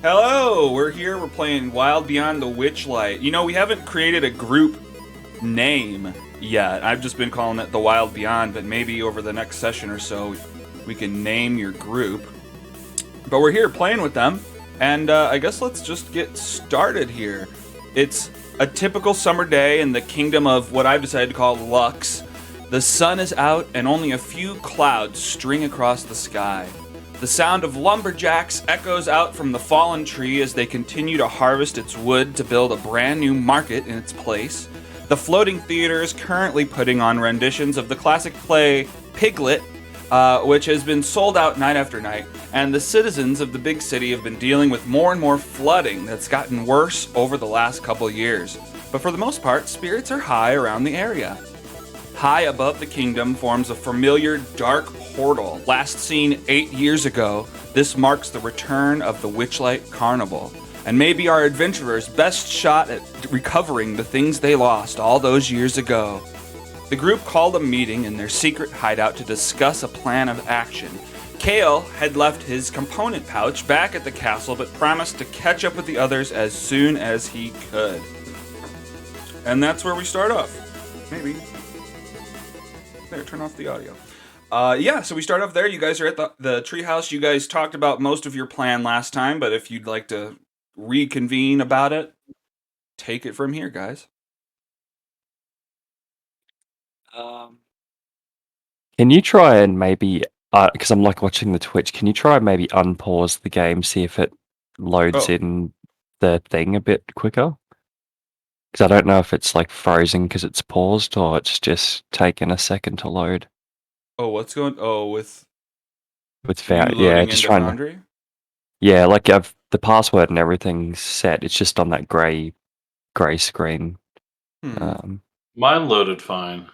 Hello, we're here. We're playing Wild Beyond the Witchlight. You know, we haven't created a group name yet. I've just been calling it the Wild Beyond, but maybe over the next session or so, we can name your group. But we're here playing with them, and I guess let's just get started here. It's a typical summer day in the kingdom of what I've decided to call Lux. The sun is out, and only a few clouds string across the sky. The sound of lumberjacks echoes out from the fallen tree as they continue to harvest its wood to build a brand new market in its place. The floating theater is currently putting on renditions of the classic play Piglet, which has been sold out night after night, and the citizens of the big city have been dealing with more and more flooding that's gotten worse over the last couple years. But for the most part, spirits are high around the area. High above the kingdom forms a familiar dark portal. Last seen 8 years ago, this marks the return of the Witchlight Carnival, and may be our adventurers' best shot at recovering the things they lost all those years ago. The group called a meeting in their secret hideout to discuss a plan of action. Kale had left his component pouch back at the castle, but promised to catch up with the others as soon as he could. And that's where we start off. Maybe. There, turn off the audio. Yeah, so we start off there. You guys are at the treehouse. You guys talked about most of your plan last time, but if you'd like to reconvene about it, take it from here, guys. Can you try and maybe, because I'm like watching the Twitch, can you try and maybe unpause the game, see if it loads Oh. in the thing a bit quicker? Because I don't know if it's like frozen because it's paused or it's just taken a second to load. Oh, what's going? Oh, with you Yeah, loading just into trying to. Foundry? Yeah, like I've the password and everything's set. It's just on that grey screen. Hmm. Mine loaded fine.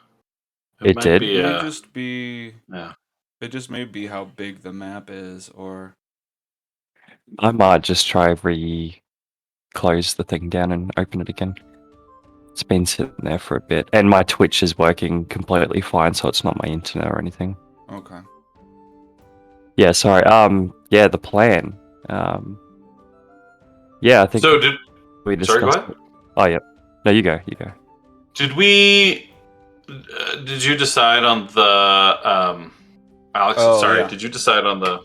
It might did? be It may just be. yeah. It just may be how big the map is, or I might just try close the thing down and open it again. It's been sitting there for a bit, and my Twitch is working completely fine, so it's not my internet or anything. okay. Yeah, sorry. Yeah, the plan. Yeah, I think So did we sorry, go discussed ahead. it. Oh, yeah. No, you go. Did we? Did you decide on the Alex? Oh, sorry, yeah. did you decide on the?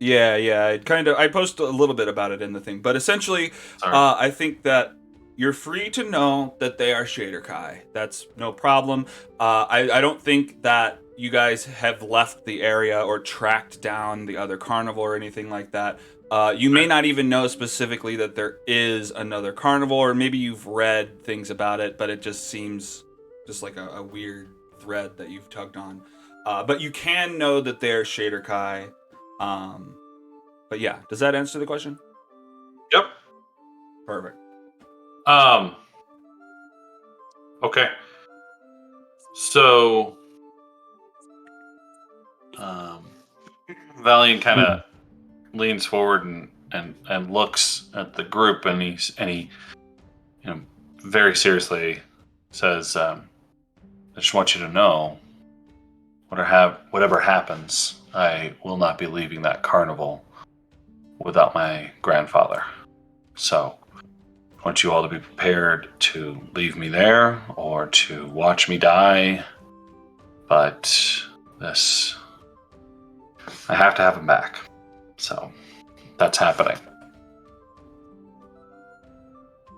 Yeah. I posted a little bit about it in the thing, but essentially, Sorry. I think that you're free to know that they are Shader Kai. That's no problem. I don't think that you guys have left the area or tracked down the other carnival or anything like that. You may not even know specifically that there is another carnival, or maybe you've read things about it, but it just seems just like a weird thread that you've tugged on. But you can know that they're Shader Kai. But yeah, does that answer the question? Yep. Perfect. Okay. So, Valiant kind of leans forward and looks at the group, and he very seriously says, "I just want you to know, whatever happens, I will not be leaving that carnival without my grandfather. So I want you all to be prepared to leave me there or to watch me die. But this, I have to have him back. So that's happening."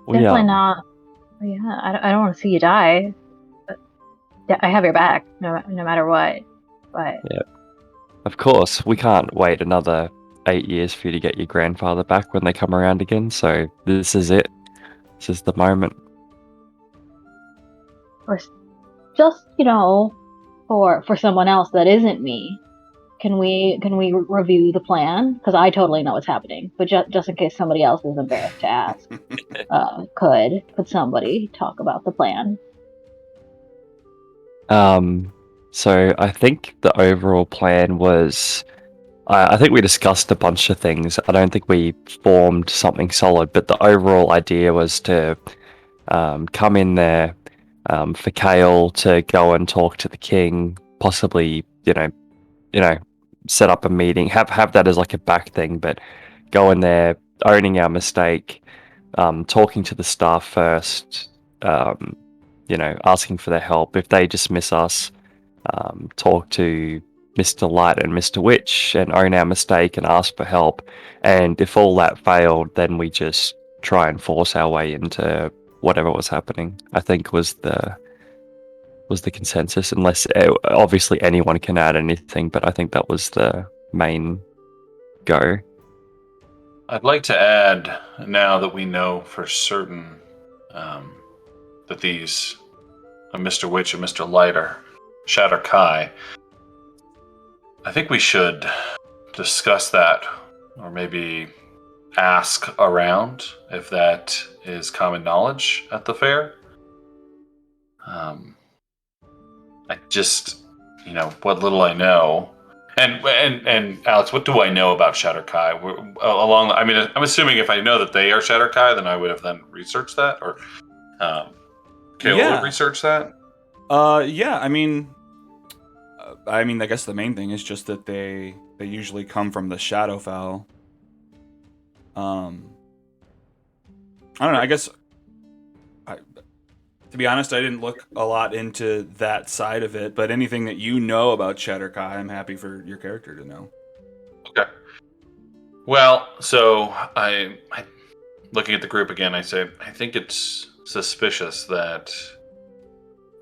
Definitely not. Yeah, I don't want to see you die. But I have your back, no matter what. But Yeah. Of course, we can't wait another 8 years for you to get your grandfather back when they come around again, so this is it. This is the moment. or just for someone else that isn't me, can we review the plan? Because I totally know what's happening, but just in case somebody else is embarrassed to ask, could somebody talk about the plan? So I think the overall plan was, I think we discussed a bunch of things. I don't think we formed something solid, but the overall idea was to come in there, for Kale to go and talk to the king, possibly, set up a meeting, have that as like a back thing, but go in there, owning our mistake, talking to the staff first, asking for their help. If they dismiss us, talk to Mr. Light and Mr. Witch and own our mistake and ask for help. And if all that failed, then we just try and force our way into whatever was happening. I think was the consensus, unless obviously anyone can add anything, but I think that was the main go. I'd like to add, now that we know for certain that these Mr. Witch and Mr. Light are Shatter Kai, I think we should discuss that, or maybe ask around if that is common knowledge at the fair. I just, what little I know, and Alex, what do I know about Shatter Kai? I'm assuming if I know that they are Shatter Kai, then I would have then researched that, or Kayla would research that. Yeah. I mean, I guess the main thing is just that they usually come from the Shadowfell. I don't know. I guess, to be honest, I didn't look a lot into that side of it. But anything that you know about Shatter Kai, I'm happy for your character to know. Okay. Well, so I looking at the group again, I say I think it's suspicious that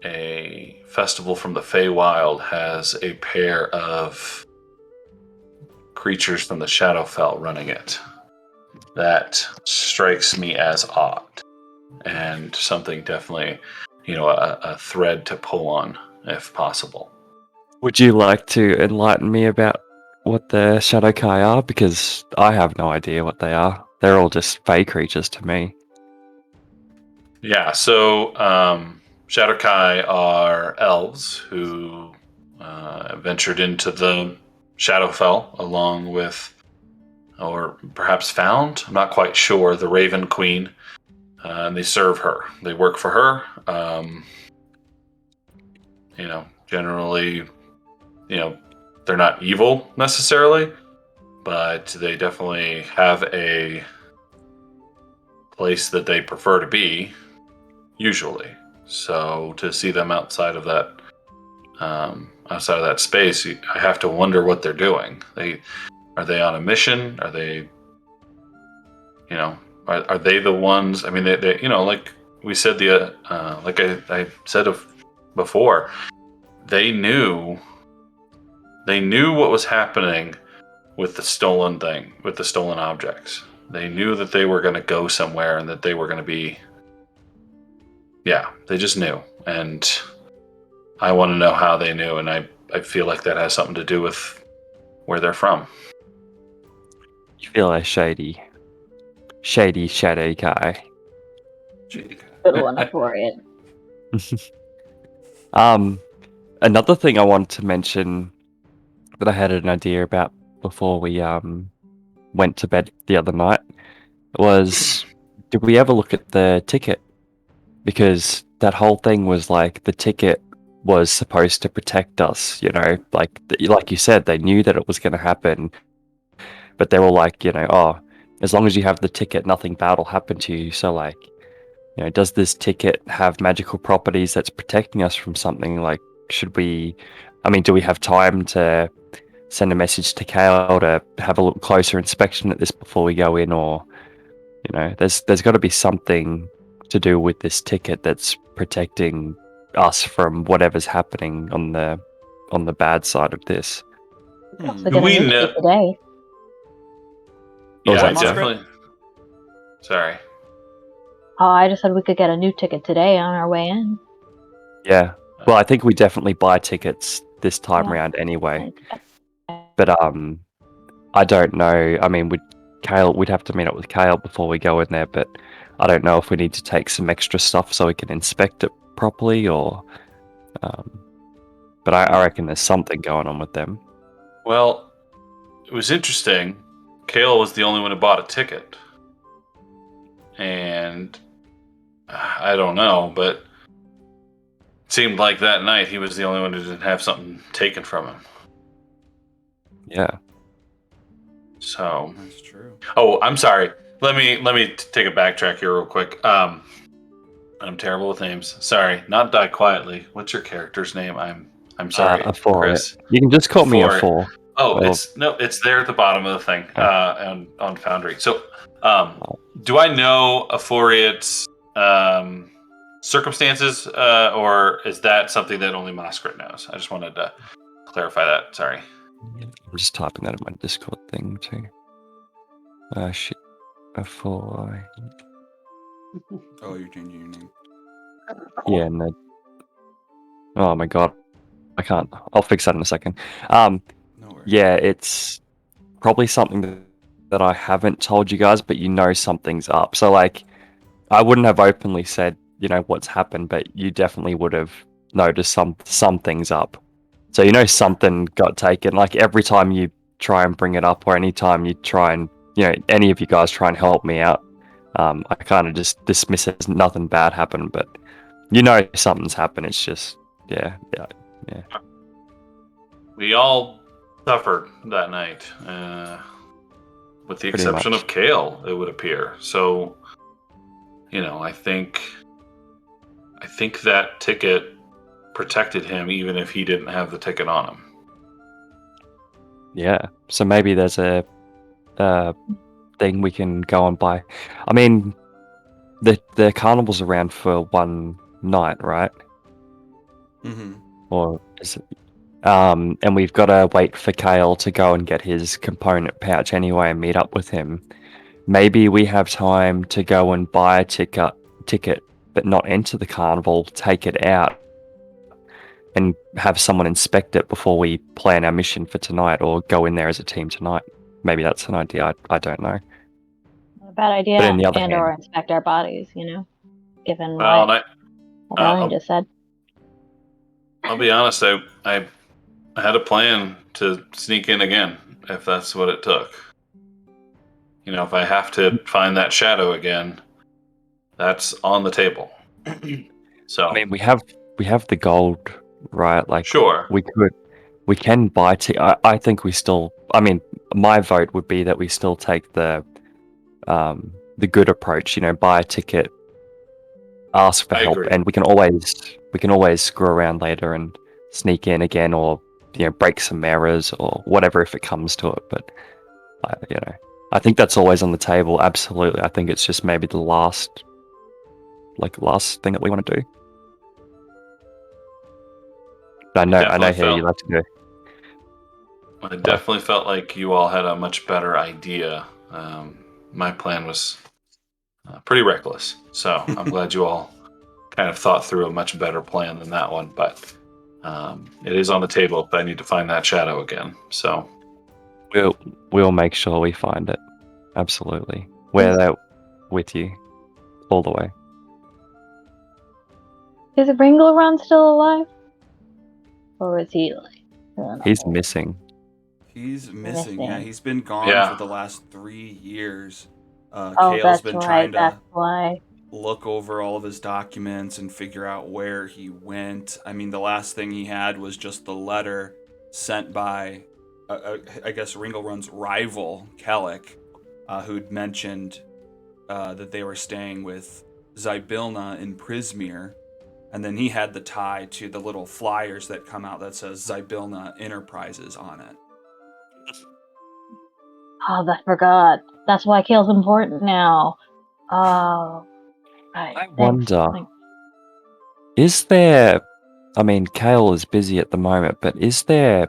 a festival from the Feywild has a pair of creatures from the Shadowfell running it. That strikes me as odd, and something definitely, a thread to pull on if possible. Would you like to enlighten me about what the Shadow Kai are? Because I have no idea what they are. They're all just fey creatures to me. Yeah, so Shadow Kai are elves who ventured into the Shadowfell along with, or perhaps found, I'm not quite sure, the Raven Queen, and they serve her. They work for her. Generally, they're not evil necessarily, but they definitely have a place that they prefer to be, usually. So to see them outside of that space, I have to wonder what they're doing. Are they on a mission? Are they, are they the ones? I mean, they like we said, like I said before, they knew what was happening with the stolen thing, with the stolen objects. They knew that they were going to go somewhere and that they were going to be. Yeah, they just knew, and I want to know how they knew, and I feel like that has something to do with where they're from. You feel a shady Shadow Kai. Little enough for it. Another thing I wanted to mention that I had an idea about before we went to bed the other night was, did we ever look at the ticket? Because that whole thing was like the ticket was supposed to protect us, like you said, they knew that it was going to happen, but they were like, as long as you have the ticket, nothing bad will happen to you. So like, does this ticket have magical properties that's protecting us from something? Like, do we have time to send a message to Kale to have a look closer inspection at this before we go in? Or, there's got to be something to do with this ticket that's protecting us from whatever's happening on the bad side of this. Also get a new ticket today. Yeah, I definitely. Sorry. Oh, I just said we could get a new ticket today on our way in. Yeah. Well, I think we definitely buy tickets this time around anyway. But I don't know. I mean, we'd have to meet up with Kale before we go in there, but I don't know if we need to take some extra stuff so we can inspect it properly, or. But I reckon there's something going on with them. Well, it was interesting. Kale was the only one who bought a ticket. And I don't know, but it seemed like that night he was the only one who didn't have something taken from him. Yeah. So. That's true. Oh, I'm sorry. Let me take a backtrack here real quick. I'm terrible with names. Sorry, not Die Quietly. What's your character's name? I'm sorry, A 4. Chris. You can just call me a Four. 4. Oh, Well, it's there at the bottom of the thing on Foundry. So, do I know Aforiat's circumstances, or is that something that only Moskrit knows? I just wanted to clarify that. Sorry. I'm just typing that in my Discord thing too. Shit. A 4. Oh, you're changing your name. Yeah, no. Oh my god. I can't. I'll fix that in a second. No worries. Yeah, it's probably something that I haven't told you guys, but you know something's up. So, like, I wouldn't have openly said, what's happened, but you definitely would have noticed something's up. So, something got taken. Like, every time you try and bring it up, or anytime you try and, any of you guys try and help me out, I kind of just dismiss it as nothing bad happened, but something's happened. It's just, yeah. We all suffered that night, with the Pretty exception much. of Kale, it would appear. So, I think that ticket protected him, even if he didn't have the ticket on him. Yeah. So maybe there's a thing we can go and buy. I mean, the carnival's around for one night, right? Mm-hmm. Or is it? And we've got to wait for Kale to go and get his component pouch anyway and meet up with him. Maybe we have time to go and buy a ticket, but not enter the carnival, take it out, and have someone inspect it before we plan our mission for tonight, or go in there as a team tonight. Maybe that's an idea. I don't know. Not a bad idea, But on the other and hand- or inspect our bodies, given Well, what Aurelian just said. I'll be honest. I had a plan to sneak in again, if that's what it took. If I have to find that shadow again, that's on the table. So, I mean, we have the gold, right? Like, sure. we can buy I think we still. I mean, my vote would be that we still take the good approach. Buy a ticket, ask for I help, agree. and we can always screw around later and sneak in again, or break some mirrors or whatever if it comes to it. But I think that's always on the table. Absolutely, I think it's just maybe the last thing that we want to do. But I know how you like to do. I definitely felt like you all had a much better idea. My plan was pretty reckless, so I'm glad you all kind of thought through a much better plan than that one. But it is on the table if I need to find that shadow again. So we'll make sure we find it. Absolutely, we're there with you all the way. Is Ringlerun still alive? Or is he He's missing. He's missing. Yeah, Missing. he's been gone Yeah. for the last 3 years. Oh, Kale's that's been right. trying to That's why. look over all of his documents and figure out where he went. I mean, the last thing he had was just the letter sent by, I guess, Ringelrun's rival, Kellic, who'd mentioned that they were staying with Zybilna in Prismere. And then he had the tie to the little flyers that come out that says Zybilna Enterprises on it. Oh, I forgot. That's why Kale's important now. Oh, right. I Thanks. wonder, Thanks. is there? I mean, Kale is busy at the moment, but is there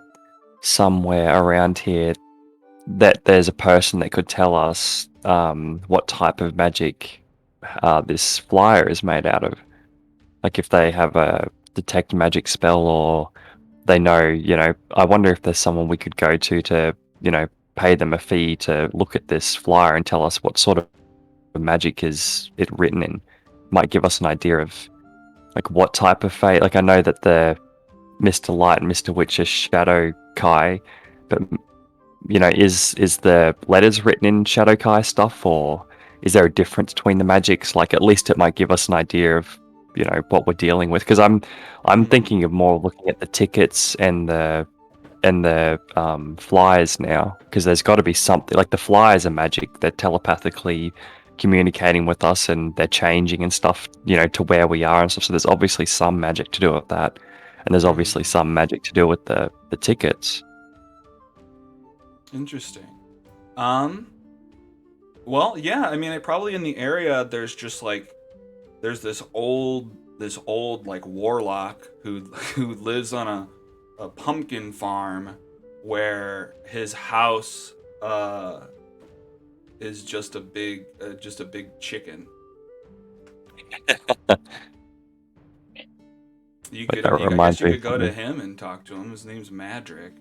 somewhere around here that there's a person that could tell us what type of magic this flyer is made out of? Like, if they have a detect magic spell, or they know, I wonder if there's someone we could go to, pay them a fee to look at this flyer and tell us what sort of magic is it written in. Might give us an idea of, like, what type of fate. Like, I know that the Mr. Light and Mr. Witch are Shadow Kai, but, is the letters written in Shadow Kai stuff, or is there a difference between the magics? Like, at least it might give us an idea of what we're dealing with, because I'm thinking of more looking at the tickets and the flyers now, because there's got to be something. Like the flyers are magic; they're telepathically communicating with us, and they're changing and stuff, to where we are and stuff. So there's obviously some magic to do with that, and there's obviously some magic to do with the tickets. Interesting. Well, yeah. I mean, probably in the area, there's just like, there's this old like warlock who lives on a pumpkin farm where his house is just a big chicken. You Wait, could, that I guess reminds you me could of go to something. him and talk to him. His name's Madrick.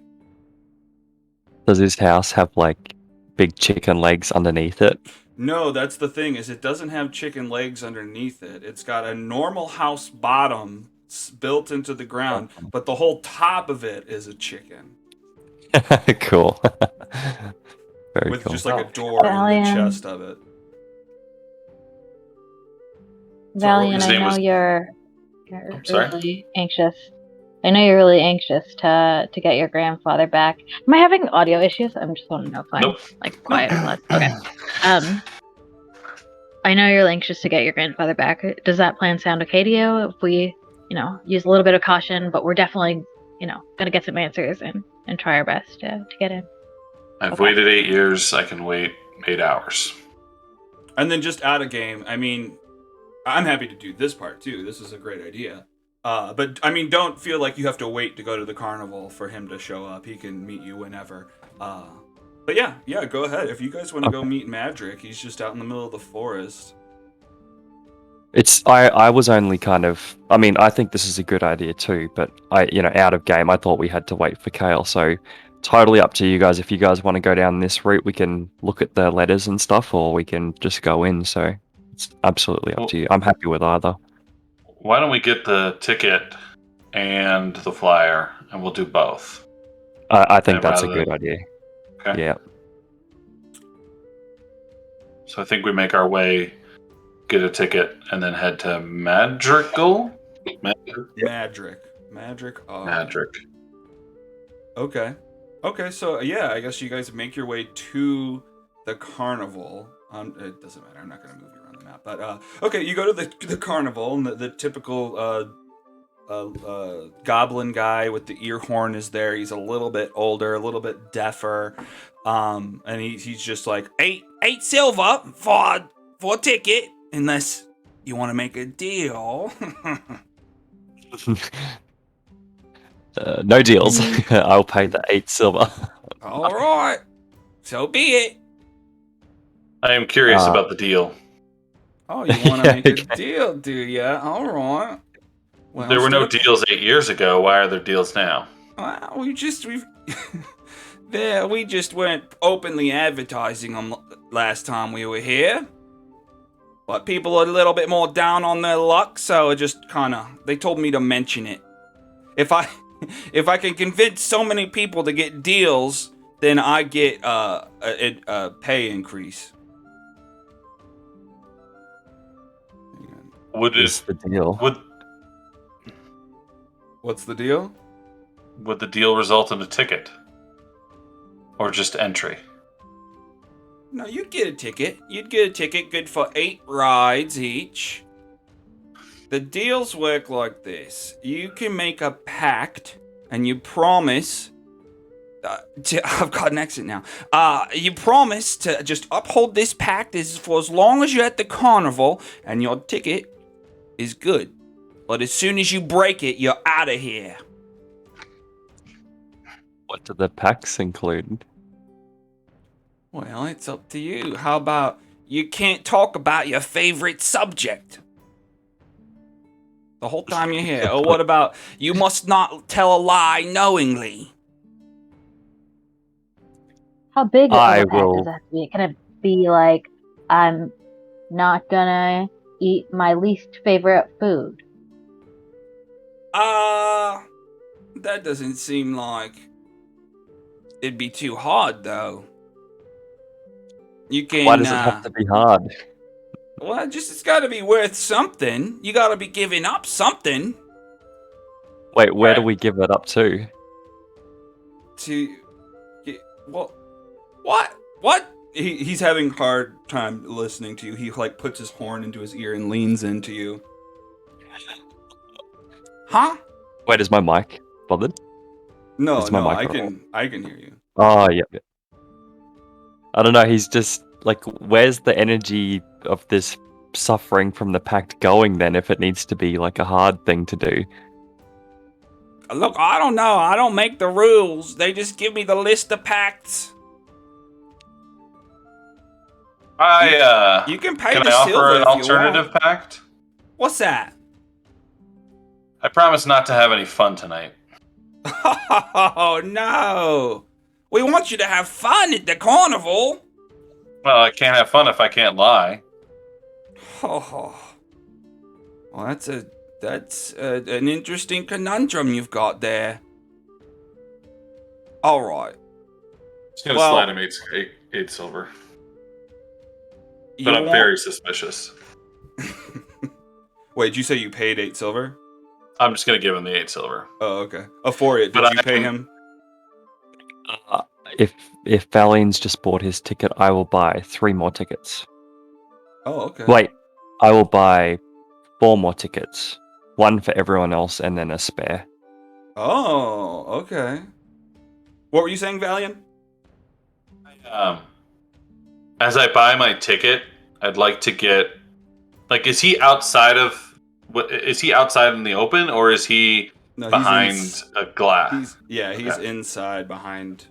Does his house have like big chicken legs underneath it? No, that's the thing, is it doesn't have chicken legs underneath it. It's got a normal house bottom built into the ground, but the whole top of it is a chicken. Cool. Very With cool. just like a door in the Valiant. chest of it. Valiant, his I name know was- you're I'm sorry? really anxious. I know you're really anxious to get your grandfather back. Am I having audio issues? I'm just want to know if I'm Nope. like quiet or less. Okay. I know you're anxious to get your grandfather back. Does that plan sound okay to you? If we, use a little bit of caution, but we're definitely, gonna get some answers and try our best to get in. I've Okay. waited 8 years. I can wait 8 hours. And then just out of game, I mean, I'm happy to do this part too. This is a great idea. But I mean, don't feel like you have to wait to go to the carnival for him to show up. He can meet you whenever. But yeah, go ahead. If you guys want to go meet Madrick, he's just out in the middle of the forest. I was only kind of, I mean, I think this is a good idea too, but out of game, I thought we had to wait for Kale. So totally up to you guys. If you guys want to go down this route, we can look at the letters and stuff, or we can just go in. So it's absolutely up to you. I'm happy with either. Why don't we get the ticket and the flyer, and we'll do both? I think And that's a rather- good idea. Okay. Yeah. So I think we make our way, get a ticket, and then head to Madrigal? Madrick. Madrick. Okay, so yeah, I guess you guys make your way to the carnival. It doesn't matter. I'm not going to move you around the map. But okay, you go to the carnival, and the typical goblin guy with the ear horn is there. He's a little bit older, a little bit deafer, and he's just like 8 silver for a ticket, unless you want to make a deal. No deals. I'll pay the 8 silver. All right, so be it. I am curious about the deal. Oh, you want to make a Okay. deal, do ya? All right. Well, There were no still- deals 8 years ago. Why are there deals now? Well, we just weren't openly advertising them last time we were here. But people are a little bit more down on their luck, so they told me to mention it. If I can convince so many people to get deals, then I get a pay increase. Would Is it, the deal. What's the deal? would the deal result in a ticket? Or just entry? No, you'd get a ticket. You'd get a ticket good for 8 rides each. The deals work like this. You can make a pact, and you promise... I've got an accent now. You promise to just uphold this pact for as long as you're at the carnival, and your ticket is good. But as soon as you break it, you're out of here. What do the packs include? Well, it's up to you. How about you can't talk about your favorite subject the whole time you're here? Or what about you must not tell a lie knowingly? How big of I a pack will- does that have to be? Can it be like, I'm not gonna eat my least favorite food? That doesn't seem like it'd be too hard, though. You can. Why does it have to be hard? Well, it's got to be worth something. You got to be giving up something Wait, where do Right. we give it up to? to what? He's having a hard time listening to you. He like puts his horn into his ear and leans into you. Huh? Wait, is my mic bothered? No, Is my mic I on? can hear you. Oh, yeah. I don't know, he's just, like, where's the energy of this suffering from the pact going then if it needs to be, like, a hard thing to do? Look, I don't know. I don't make the rules. They just give me the list of pacts. You can pay can the I offer silver an if you alternative want. pact? What's that? I promise not to have any fun tonight. Oh no! We want you to have fun at the carnival. Well, I can't have fun if I can't lie. Oh, well, that's an interesting conundrum you've got there. All right. Just gonna Well- slide him eight silver. But I'm very suspicious. Wait, did you say you paid 8 silver? I'm just gonna give him the 8 silver. Oh, okay. Oh, for it. Did But you pay him? If Valen's just bought his ticket, I will buy 3 more tickets. Oh, okay. Wait, I will buy 4 more tickets. 1 for everyone else and then a spare. Oh, okay. What were you saying, Valiant? As I buy my ticket, I'd like to get, like, is he outside in the open, or is he behind a glass? He's Okay. inside behind.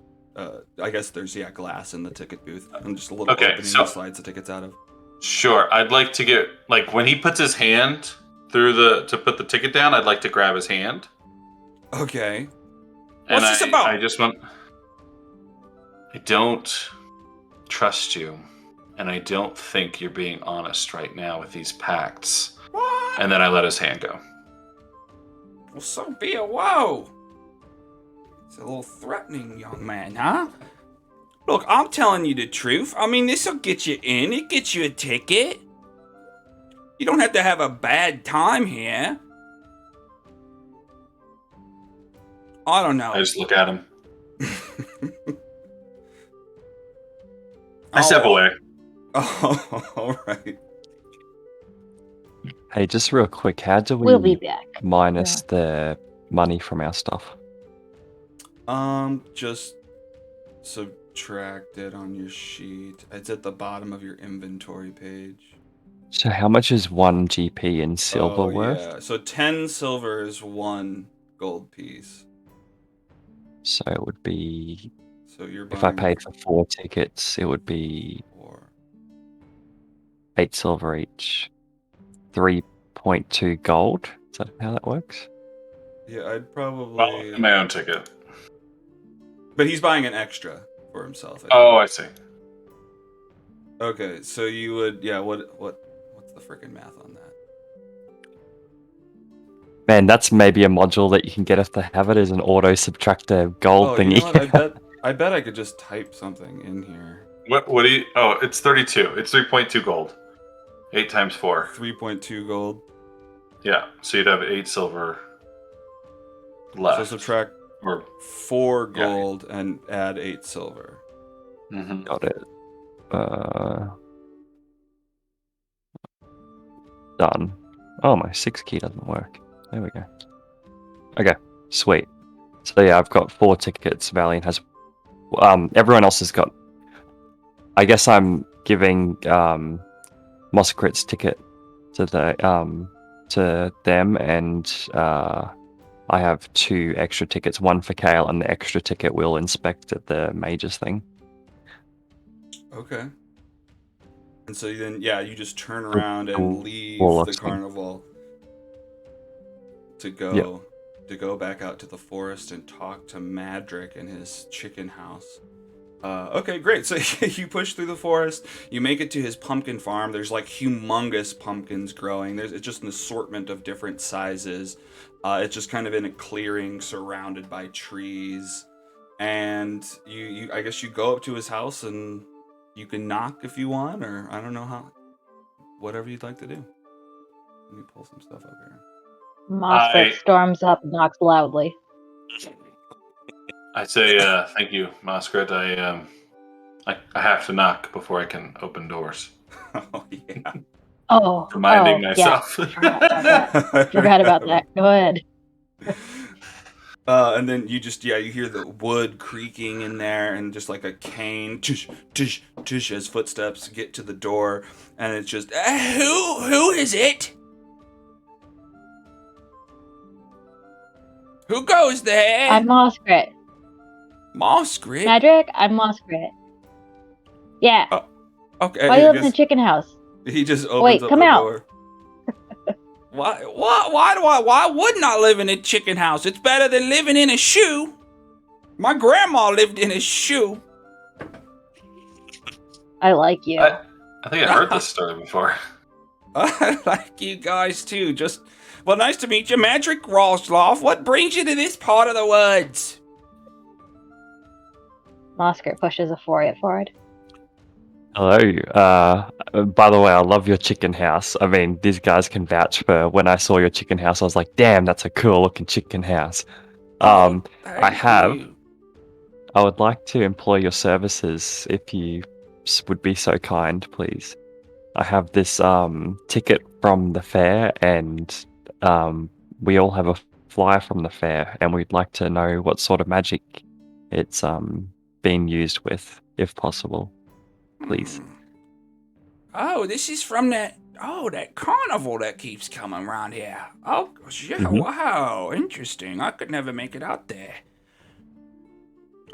I guess there's glass in the ticket booth. I'm just a little Okay, opening so- he slides the tickets out of. Sure, I'd like to get, like, when he puts his hand through to put the ticket down, I'd like to grab his hand. Okay. And What's this about? I just want. I don't trust you, and I don't think you're being honest right now with these pacts. What? And then I let his hand go. Well, so be it. Whoa. It's a little threatening, young man, huh? Look, I'm telling you the truth. I mean, this'll get you in. It gets you a ticket. You don't have to have a bad time here. I don't know. I just look at him. I step away. Oh, all right. Hey, just real quick, how do we We'll be back. minus the money from our stuff? Just subtract it on your sheet. It's at the bottom of your inventory page. So how much is 1 GP in silver worth? Yeah. So 10 silver is 1 gold piece. So it would be, So you're buying if I paid for 4 tickets, it would be 4. 8 silver each. 3.2 gold? Is that how that works? Yeah, I'd probably. Well, my own ticket. But he's buying an extra for himself. Oh, I see. Okay, so you would, what's the freaking math on that? Man, that's maybe a module that you can get us to have it as an auto subtractor gold Oh, thingy. you know what? I bet I could just type something in here. What do you? Oh, it's 32. It's 3.2 gold. 8 times 4. 3.2 gold. Yeah, so you'd have 8 silver left. So subtract Or 4 Yeah. gold and add 8 silver. mhm. Got it. Done. Oh, my 6 key doesn't work. There we go. Okay, sweet. So yeah, I've got 4 tickets. Valiant has. Everyone else has got. I guess I'm giving Mosscrit's ticket to them, and I have 2 extra tickets. 1 for Kale, and the extra ticket will inspect at the mages thing. Okay. And so then, you just turn around and cool. leave Cool, the that's carnival to go Yep. back out to the forest and talk to Madrick in his chicken house. Okay, great. So you push through the forest, you make it to his pumpkin farm. There's like humongous pumpkins growing. It's just an assortment of different sizes. It's just kind of in a clearing surrounded by trees. And you I guess you go up to his house and you can knock if you want, or I don't know whatever you'd like to do. Let me pull some stuff up here. Mosfet storms up and knocks loudly. I say thank you, Masquerade. I have to knock before I can open doors. Oh yeah. Reminding Yes. myself. I forgot about that. Forgot about that. Go ahead. And then you hear the wood creaking in there, and just like a cane, tush, tush, tush, as footsteps get to the door, and it's just, who is it? Who goes there? I'm Moskrit. Moskrit. Madrick, I'm Moskrit. Yeah. Okay. Why do you live in a chicken house? He just opens Wait, up come the out. door. Why wouldn't I live in a chicken house? It's better than living in a shoe. My grandma lived in a shoe. I like you. I think I heard this story before. I like you guys too. Well, nice to meet you, Madrick Rosloff. What brings you to this part of the woods? Moskrit pushes Euphoria forward. Hello. By the way, I love your chicken house. I mean, these guys can vouch for when I saw your chicken house. I was like, damn, that's a cool looking chicken house. I would like to employ your services if you would be so kind, please. I have this ticket from the fair, and we all have a flyer from the fair, and we'd like to know what sort of magic it's being used with, if possible. Please. Oh, this is from that carnival that keeps coming around here. Oh, yeah, Wow, interesting. I could never make it out there.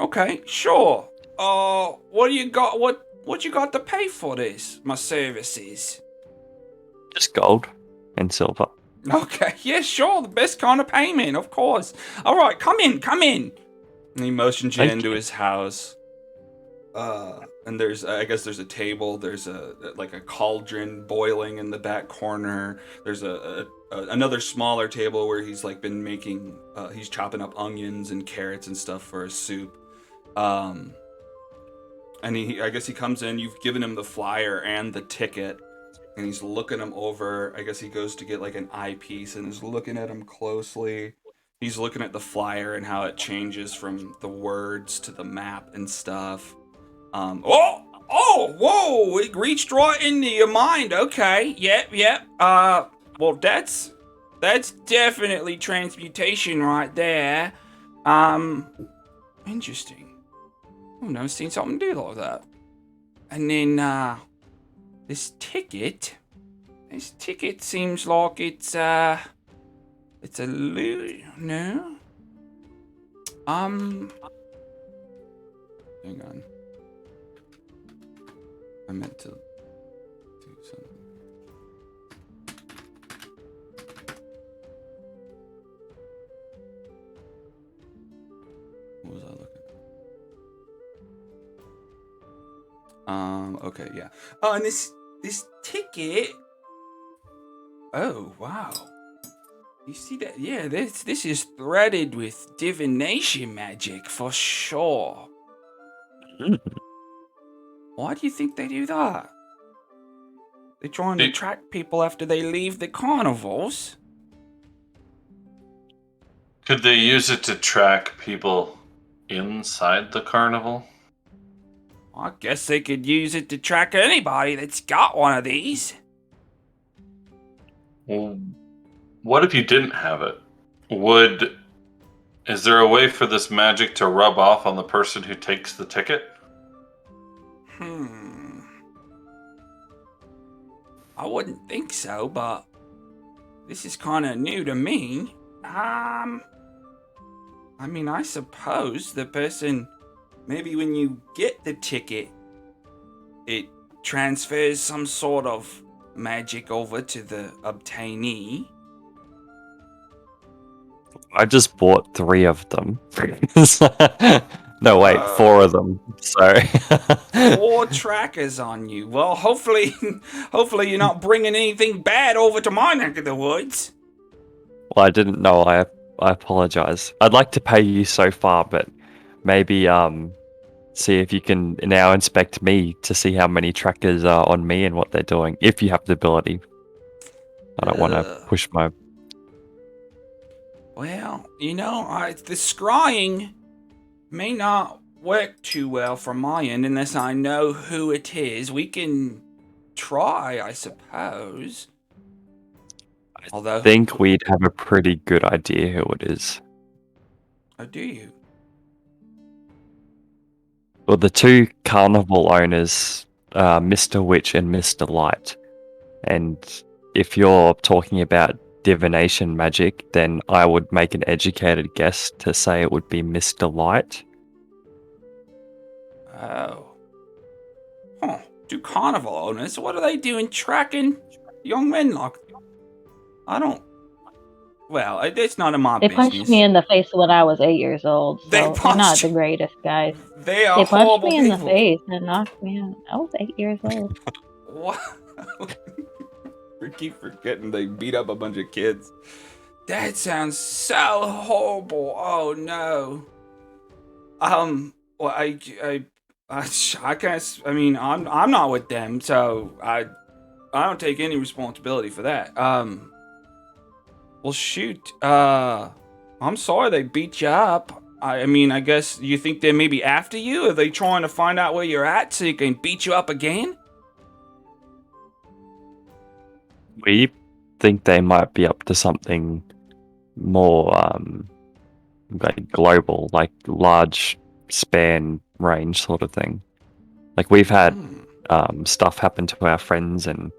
Okay, sure. What do you got? What you got to pay for this? My services. Just gold and silver. Okay, yeah, sure. The best kind of payment, of course. All right, come in. And he motions you into his house. And I guess there's a table. There's a cauldron boiling in the back corner. There's another smaller table where he's like been making. He's chopping up onions and carrots and stuff for a soup. And I guess he comes in. You've given him the flyer and the ticket, and he's looking them over. I guess he goes to get like an eyepiece and is looking at him closely. He's looking at the flyer and how it changes from the words to the map and stuff. Whoa! It reached right into your mind. Okay, yep. Well, that's definitely transmutation right there. Interesting. I've never seen something do like that. And then, this ticket seems like it's a no? Hang on. I meant to do something. What was I looking at? Okay, yeah. Oh, and this ticket. Oh, wow. You see that? Yeah, this is threaded with divination magic for sure. Why do you think they do that? They're trying to track people after they leave the carnivals. Could they use it to track people inside the carnival? I guess they could use it to track anybody that's got one of these. Well, what if you didn't have it? Is there a way for this magic to rub off on the person who takes the ticket? I wouldn't think so, but this is kind of new to me. I mean, I suppose the person, maybe when you get the ticket, it transfers some sort of magic over to the obtainee. I just bought 3 of them. No, wait, 4 of them. Sorry. 4 trackers on you. Well, hopefully you're not bringing anything bad over to my neck of the woods. Well, I didn't know. I apologize. I'd like to pay you so far, but maybe see if you can now inspect me to see how many trackers are on me and what they're doing, if you have the ability. I don't want to push my... Well, the scrying may not work too well from my end unless I know who it is. We can try, I suppose. Although, I think we'd have a pretty good idea who it is. oh, do you? Well, the two carnival owners, Mr. Witch and Mr. Light. And if you're talking about divination magic, then I would make an educated guess to say it would be Mr. Light. Oh. Huh. Do carnival owners? What are they doing tracking young men like? I don't. Well, it's none of my They business. punched me in the face when I was 8 years old, so They they're not punched the you? greatest guys. They are They punched horrible me in the people. face and knocked me out. I was 8 years old. What? We keep forgetting they beat up a bunch of kids. That sounds so horrible. Oh no. Well, I can't. I mean, I'm not with them, so I don't take any responsibility for that. Well, shoot. I'm sorry they beat you up. I mean, I guess you think they're maybe after you? Are they trying to find out where you're at so they can beat you up again? We think they might be up to something more like global, like large span range sort of thing. Like we've had stuff happen to our friends, and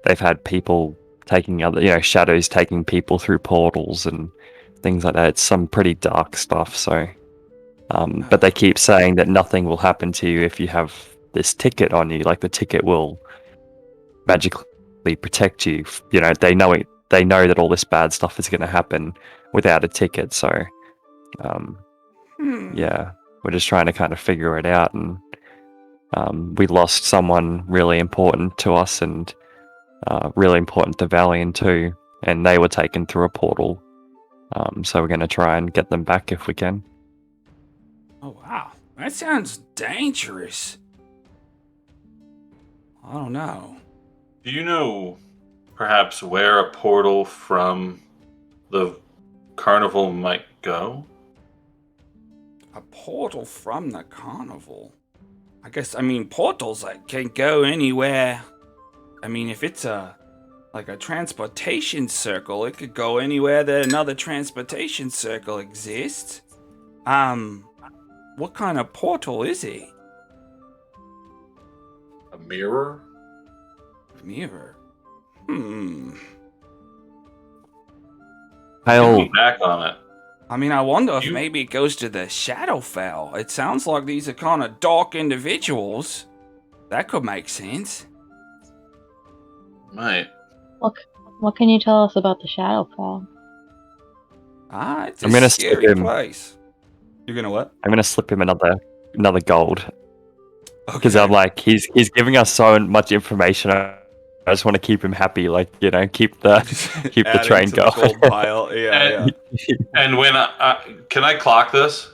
they've had people taking other, shadows taking people through portals and things like that. It's some pretty dark stuff. So, but they keep saying that nothing will happen to you if you have this ticket on you. Like the ticket will magically protect you. They know it. They know that all this bad stuff is going to happen without a ticket. So, yeah, we're just trying to kind of figure it out. And we lost someone really important to us, and really important to Valiant too. And they were taken through a portal. So we're going to try and get them back if we can. Oh, wow. That sounds dangerous. I don't know. Do you know perhaps where a portal from the carnival might go? A portal from the carnival? I mean, portals can go anywhere. I mean, if it's like a transportation circle, it could go anywhere that another transportation circle exists. What kind of portal is it? A mirror? Mirror. Hail, Back on it. I mean, I wonder if maybe it goes to the Shadowfell. It sounds like these are kind of dark individuals. That could make sense. Might. What can you tell us about the Shadowfell? It's I'm gonna a scary skip him. place. You're gonna what? I'm gonna slip him another gold, because Okay. I'm like, he's giving us so much information. I just want to keep him happy, keep the Adding train to the going. gold pile. Yeah. And when can I clock this?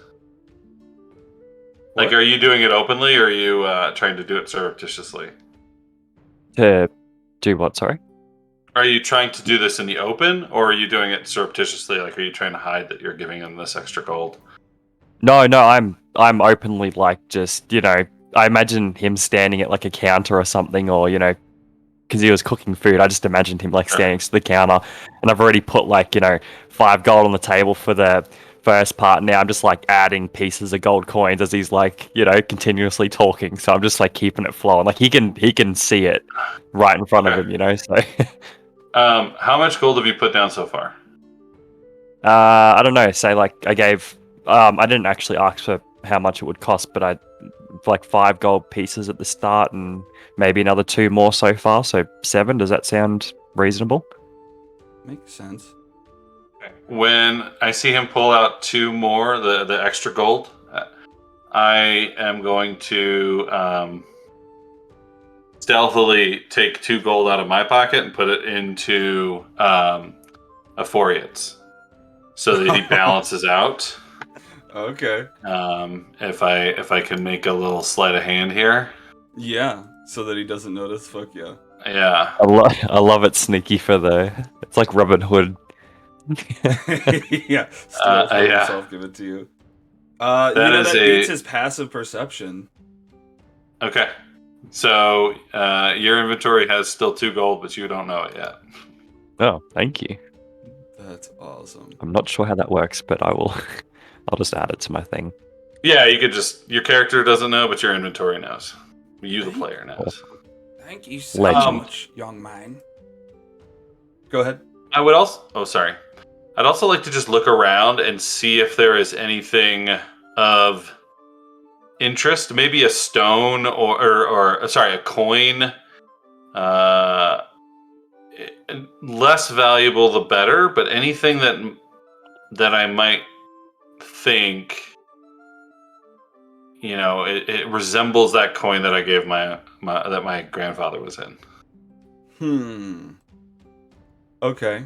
Like, What? are you doing it openly, or are you trying to do it surreptitiously? To do what? Sorry. Are you trying to do this in the open, or are you doing it surreptitiously? Like, are you trying to hide that you're giving him this extra gold? No, I'm openly just I imagine him standing at like a counter or something, or because he was cooking food. I just imagined him standing next to the counter, and I've already put 5 gold on the table for the first part. Now I'm just adding pieces of gold coins as he's continuously talking. So I'm just keeping it flowing. He can see it right in front of him. So how much gold have you put down so far? I don't know. Say I gave. I didn't actually ask for how much it would cost, but I 5 gold pieces at the start, and maybe another 2 more so far. So 7. Does that sound reasonable? Makes sense. When I see him pull out 2 more, the extra gold, I am going to stealthily take 2 gold out of my pocket and put it into Aphoriate's, so that he balances out. Okay. If I can make a little sleight of hand here. Yeah, so that he doesn't notice. Fuck yeah. Yeah. I love it, sneaky it's like Robin Hood. Yeah. Steal from yeah. himself, give it to you. That beats his passive perception. Okay. So your inventory has still 2 gold, but you don't know it yet. Oh, thank you. That's awesome. I'm not sure how that works, but I will. I'll just add it to my thing. Yeah, you could just your character doesn't know, but your inventory knows. You, the player, knows. Thank you so Legend. much, young man. Go ahead. I would also. Oh, sorry. I'd also like to just look around and see if there is anything of interest. Maybe a stone or sorry, a coin. Less valuable the better, but anything that I might think, it resembles that coin that I gave that my grandfather was in. Okay.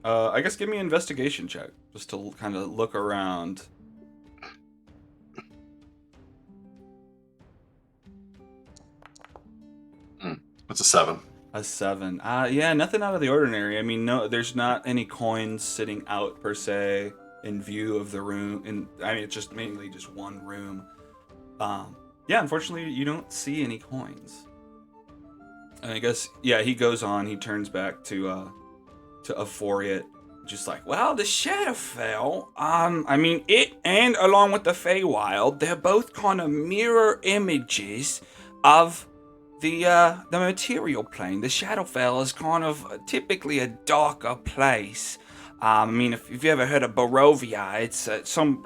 I guess give me an investigation check just to kind of look around. It's a 7. A 7. Yeah, nothing out of the ordinary. I mean, no, there's not any coins sitting out per se in view of the room. It's just mainly just one room. Yeah, unfortunately, you don't see any coins. And I guess, yeah, he goes on. He turns back to Euphoriate, just like, well, the Shadowfell. It and along with the Feywild, they're both kind of mirror images of the material plane. The Shadowfell is kind of typically a darker place. If you've ever heard of Barovia, it's some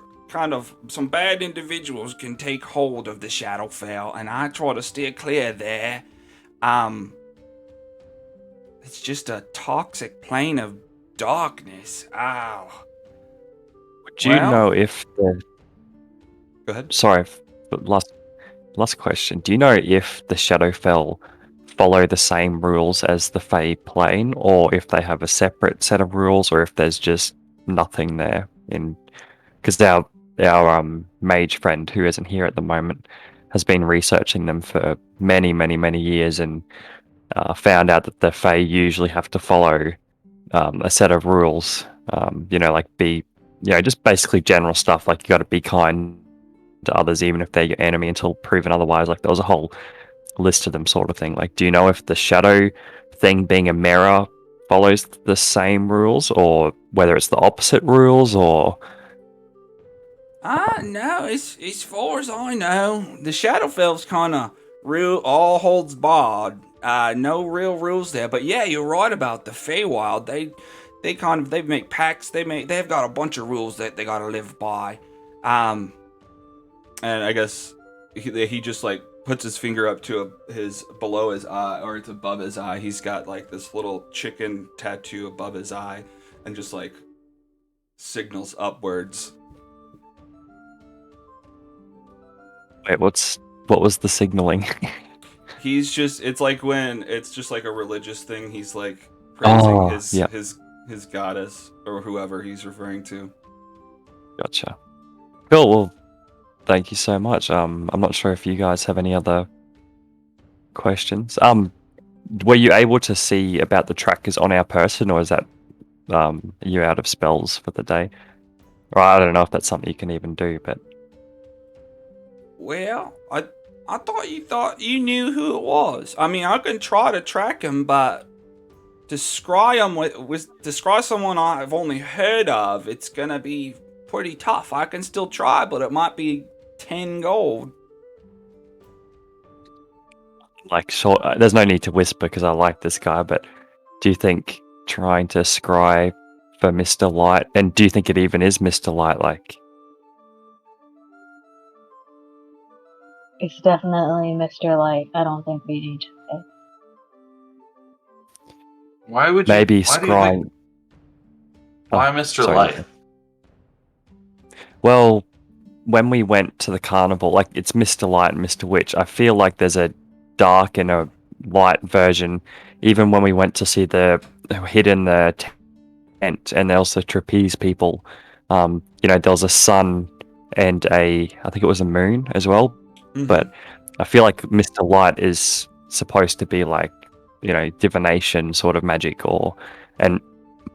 bad individuals can take hold of the Shadowfell, and I try to steer clear there. It's just a toxic plane of darkness. Ow. Do you know if the... Go ahead. Sorry, but last question. Do you know if the Shadowfell follow the same rules as the Fey plane, or if they have a separate set of rules, or if there's just nothing there? Because our mage friend, who isn't here at the moment, has been researching them for many, many, many years, and found out that the Fey usually have to follow a set of rules. Just basically general stuff, like you got to be kind to others even if they're your enemy until proven otherwise. Like there was a whole list of them, sort of thing. Like, do you know if the shadow thing being a mirror follows the same rules, or whether it's the opposite rules, or... No, as far as I know, the Shadowfell's kind of real, all holds barred. No real rules there. But yeah, you're right about the Feywild. They make pacts. They've got a bunch of rules that they gotta live by. And I guess he just like puts his finger up to below his eye, or it's above his eye. He's got like this little chicken tattoo above his eye, and just like signals upwards. Wait, what was the signaling? It's like when it's just like a religious thing. He's like praising his goddess or whoever he's referring to. Gotcha. Cool. Well, thank you so much. I'm not sure if you guys have any other questions. Were you able to see about the trackers on our person, or is that you out of spells for the day? Or I don't know if that's something you can even do, but... Well, I thought you knew who it was. I mean, I can try to track him, but to scry someone I've only heard of, it's gonna be pretty tough. I can still try, but it might be 10 gold. Like, sure, there's no need to whisper because I like this guy, but do you think trying to scry for Mr. Light, and do you think it even is Mr. Light, like... It's definitely Mr. Light. I don't think we need to say. Why would you? Maybe why scrying... Why Mr. Light? Well, when we went to the carnival, like, it's Mr. Light and Mr. Witch. I feel like there's a dark and a light version. Even when we went to see the hidden tent, and also trapeze people, there was a sun and I think it was a moon as well. Mm-hmm. But I feel like Mr. Light is supposed to be like, divination sort of magic, and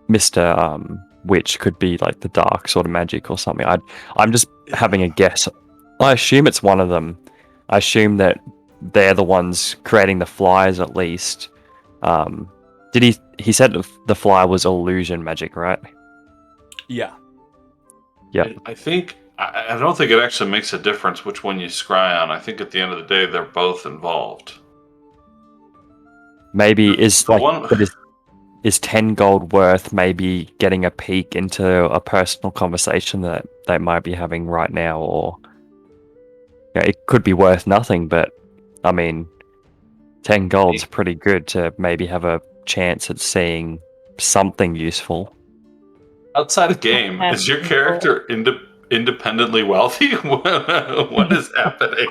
Mr. witch could be like the dark sort of magic or something. I'm just having a guess. I assume it's one of them. I assume that they're the ones creating the flyers at least. Did he said the flyer was illusion magic, right? Yeah. Yep. I think I don't think it actually makes a difference which one you scry on. I think at the end of the day they're both involved. Maybe The one- is 10 gold worth maybe getting a peek into a personal conversation that they might be having right now, or it could be worth nothing, but I mean 10 gold's pretty good to maybe have a chance at seeing something useful. Outside of game, is your character independently wealthy? What is happening?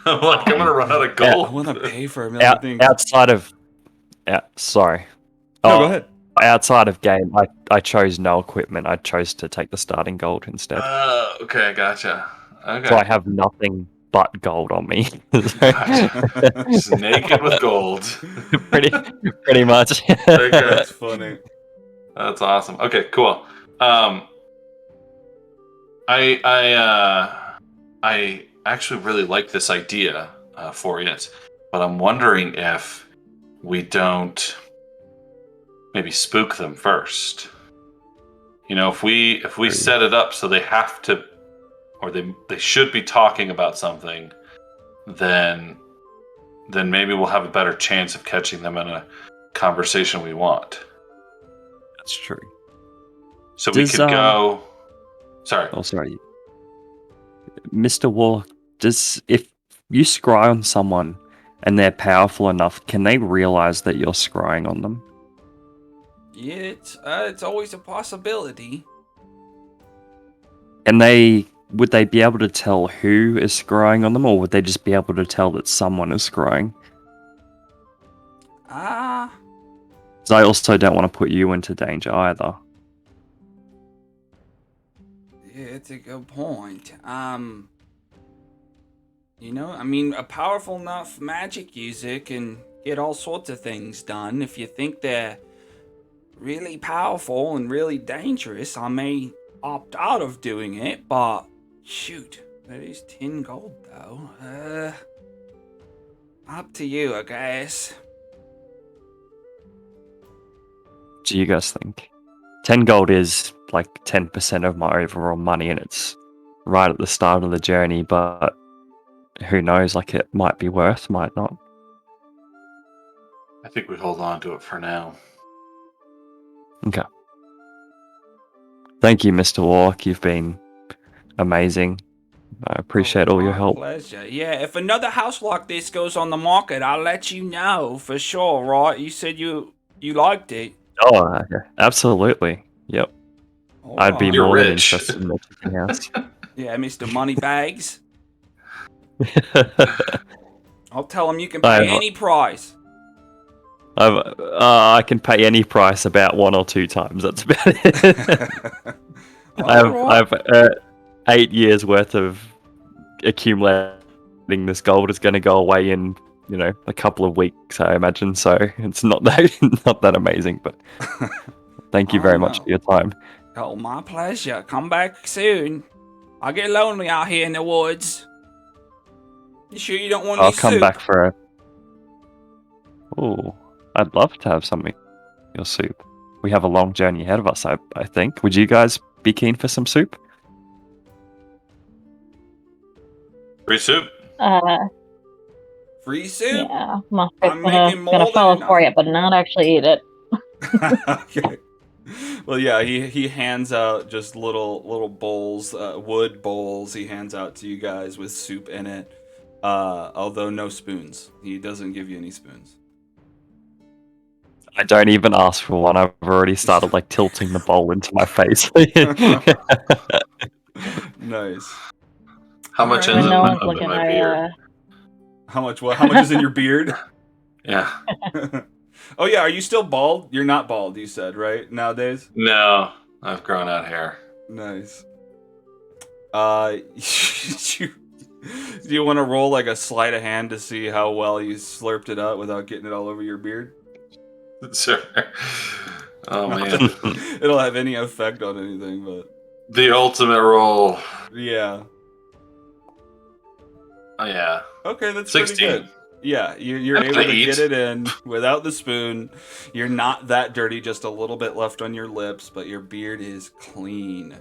I'm like, I'm gonna run out of I gold. want to pay for a million things. Outside of sorry. No, go ahead. Outside of game, I chose no equipment. I chose to take the starting gold instead. Okay, gotcha. Okay. So I have nothing but gold on me. Gotcha. Just naked with gold. pretty much. Okay. That's funny. That's awesome. Okay, cool. I actually really like this idea for it, but I'm wondering if we don't maybe spook them first. You know, if we set it up so they have to, or they should be talking about something, then maybe we'll have a better chance of catching them in a conversation we want. That's true. So we could go. Sorry. Oh, sorry. Mr. War, if you scry on someone and they're powerful enough, can they realize that you're scrying on them? Yeah, it's always a possibility. And would they be able to tell who is scrying on them, or would they just be able to tell that someone is scrying? Because I also don't want to put you into danger either. Yeah, it's a good point. You know, I mean, a powerful enough magic user can get all sorts of things done. If you think they're really powerful and really dangerous, I may opt out of doing it, but shoot, that is 10 gold though. Up to you, I guess. What do you guys think? 10 gold is like 10% of my overall money, and it's right at the start of the journey, but who knows, like it might be worth, might not. I think we hold on to it for now. Okay. Thank you, Mr. Walk. You've been amazing. I appreciate all your help. Pleasure. Yeah, if another house like this goes on the market, I'll let you know for sure, right? You said you liked it. Oh, absolutely. Yep. I'd be You're more than rich. interested in the chicken house. Yeah, Mr. Moneybags. I'll tell him you can pay any price. I can pay any price about 1 or 2 times. That's about it. I've 8 years worth of accumulating this gold is going to go away in a couple of weeks, I imagine. So it's not that amazing, but thank you very much for your time. Oh, my pleasure. Come back soon. I get lonely out here in the woods. You sure you don't want I'll any come soup? back for a... Oh, I'd love to have something. Your soup. We have a long journey ahead of us, I think. Would you guys be keen for some soup? Free soup. Free soup? Yeah, my I'm fist making more gonna than follow enough. for it, but not actually eat it. Okay. Well, yeah, he hands out just little bowls, wood bowls. He hands out to you guys with soup in it, although no spoons. He doesn't give you any spoons. I don't even ask for one. I've already started tilting the bowl into my face. Nice. How much Alright. is When it no one's in looking, my beard? How much? What? How much is in your beard? Yeah. Oh yeah, are you still bald? You're not bald, you said, right? Nowadays? No, I've grown out hair. Nice. Do you want to roll a sleight of hand to see how well you slurped it up without getting it all over your beard? Sure. Oh man, It'll have any effect on anything, but the ultimate roll. yeah. Oh yeah, Okay, that's 16. pretty good. Yeah, you're I'm able gonna to eat. get it in without the spoon. You're not that dirty, just a little bit left on your lips, but your beard is clean.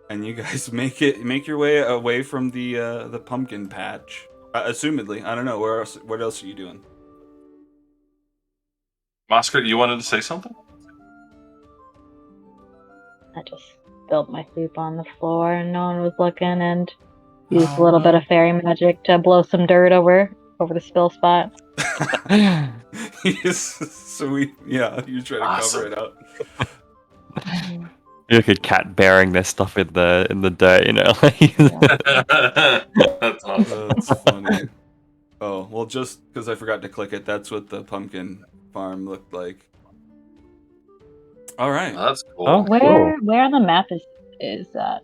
And you guys make your way away from the pumpkin patch. Assumedly, I don't know what else are you doing? Oscar, you wanted to say something? I just spilled my soup on the floor and no one was looking, and used a little bit of fairy magic to blow some dirt over the spill spot. Sweet, yeah. You try to Awesome. cover it up. You're like a cat burying their stuff in the dirt, you know. That's awesome. That's funny. Oh well, just because I forgot to click it, that's what the pumpkin farm looked like. All right. That's cool. Oh. Where on the map is that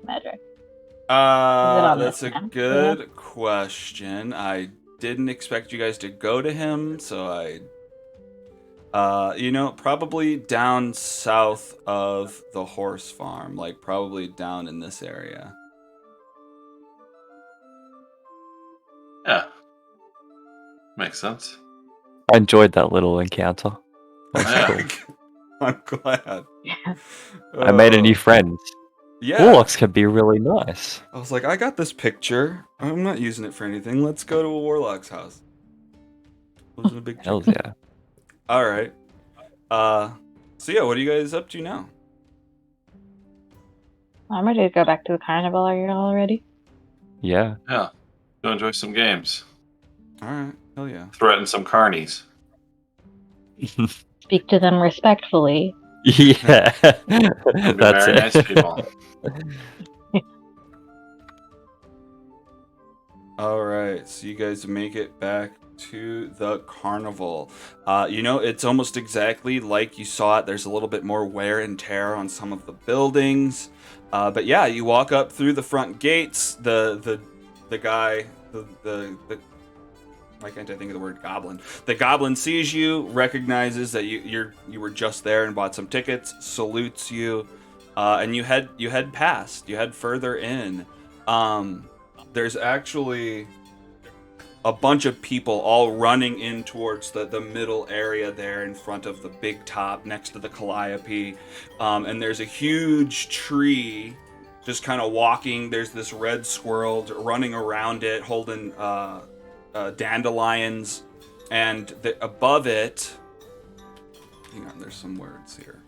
magic? on That's this a map? good question. I didn't expect you guys to go to him, so probably down south of the horse farm, like probably down in this area. Yeah, makes sense. I enjoyed that little encounter. That's Yeah. cool. I'm glad. I made a new friend. Yeah. Warlocks can be really nice. I was like, I got this picture. I'm not using it for anything. Let's go to a warlock's house. Wasn't a big Hell chicken. yeah. All right. So yeah, what are you guys up to now? I'm ready to go back to the carnival. Are you all ready? Yeah. Yeah. Go enjoy some games. All right. Hell yeah. Threaten some carnies. Speak to them respectfully. Yeah. Be That's very it. nice people. All right. So you guys make it back to the carnival. It's almost exactly like you saw it. There's a little bit more wear and tear on some of the buildings. But yeah, you walk up through the front gates. The guy, the why can't I think of the word goblin? The goblin sees you, recognizes that you were just there and bought some tickets, salutes you, and you head past. You head further in. There's actually a bunch of people all running in towards the middle area there in front of the big top next to the calliope. And there's a huge tree just kind of walking. There's this red squirrel running around it holding dandelions. And above it... Hang on, there's some words here.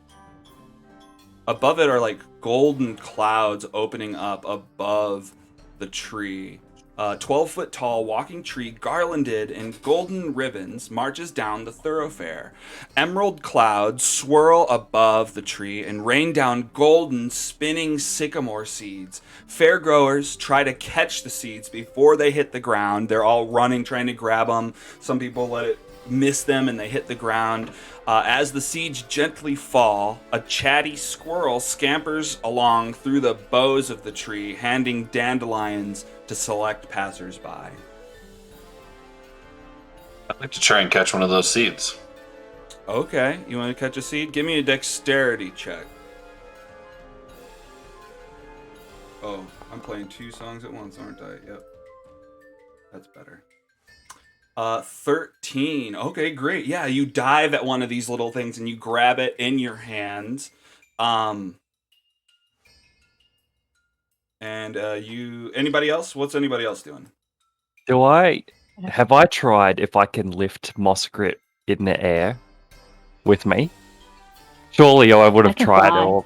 Above it are like golden clouds opening up above the tree. 12-foot tall walking tree garlanded in golden ribbons marches down the thoroughfare. Emerald clouds swirl above the tree and rain down golden spinning sycamore seeds. Fairgrowers try to catch the seeds before they hit the ground. They're all running, trying to grab them. Some people let it miss them and they hit the ground. As the seeds gently fall, a chatty squirrel scampers along through the boughs of the tree, handing dandelions to select passersby. I'd like to try and catch one of those seeds. Okay, you want to catch a seed? Give me a dexterity check. Oh, I'm playing two songs at once, aren't I? Yep. That's better. 13. Okay, great. Yeah, you dive at one of these little things and you grab it in your hands. Anybody else? What's anybody else doing? Have I tried if I can lift Moskrit in the air with me? Surely I would have I can tried fly. it all.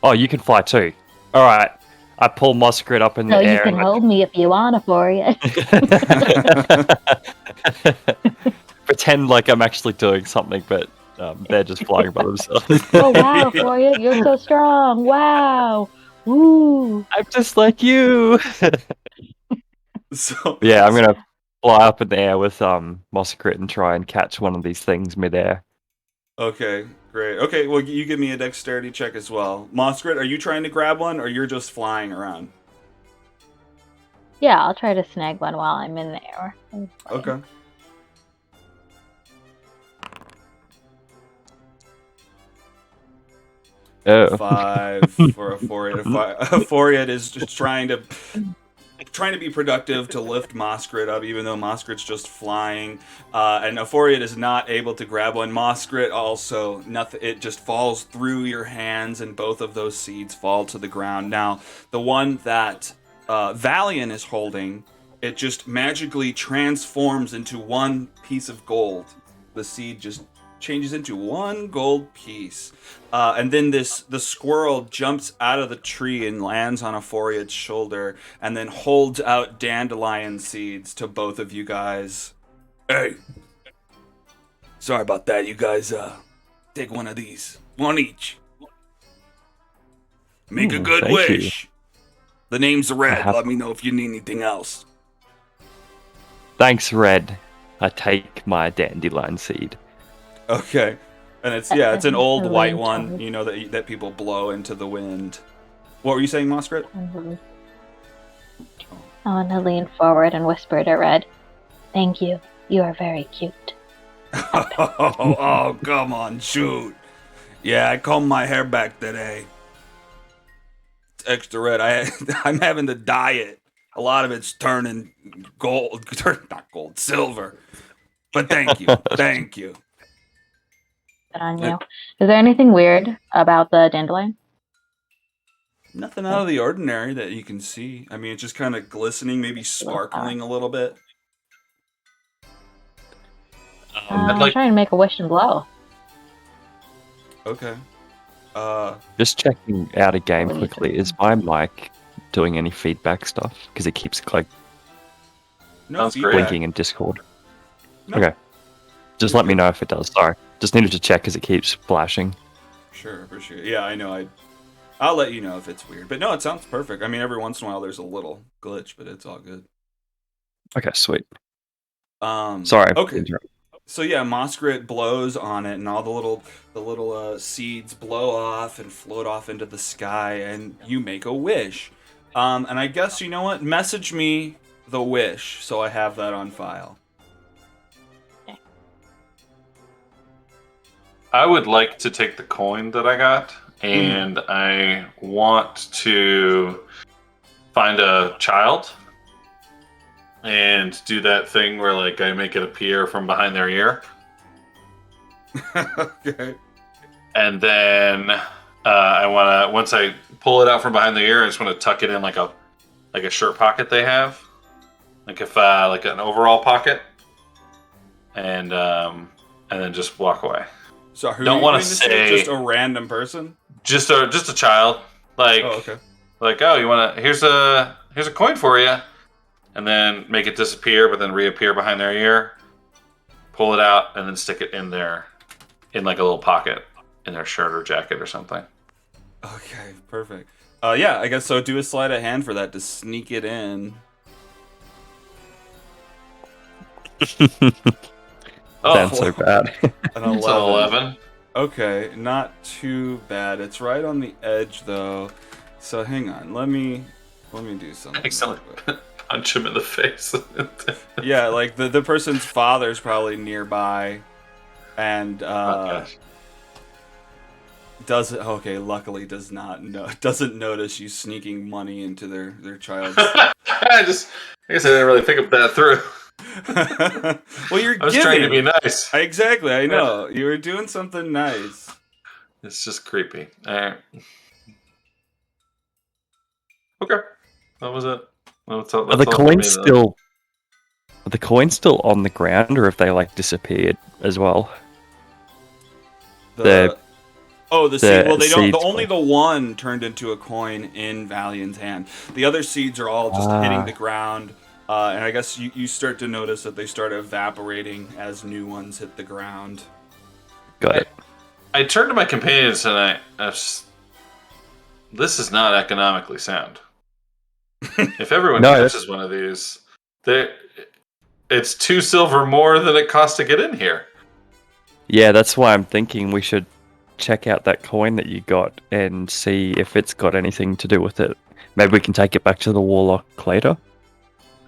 Oh, you can fly too. Alright. I pull Moskrit up in So the you air. can hold me if you want to for you. Pretend like I'm actually doing something, but they're just flying by themselves. Oh wow, for you, you're so strong. Wow. Woo. I'm just like you. So Yeah, I'm gonna fly up in the air with Moskrit and try and catch one of these things midair. Okay, great. Okay, well, you give me a dexterity check as well. Moskrit, are you trying to grab one, or you're just flying around? Yeah, I'll try to snag one while I'm in the air. Okay. Oh. 5 for a Foriad. A Foriad is just trying to be productive to lift Moskrit up, even though Moskrit's just flying. And a Foriad is not able to grab one. Moskrit also, nothing. It just falls through your hands, and both of those seeds fall to the ground. Now, the one that Valiant is holding, it just magically transforms into one piece of gold. The seed just changes into one gold piece. And then the squirrel jumps out of the tree and lands on a Foriad's shoulder and then holds out dandelion seeds to both of you guys. Hey, sorry about that. You guys take one of these. One each. Make a good thank wish. you. The name's Red. have- Let me know if you need anything else. Thanks, Red. I take my dandelion seed. Okay. And it's an old I white lean one, forward. you know, that people blow into the wind. What were you saying, Moskrit? I want to lean forward and whisper to Red, "Thank you. You are very cute." Oh, come on, shoot. Yeah, I combed my hair back today. It's extra red. I'm having to dye it. A lot of it's turning gold, not gold, silver. But thank you, thank you. Good on you. Is there anything weird about the dandelion? Nothing out of the ordinary that you can see. I mean, it's just kind of glistening, maybe sparkling a little bit. I'm like- trying to make a wish and blow. Okay. Just checking out a game What do you quickly. think? Is my mic doing any feedback stuff? Because it keeps like No Sounds feedback. great. blinking in Discord. No. Okay. Just let me know if it does. Sorry. Just needed to check because it keeps flashing. Sure, for sure. Yeah, I know. I'll let you know if it's weird. But no, it sounds perfect. I mean, every once in a while there's a little glitch, but it's all good. Okay, sweet. Sorry. Sorry. Okay. So yeah, Moskrit blows on it, and all the little seeds blow off and float off into the sky, and you make a wish. And I guess you know what? Message me the wish, so I have that on file. I would like to take the coin that I got, and I want to find a child and do that thing where like I make it appear from behind their ear, Okay. and then I want to once I pull it out from behind the ear, I just want to tuck it in like a shirt pocket they have, like if like an overall pocket, and then just walk away. So who Don't are you wanna going to say- just a random person? Just a child, like Oh, okay. like oh you want to here's a coin for you, and then make it disappear, but then reappear behind their ear, pull it out, and then stick it in like a little pocket in their shirt or jacket or something. Okay, perfect. Yeah, I guess so. Do a sleight of hand for that to sneak it in. Oh, Sounds so bad. An it's an 11. Okay, not too bad. It's right on the edge though. So hang on. Let me do something. Excellent. real quick. Punch him in the face. Yeah, like the person's father's probably nearby, and Oh, gosh. luckily doesn't notice you sneaking money into their child's. I guess I didn't really think of that through. Well, you're I was giving. trying to be nice. Exactly, I know. You were doing something nice. It's just creepy. All right. Okay. That was it. That's all, Are the that's all for coins me, though. still? Are the coins still on the ground, or have they like disappeared as well? The seed. Well, they don't. seeds Only the one turned into a coin in Valiant's hand. The other seeds are all just hitting the ground, and I guess you start to notice that they start evaporating as new ones hit the ground. Got it. I turned to my companions and this is not economically sound. If everyone No, catches one of these, it's 2 silver more than it costs to get in here. Yeah, that's why I'm thinking we should check out that coin that you got and see if it's got anything to do with it. Maybe we can take it back to the Warlock later.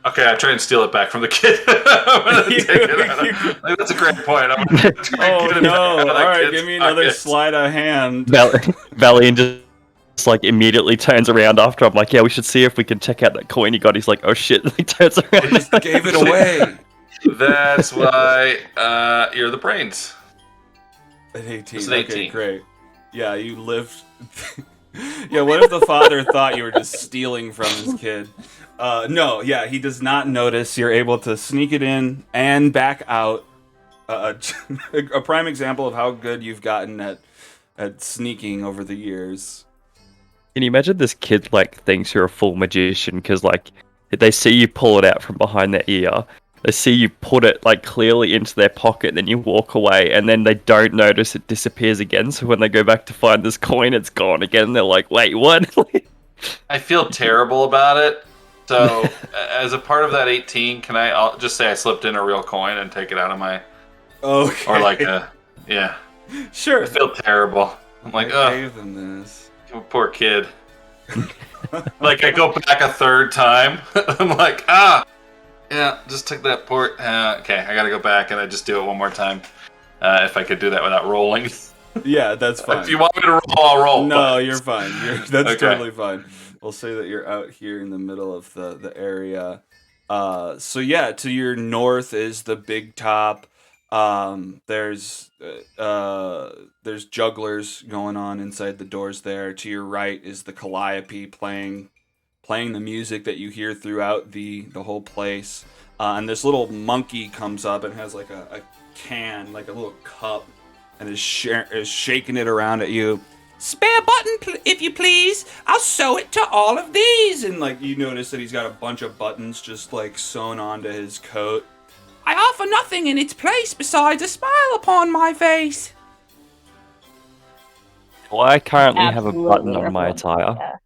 Okay, I try and steal it back from the kid. I'm gonna take it out. Like, that's a great great point. I'm gonna try and Oh get it no! out of that All right, kid's give me another pocket. sleight of hand. Valiant just like immediately turns around after I'm like, yeah, we should see if we can check out that coin he got. He's like, oh shit, and he turns around. I just gave it away. That's why you're the brains. At 18. It's an Okay, 18. great. Yeah, you lived. Yeah, what if the father thought you were just stealing from his kid? No, yeah, he does not notice. You're able to sneak it in and back out. A prime example of how good you've gotten at sneaking over the years. Can you imagine this kid like thinks you're a full magician because like they see you pull it out from behind their ear, they see you put it like clearly into their pocket, then you walk away, and then they don't notice it disappears again. So when they go back to find this coin, it's gone again. They're like, wait, what? I feel terrible about it. So as a part of that 18, I'll just say I slipped in a real coin and take it out of my, Okay. or like yeah. Sure. I feel terrible. I'm like, I oh, gave them this. poor kid. Like I go back a third time. I'm like, yeah, just took that port. Okay, I gotta go back and I just do it one more time. If I could do that without rolling. Yeah, that's fine. If you want me to roll, I'll roll. No, but- you're fine. That's Okay. totally fine. We'll say that you're out here in the middle of the area. So yeah, to your north is the big top. There's jugglers going on inside the doors there. To your right is the calliope playing the music that you hear throughout the whole place. And this little monkey comes up and has like a can, like a little cup, and is shaking it around at you. Spare button, if you please. I'll sew it to all of these. And like you notice that he's got a bunch of buttons just like sewn onto his coat. I offer nothing in its place besides a smile upon my face. Well, I currently have a Absolutely button on my rip one. attire.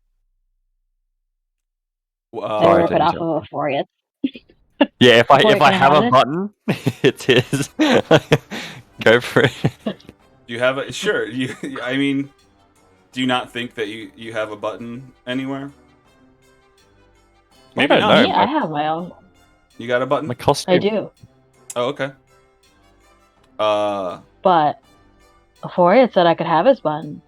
Yeah. Sorry, Rip it off Ginger. of a Forius. Yeah, if Wait, I can I have have a it? button, it's his. Go for it. Do you have a sure? I mean, do you not think that you have a button anywhere? Maybe I don't not. know. Me, I have my own. You got a button? My costume. I do. Oh, okay. But Forius said I could have his button.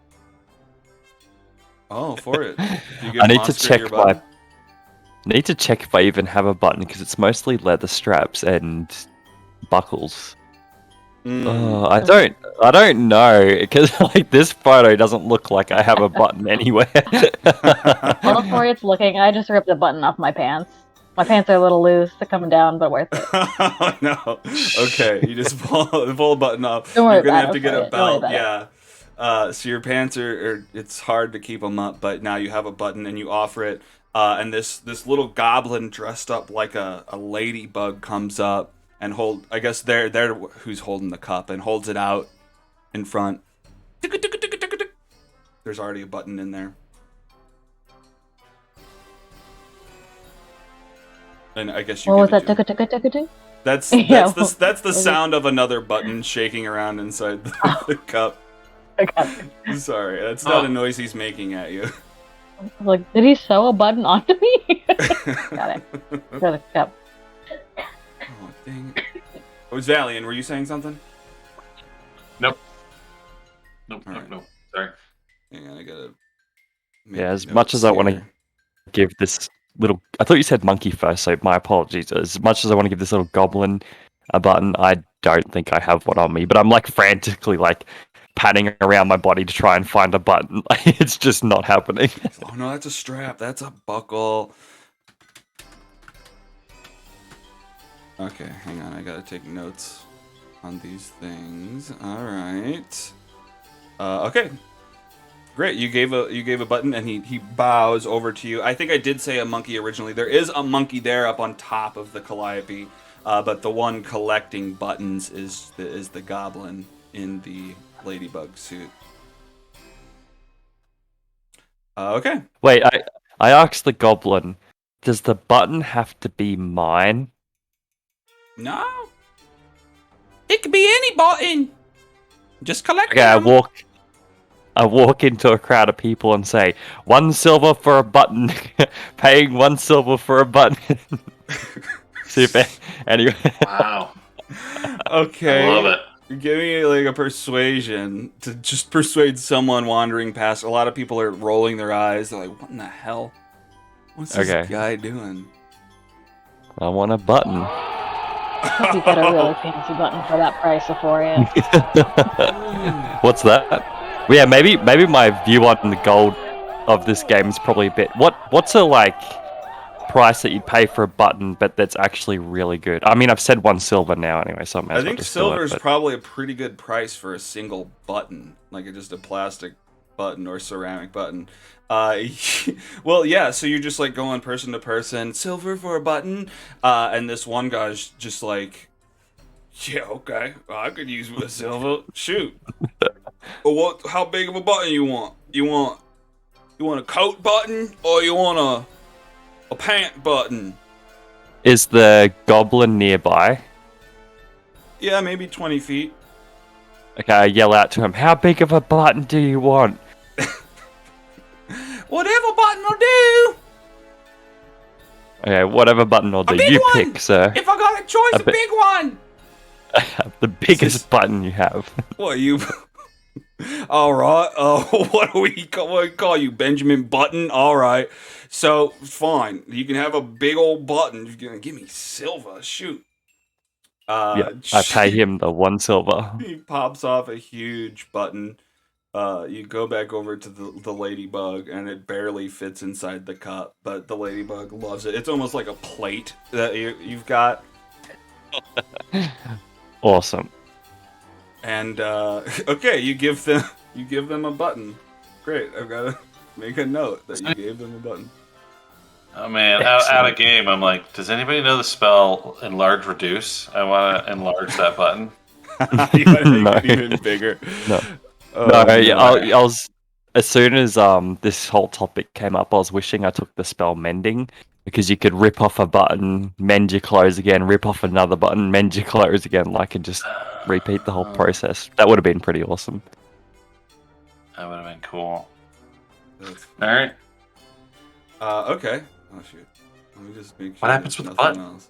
Oh, for it. Do you give I need to Monster check your my. button? Need to check if I even have a button because it's mostly leather straps and buckles. Mm. I don't know because like this photo doesn't look like I have a button anywhere. While Forius looking, I just ripped the button off my pants. My pants are a little loose, they're coming down, but worth it. Oh no. Okay, you just pull a button off. Don't worry You're gonna about have it, to get a Forius. Don't worry belt. about Yeah. So your pants are it's hard to keep them up, but now you have a button and you offer it. And this little goblin dressed up like a ladybug comes up and I guess they're who's holding the cup and holds it out in front. There's already a button in there. And I guess you What was give that? it to him. Tuka? That's Yeah, that's the was it- sound of another button shaking around inside the cup. Okay. Sorry, that's not a noise he's making at you. I was like, did he sew a button onto me? Got it. Got it. Yep. Oh, dang it. Oh, it's Valiant. Were you saying something? Nope. Alright. Nope. Sorry. Hang on, I gotta. make Yeah, as notes much as I want to here. give this little. I thought you said monkey first, so my apologies. As much as I want to give this little goblin a button, I don't think I have one on me. But I'm like frantically like patting around my body to try and find a button. It's just not happening. Oh no, that's a strap. That's a buckle. Okay, hang on. I gotta take notes on these things. All right. Okay. Great. You gave a button, and he bows over to you. I think I did say a monkey originally. There is a monkey there up on top of the calliope, but the one collecting buttons is the goblin in the ladybug suit. Okay. Wait, I asked the goblin, does the button have to be mine? No. It could be any button. Just collect Okay, them. I walk into a crowd of people and say, 1 silver for a button, paying 1 silver for a button. See if anyway. Wow. Okay. I love it. Give me like a persuasion to just persuade someone wandering past. A lot of people are rolling their eyes. They're like, "What in the hell? What's this Okay. guy doing?" I want a button. Hope you get a really fancy button for that price, Euphoria. What's that? Well, yeah, maybe my view on the gold of this game is probably a bit. What's a like price that you'd pay for a button, but that's actually really good? I mean, I've said 1 silver now anyway, so I might I as well think just silver do is it. But... probably a pretty good price for a single button, like just a plastic button or ceramic button. Well, yeah. So you're just like going person to person, silver for a button, and this one guy's just like, yeah, okay, I could use a silver. Shoot. Well, what? How big of a button you want? You want a coat button or you want a pant button? Is the goblin nearby? Yeah, maybe 20 feet. Okay, I yell out to him, how big of a button do you want? Whatever button will do. Okay, whatever button will do. big You one! pick, sir. If I got a choice, A a bit- big one. The biggest button you have. What you? All right. What do we call you, Benjamin Button? All right. So fine, you can have a big old button. You're gonna give me silver. Shoot. Yeah, I pay him the 1 silver. He pops off a huge button. You go back over to the ladybug, and it barely fits inside the cup, but the ladybug loves it. It's almost like a plate that you've got. Awesome. And okay, you give them a button. Great, I've got to make a note that you gave them a button. Oh man, out of game, I'm like, does anybody know the spell enlarge reduce? I want to enlarge that button. You want to make No. it even bigger. No. Oh, No, I no. was as soon as this whole topic came up, I was wishing I took the spell mending because you could rip off a button, mend your clothes again, rip off another button, mend your clothes again, like and just repeat the whole process. That would have been pretty awesome. That would have been cool. That's- All right. Okay. Oh shoot. Let me just make sure. What happens there's with the nothing button? else.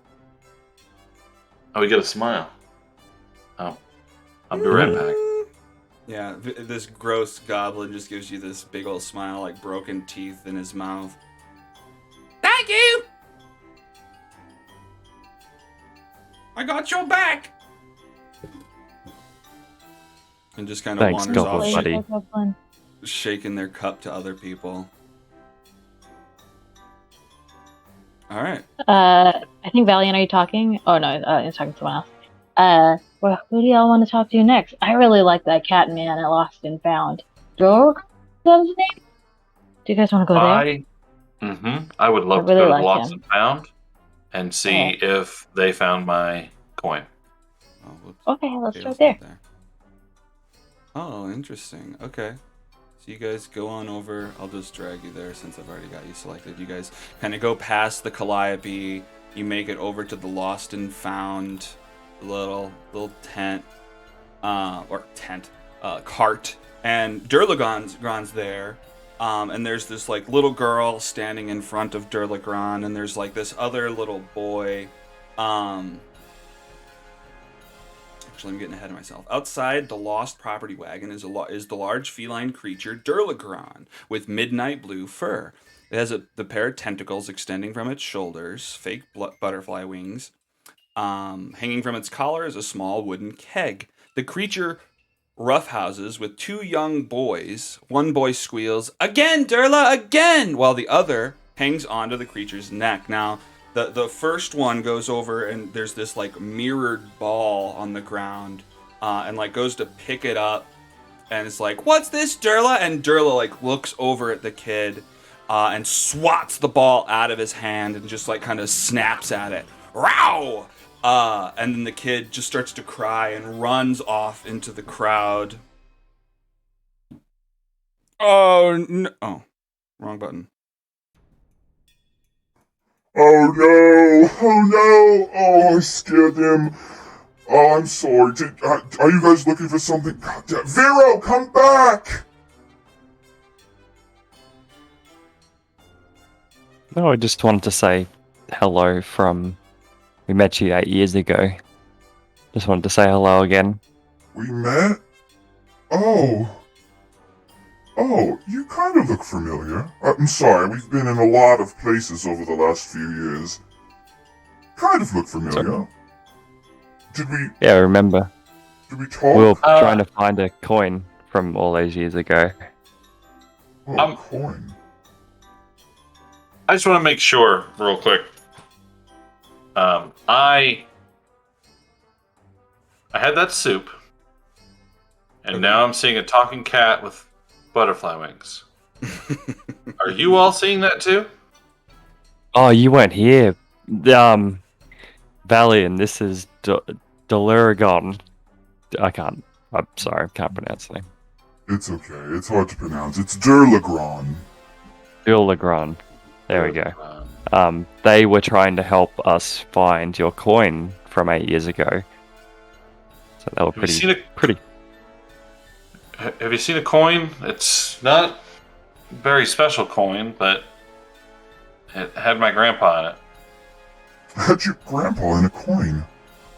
Oh, we get a smile. Oh, I'll be right back. Yeah, this gross goblin just gives you this big old smile, like broken teeth in his mouth. Thank you! I got your back! And just kind of Thanks, wanders goblin off, buddy. Goblin. shaking their cup to other people. Alright. I think Valiant, are you talking? Oh no, you're talking to someone else. Well, who do y'all want to talk to next? I really like that cat man at Lost and Found. Dork? What's his name? Do you guys want to go there? I would love I really to go to like Lost him. and Found and see if they found my coin. Oh, whoops. Okay, let's Cable's start there. not Oh, interesting. Okay. So you guys go on over. I'll just drag you there since I've already got you selected. You guys kind of go past the Calliope. You make it over to the Lost and Found little tent, cart. And Durlagon's there. And there's this like little girl standing in front of Durlagron, and there's like this other little boy. Actually, I'm getting ahead of myself. Outside the lost property wagon is the large feline creature Durlagron with midnight blue fur. It has the pair of tentacles extending from its shoulders, fake butterfly wings. Hanging from its collar is a small wooden keg. The creature roughhouses with 2 young boys. One boy squeals, "Again, Durla, again!" while the other hangs onto the creature's neck. Now, the first one goes over and there's this like mirrored ball on the ground, and like goes to pick it up, and it's like, "What's this, Durla?" And Durla like looks over at the kid, and swats the ball out of his hand and just like kind of snaps at it. Row! And then the kid just starts to cry and runs off into the crowd. Oh no! Oh, wrong button. Oh no! Oh no! Oh, I scared them. Oh, I'm sorry. Are you guys looking for something? God damn. Vero, come back! No, I just wanted to say hello from... We met you 8 years ago. Just wanted to say hello again. We met? Oh. Oh, you kind of look familiar. I'm sorry, we've been in a lot of places over the last few years. Kind of look familiar. Did we Yeah, I remember. talk? We were trying to find a coin from all those years ago. Oh, coin. I just want to make sure, real quick. I had that soup, and now I'm seeing a talking cat with butterfly wings. Are you all seeing that too? Oh, you weren't here. Valiant, this is Deliragon. I'm sorry, I can't pronounce the name. It's okay. It's hard to pronounce. It's Durlagron. Deliragon. There we go. They were trying to help us find your coin from 8 years ago. So they were Have you seen a coin? It's not a very special coin, but it had my grandpa in it. Had your grandpa in a coin?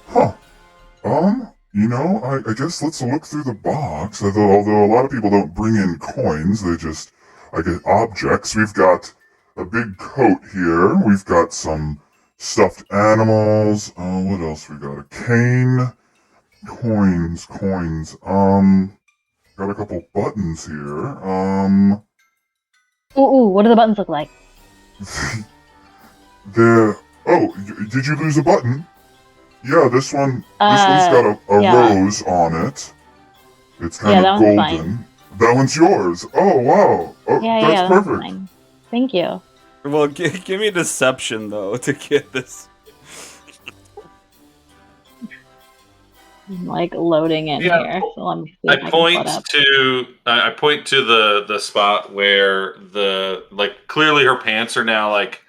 Huh. I guess let's look through the box. Although a lot of people don't bring in coins, they just, I guess, objects. We've got a big coat here. We've got some stuffed animals. What else we got? A cane. Coins. Got a couple buttons here. Ooh, what do the buttons look like? Did you lose a button? Yeah, this one's got a rose on it. It's kind of golden. Fine. That one's yours. Oh, wow. Oh, that's perfect. Fine. Thank you. Well, give me deception, though, to get this. I'm like loading it here. So let me see. I point to the spot where clearly her pants are now like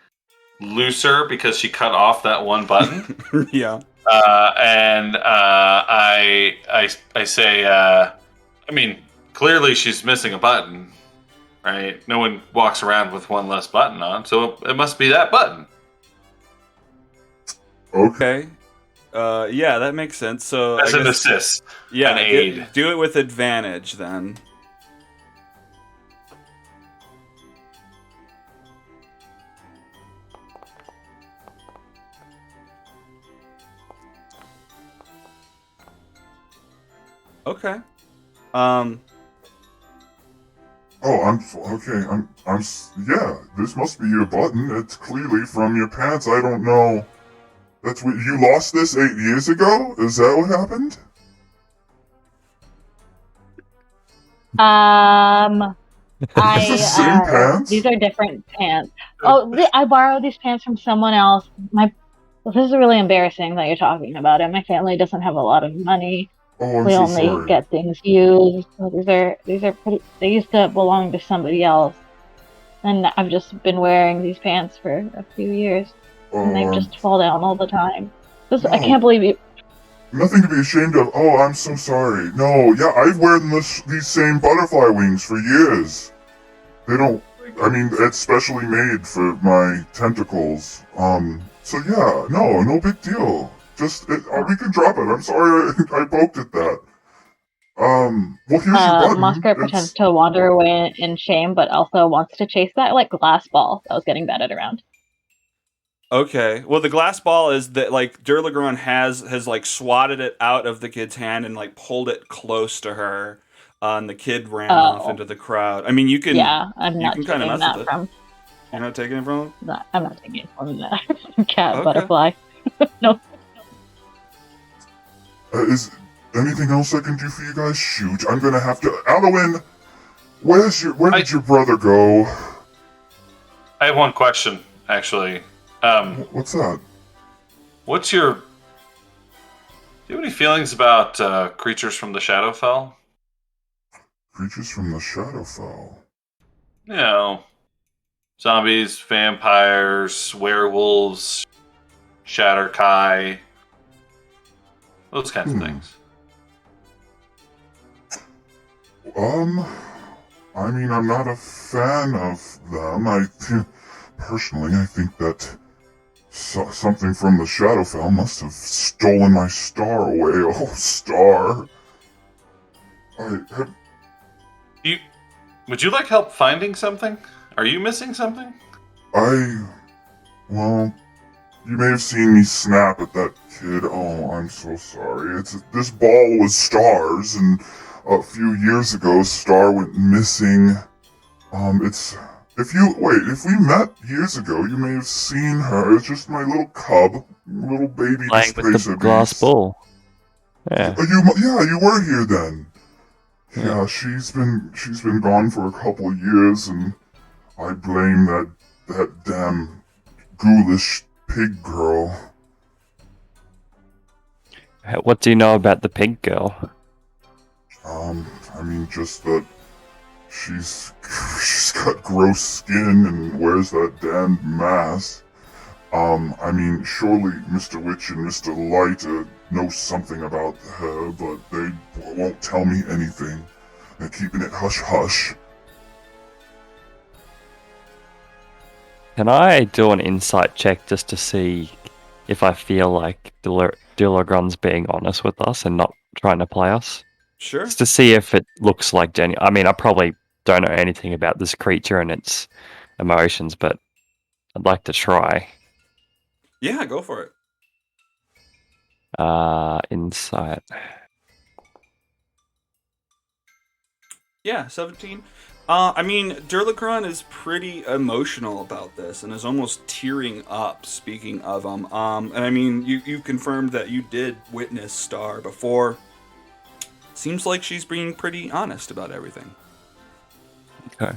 looser because she cut off that one button. Yeah. I say, clearly she's missing a button, right? No one walks around with one less button on, so it must be that button. Okay. Yeah, that makes sense. So that's an assist. Yeah, an aid. Do it with advantage then. Okay. Yeah, this must be your button. It's clearly from your pants. I don't know. That's what you lost this 8 years ago? Is that what happened? Is this the same pants? These are different pants. I borrowed these pants from someone else. This is really embarrassing that you're talking about it. My family doesn't have a lot of money. Oh, we only get things used. So these are pretty. They used to belong to somebody else, and I've just been wearing these pants for a few years, and they just fall down all the time. I can't believe you. Nothing to be ashamed of. Oh, I'm so sorry. No, yeah, I've worn these same butterfly wings for years. They don't. I mean, it's specially made for my tentacles. So yeah, no big deal. Just, we can drop it. I'm sorry I poked at that. Well, here's your button. Mosker pretends to wander away in shame, but also wants to chase that, glass ball that was getting batted around. Okay. Well, the glass ball is that, Durlagron has swatted it out of the kid's hand and, pulled it close to her. And the kid ran off into the crowd. I mean, you can... Yeah, I'm not taking that from... You're not taking it from him? No, I'm not taking it from that cat butterfly. No. Is anything else I can do for you guys? Shoot, I'm gonna have to... Alwyn! Where did your brother go? I have one question, actually. What's that? Do you have any feelings about creatures from the Shadowfell? Creatures from the Shadowfell? You know, zombies, vampires, werewolves, Shatterkai, those kinds of things. I mean, I'm not a fan of them. Personally, I think that something from the Shadowfell must have stolen my star away. Oh, star. Would you like help finding something? Are you missing something? Well, you may have seen me snap at that kid. Oh, I'm so sorry. This ball was Star's, and a few years ago, Star went missing. If we met years ago, you may have seen her. It's just my little cub, little baby Playing with the Displacer glass beast. ball. Yeah. You were here then. Yeah. Yeah, she's been gone for a couple of years, and I blame that damn ghoulish pig girl. What do you know about the pig girl? I mean, just that she's got gross skin and wears that damn mask. I mean, surely Mr. Witch and Mr. Light know something about her, but they won't tell me anything. They're keeping it hush-hush. Can I do an insight check just to see if I feel like Dulagron's being honest with us and not trying to play us? Sure. Just to see if it looks like Jenny. I mean, I probably don't know anything about this creature and its emotions, but I'd like to try. Yeah, go for it. Insight. Yeah, 17. I mean, Durlagron is pretty emotional about this and is almost tearing up, speaking of him. And I mean, you confirmed that you did witness Star before. Seems like she's being pretty honest about everything. Okay.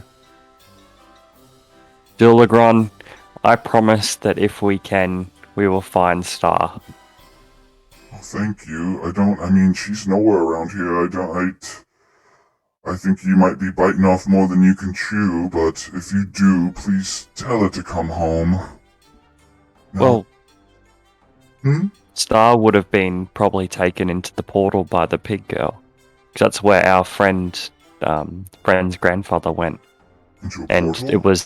Dulagron, I promise that if we can, we will find Star. Oh, thank you. I mean, she's nowhere around here. I think you might be biting off more than you can chew, but if you do, please tell her to come home. No. Well, Star would have been probably taken into the portal by the pig girl. 'Cause that's where our friend's grandfather went. Into a And portal? it was...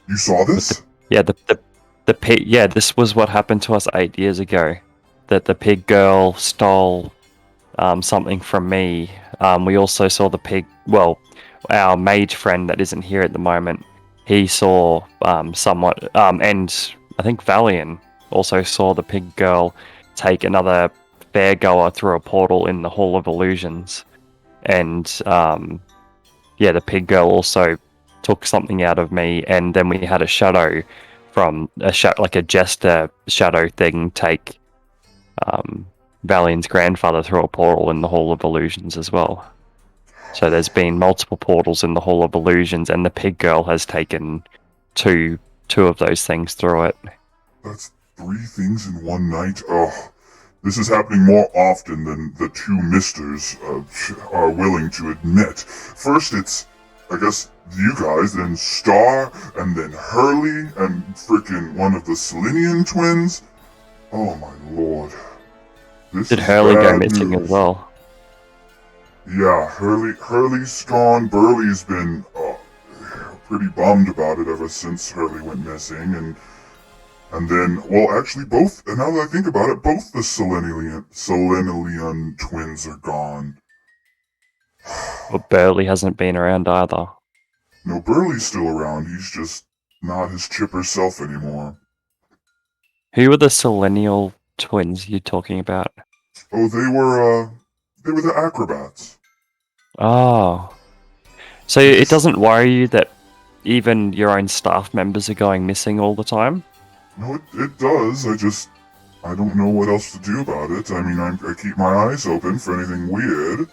You saw this? the pig... Yeah, this was what happened to us 8 years ago. That the pig girl stole something from me. We also saw the pig... Well, our mage friend that isn't here at the moment, he saw somewhat... and I think Valian also saw the pig girl take another fairgoer through a portal in the Hall of Illusions. And, the pig girl also took something out of me, and then we had a shadow from... like a jester shadow thing take... Valian's grandfather through a portal in the Hall of Illusions as well. So there's been multiple portals in the Hall of Illusions, and the pig girl has taken two of those things through it. That's 3 things in one night? Oh, this is happening more often than the 2 misters are willing to admit. First it's, I guess, you guys, then Star, and then Hurley, and frickin' one of the Selenian twins. Oh my lord. This Did is Hurley go bad missing news. as well? Yeah, Hurley's gone. Burley's been pretty bummed about it ever since Hurley went missing, and then, well, actually both, and now that I think about it, both the Selenian twins are gone. But Burley hasn't been around either. No, Burley's still around, he's just not his chipper self anymore. Who were the Selenial twins you're talking about? Oh, they were the acrobats. Oh. So it doesn't worry you that even your own staff members are going missing all the time? No, it does, I don't know what else to do about it. I mean, I keep my eyes open for anything weird.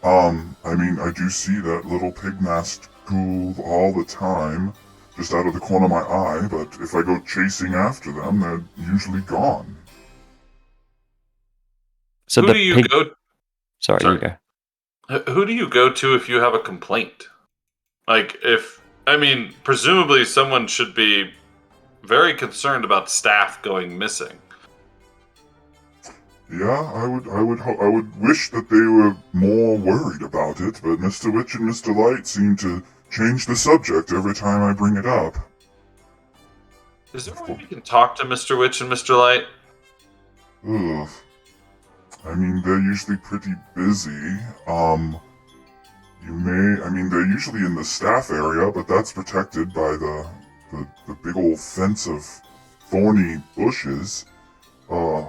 I mean, I do see that little pig-masked ghoul all the time, just out of the corner of my eye, but if I go chasing after them, they're usually gone. So Who the do you pig... go? Sorry, you go. Who do you go to if you have a complaint? Presumably someone should be very concerned about staff going missing. Yeah, I would wish that they were more worried about it, but Mr. Witch and Mr. Light seem to change the subject every time I bring it up. Is there a way we can talk to Mr. Witch and Mr. Light? Ugh. I mean, they're usually pretty busy. They're usually in the staff area, but that's protected by the big old fence of thorny bushes. I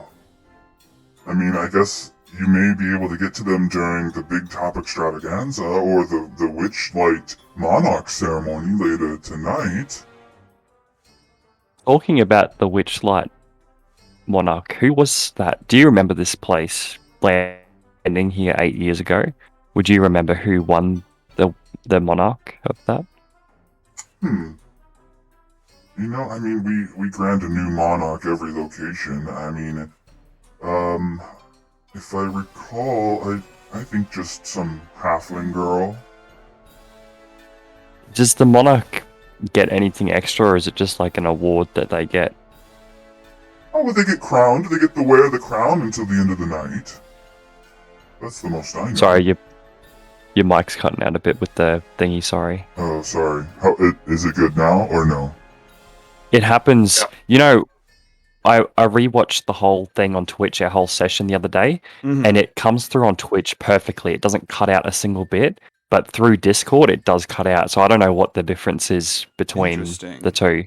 guess you may be able to get to them during the big top extravaganza or the Witchlight Monarch ceremony later tonight. Talking about the Witchlight Monarch, who was that? Do you remember this place landing here 8 years ago? Would you remember who won the Monarch of that? We grant a new monarch every location. If I recall, I think just some halfling girl. Does the Monarch get anything extra, or is it just like an award that they get? Oh, well, they get crowned. They get to wear the crown until the end of the night. That's the most I know. Sorry, your mic's cutting out a bit with the thingy, sorry. Oh, sorry. Is it good now or no? It happens, Yep. you know, I rewatched the whole thing on Twitch, our whole session the other day, and it comes through on Twitch perfectly. It doesn't cut out a single bit, but through Discord it does cut out. So I don't know what the difference is between Interesting. the two.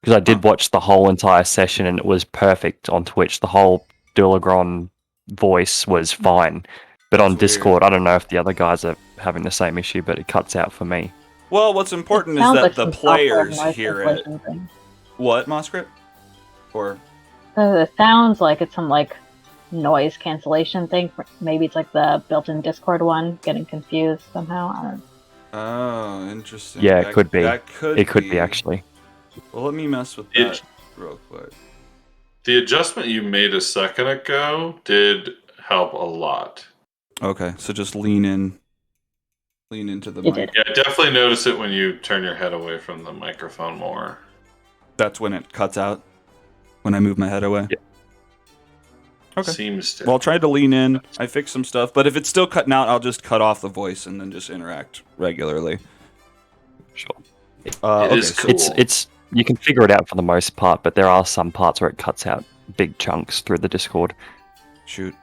Because I did watch the whole entire session and it was perfect on Twitch. The whole Dulagron voice was fine. But on That's Discord, weird. I don't know if the other guys are having the same issue, but it cuts out for me. Well, what's important is Sounds that like the some software players noise hear it. cancellation thing. What, Moscript? Or It sounds like it's some like noise cancellation thing. Maybe it's like the built-in Discord one. Getting confused somehow. I don't know. oh, interesting. Yeah, it could be. That could It could be actually. Well, let me mess with It- that real quick. The adjustment you made a second ago did help a lot. Okay, so just lean into the It mic. did. Yeah, definitely notice it when you turn your head away from the microphone more. That's when it cuts out. When I move my head away. Yeah. Okay. Seems to. Well, I'll try to lean in. I fixed some stuff, but if it's still cutting out, I'll just cut off the voice and then just interact regularly. Sure. It Okay, is so- cool. It's you can figure it out for the most part, but there are some parts where it cuts out big chunks through the Discord. Shoot.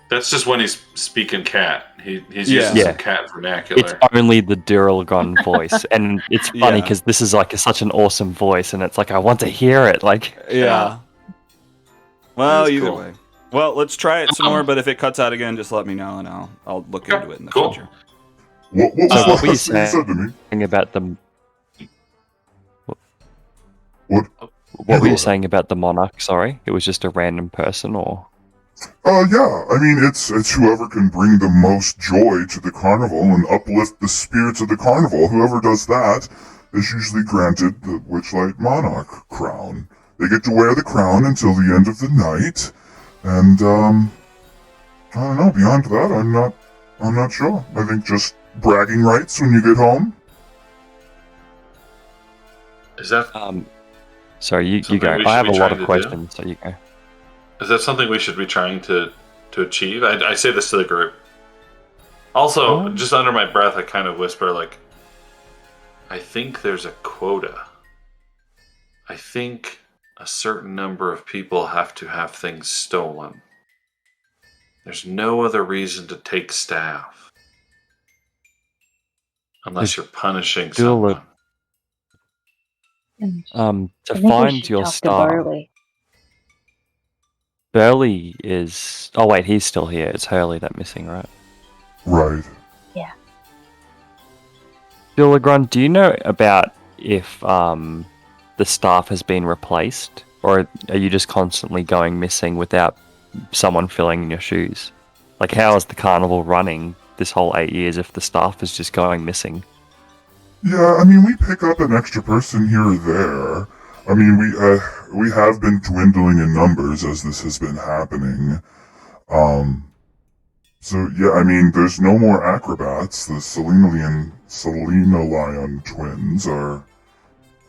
That's just when he's speaking cat. He's Yeah. using Yeah. some cat vernacular. It's only the Duragon voice, and it's funny Yeah. because this is like such an awesome voice, and it's like I want to hear it. Like, Yeah. Well, That is either cool. way. Well, let's try it some more, but if it cuts out again, just let me know and I'll look Okay, into it in the cool. future. What was So the what were you last thing you said to me? saying about the What? what were you saying about the Monarch? Sorry, it was just a random person, or Yeah. It's whoever can bring the most joy to the carnival and uplift the spirits of the carnival. Whoever does that is usually granted the Witchlight Monarch crown. They get to wear the crown until the end of the night, and I don't know. Beyond that, I'm not sure. I think just bragging rights when you get home. Is that sorry, you Something go. we I should have be a lot trying of to do? questions, so you go. something we should be trying to achieve? I say this to the group. Also, just under my breath, I kind of whisper like, I think there's a quota. I think a certain number of people have to have things stolen. There's no other reason to take staff. Unless you're punishing do a someone. To I think we find should your talk to star, Burley. Burley is. Oh wait, he's still here. It's Hurley that missing, right? Right. Dulagron, do you know about if the staff has been replaced, or are you just constantly going missing without someone filling in your shoes? Like, how is the carnival running this whole 8 years if the staff is just going missing? Yeah, we pick up an extra person here or there. We have been dwindling in numbers as this has been happening. So yeah, there's no more acrobats. The Selena Lion twins are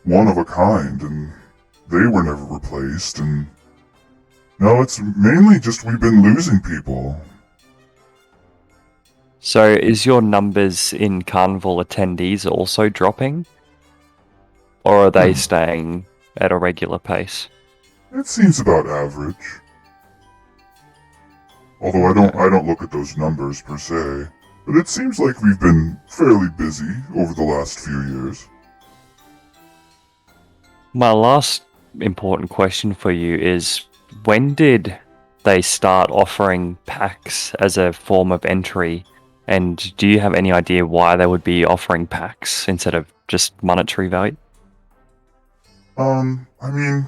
one of a kind, and they were never replaced, and no, it's mainly just we've been losing people. So, is your numbers in carnival attendees also dropping? or are they staying at a regular pace? It seems about average. Although I don't look at those numbers per se, but it seems like we've been fairly busy over the last few years. My last important question for you is, when did they start offering packs as a form of entry? And do you have any idea why they would be offering packs instead of just monetary value? I mean,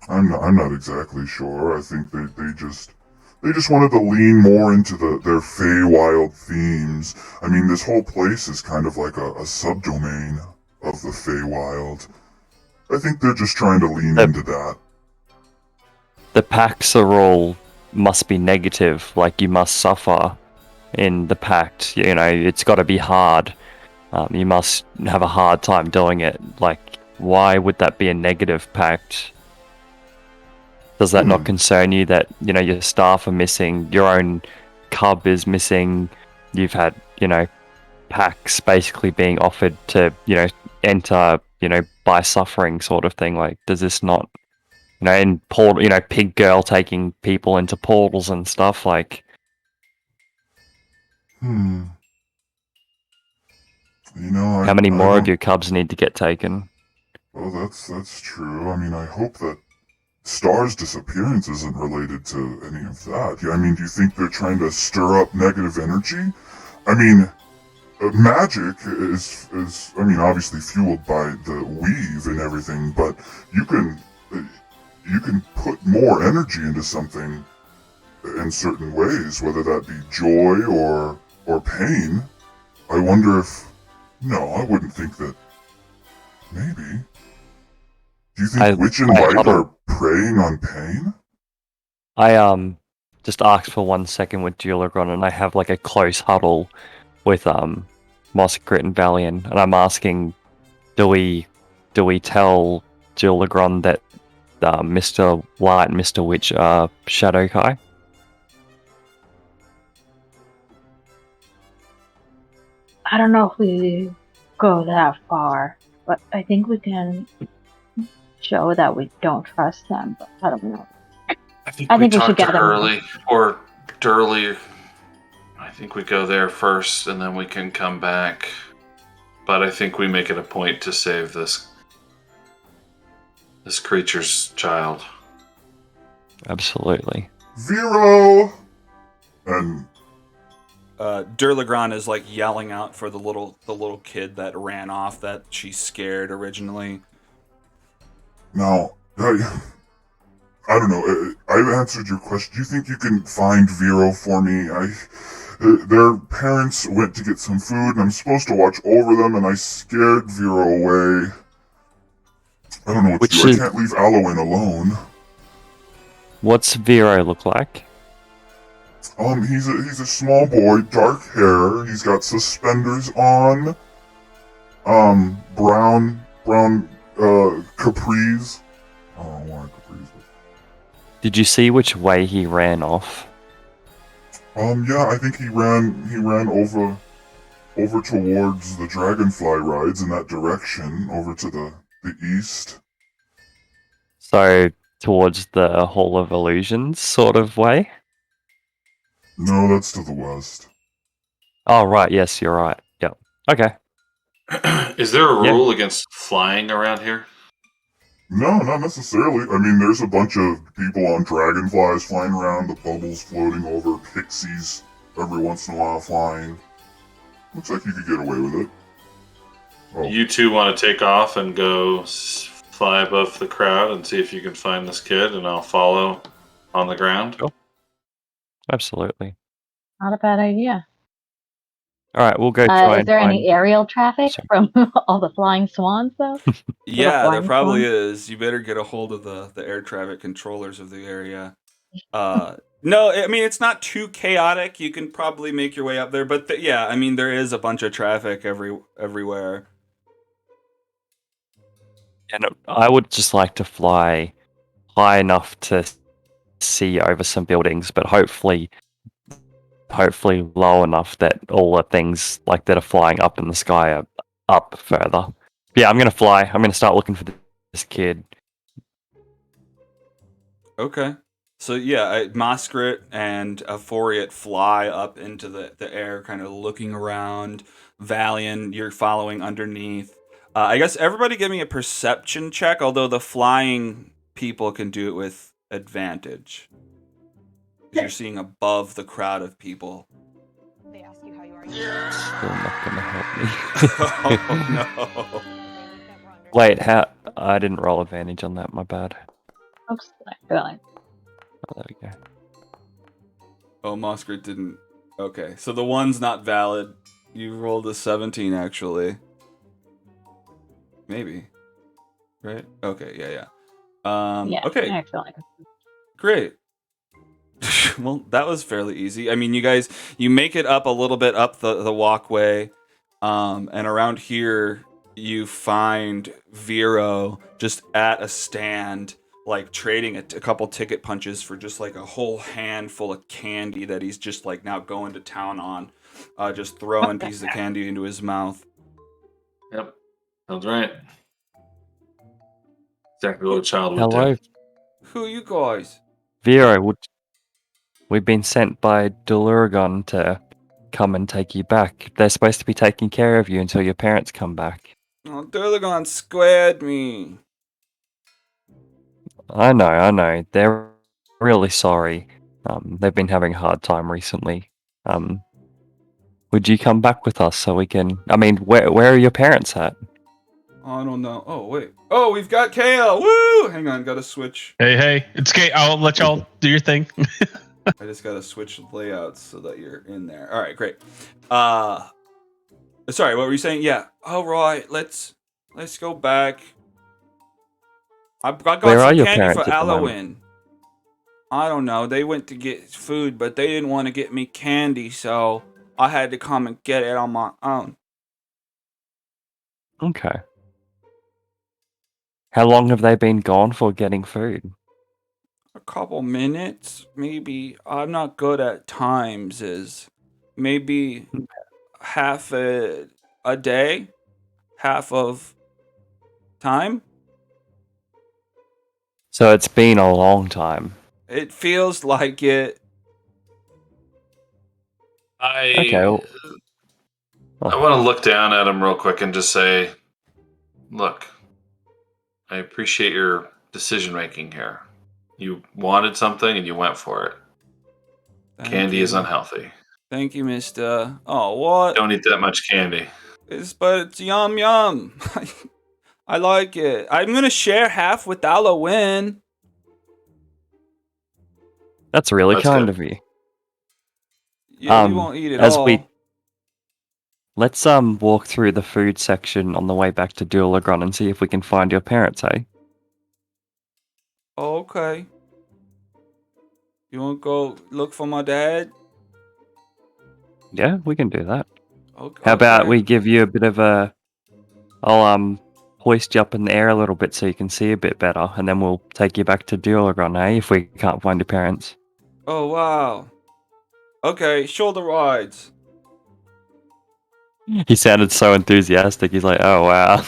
I'm not exactly sure. I think they just wanted to lean more into their Feywild themes. I mean, this whole place is kind of like a subdomain of the Feywild. I think they're just trying to lean into that. The pacts are all must be negative, like you must suffer in the pact. You know, it's got to be hard. You must have a hard time doing it. Like, why would that be a negative pact? Does that not concern you that, you know, your staff are missing, your own cub is missing, you've had, you know, packs basically being offered to, you know, enter, you know, by suffering sort of thing? Like, does this not, you know, and portal, you know, Pig Girl taking people into portals and stuff, like... You know, How many I more don't... of your cubs need to get taken? Well, that's true. I mean, I hope that Star's disappearance isn't related to any of that. Yeah, I mean, do you think they're trying to stir up negative energy? I mean, magic is I mean, obviously fueled by the weave and everything, but you can put more energy into something in certain ways, whether that be joy or pain. I wonder if... No, I wouldn't think that... Maybe. Do you think Witch and Light are preying on pain? I just asked for 1 second with Dualagron, and I have like a close huddle with Moskrit and Valiant, and I'm asking, do we tell Dualagron that Mr. Light and Mr. Witch are Shadow Kai? I don't know if we go that far, but I think we can show that we don't trust them, but I don't know. I think we talk should to gather Hurley or Durley. I think we go there first, and then we can come back. But I think we make it a point to save this creature's child. Absolutely. Vero! And Durlagron is like yelling out for the little kid that ran off that she scared originally. now, I don't know. I've answered your question. Do you think you can find Vero for me? Their parents went to get some food, and I'm supposed to watch over them, and I scared Vero away. I don't know what to do. I can't leave Alwyn alone. What's Vero look like? He's a small boy, dark hair. He's got suspenders on. Brown capris. Oh, why capris? Did you see which way he ran off? Yeah, I think he ran over towards the dragonfly rides in that direction, over to the east. So, towards the Hall of Illusions sort of way? No, that's to the west. Oh, right, yes, you're right. Yep. Okay. Is there a rule against flying around here? No, not necessarily. I mean, there's a bunch of people on dragonflies flying around, the bubbles floating over, pixies every once in a while flying. Looks like you could get away with it. Oh. You two want to take off and go fly above the crowd and see if you can find this kid, and I'll follow on the ground? Sure. Absolutely. Not a bad idea. All right, we'll go try Is and there find... any aerial traffic from all the flying swans, though? Yeah, there probably is. You better get a hold of the air traffic controllers of the area. No, I mean, it's not too chaotic. You can probably make your way up there. But yeah, I mean, there is a bunch of traffic everywhere. And I would just like to fly high enough to see over some buildings, but hopefully low enough that all the things like that are flying up in the sky are up further. Yeah, I'm gonna fly. I'm gonna start looking for this kid. Okay. So yeah, Moskrit and Foriat fly up into the air, kind of looking around. Valian, you're following underneath. I guess everybody give me a perception check, although the flying people can do it with advantage. Because you're seeing above the crowd of people. They ask you how you are. Still not gonna help me. Oh no. Wait, how? I didn't roll advantage on that. My bad. Oops, really. Oh, there we go. Oh, Moskrit didn't. Okay, so the one's not valid. You rolled a 17, actually. Maybe. Right? Okay, yeah. Yeah, Okay, actually. great. Well, that was fairly easy. I mean, you make it up a little bit up the walkway, and around here you find Vero just at a stand, like trading a couple ticket punches for just like a whole handful of candy that he's just like now going to town on, just throwing pieces of candy into his mouth. Yep. Sounds right. Exactly what a child would Hello, do. Who you guys? Vero. We've been sent by Duluragon to come and take you back. They're supposed to be taking care of you until your parents come back. Oh, Durlagon squared me. I know. They're really sorry. They've been having a hard time recently. Would you come back with us so we can... I mean, where are your parents at? I don't know. Oh, wait. Oh, we've got Kale. Woo! Hang on, gotta switch. Hey, it's Kate. I'll let y'all do your thing. I just gotta switch layouts so that you're in there. All right, great. Sorry, what were you saying? Yeah. All right, let's go back. I got Where are some your candy parents for at the moment? Halloween. I don't know. They went to get food, but they didn't want to get me candy, so I had to come and get it on my own. Okay. How long have they been gone for getting food? A couple minutes, maybe. I'm not good at times. Is maybe half a day, half of time. So it's been a long time. It feels like it. Okay. Well, I want to look down at him real quick and just say, look, I appreciate your decision making here. You wanted something and you went for it. Thank Candy you. is unhealthy. Thank you, Mister. Oh, what? Don't eat that much candy. But it's yum yum. I like it. I'm gonna share half with Halloween. that's really That's kind good. of you. Yeah, you won't eat it as all. Let's walk through the food section on the way back to Dulagron and see if we can find your parents, eh? Okay. You wanna go look for my dad? Yeah, we can do that. Okay. How about we give you a bit of a... I'll hoist you up in the air a little bit so you can see a bit better, and then we'll take you back to Dulagron, eh? If we can't find your parents. Oh wow. Okay, shoulder rides. He sounded so enthusiastic. He's like, "Oh wow."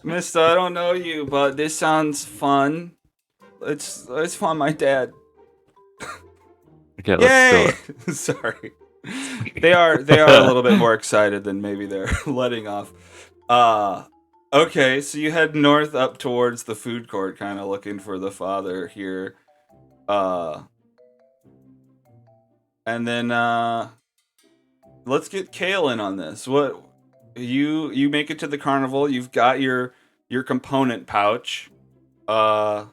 Mister, I don't know you, but this sounds fun. Let's find my dad. Okay, let's do Yay! it. Sorry. They are a little bit more excited than maybe they're letting off. Okay, so you head north up towards the food court, kind of looking for the father here. And then let's get Kale in on this. What you make it to the carnival, you've got your component pouch. I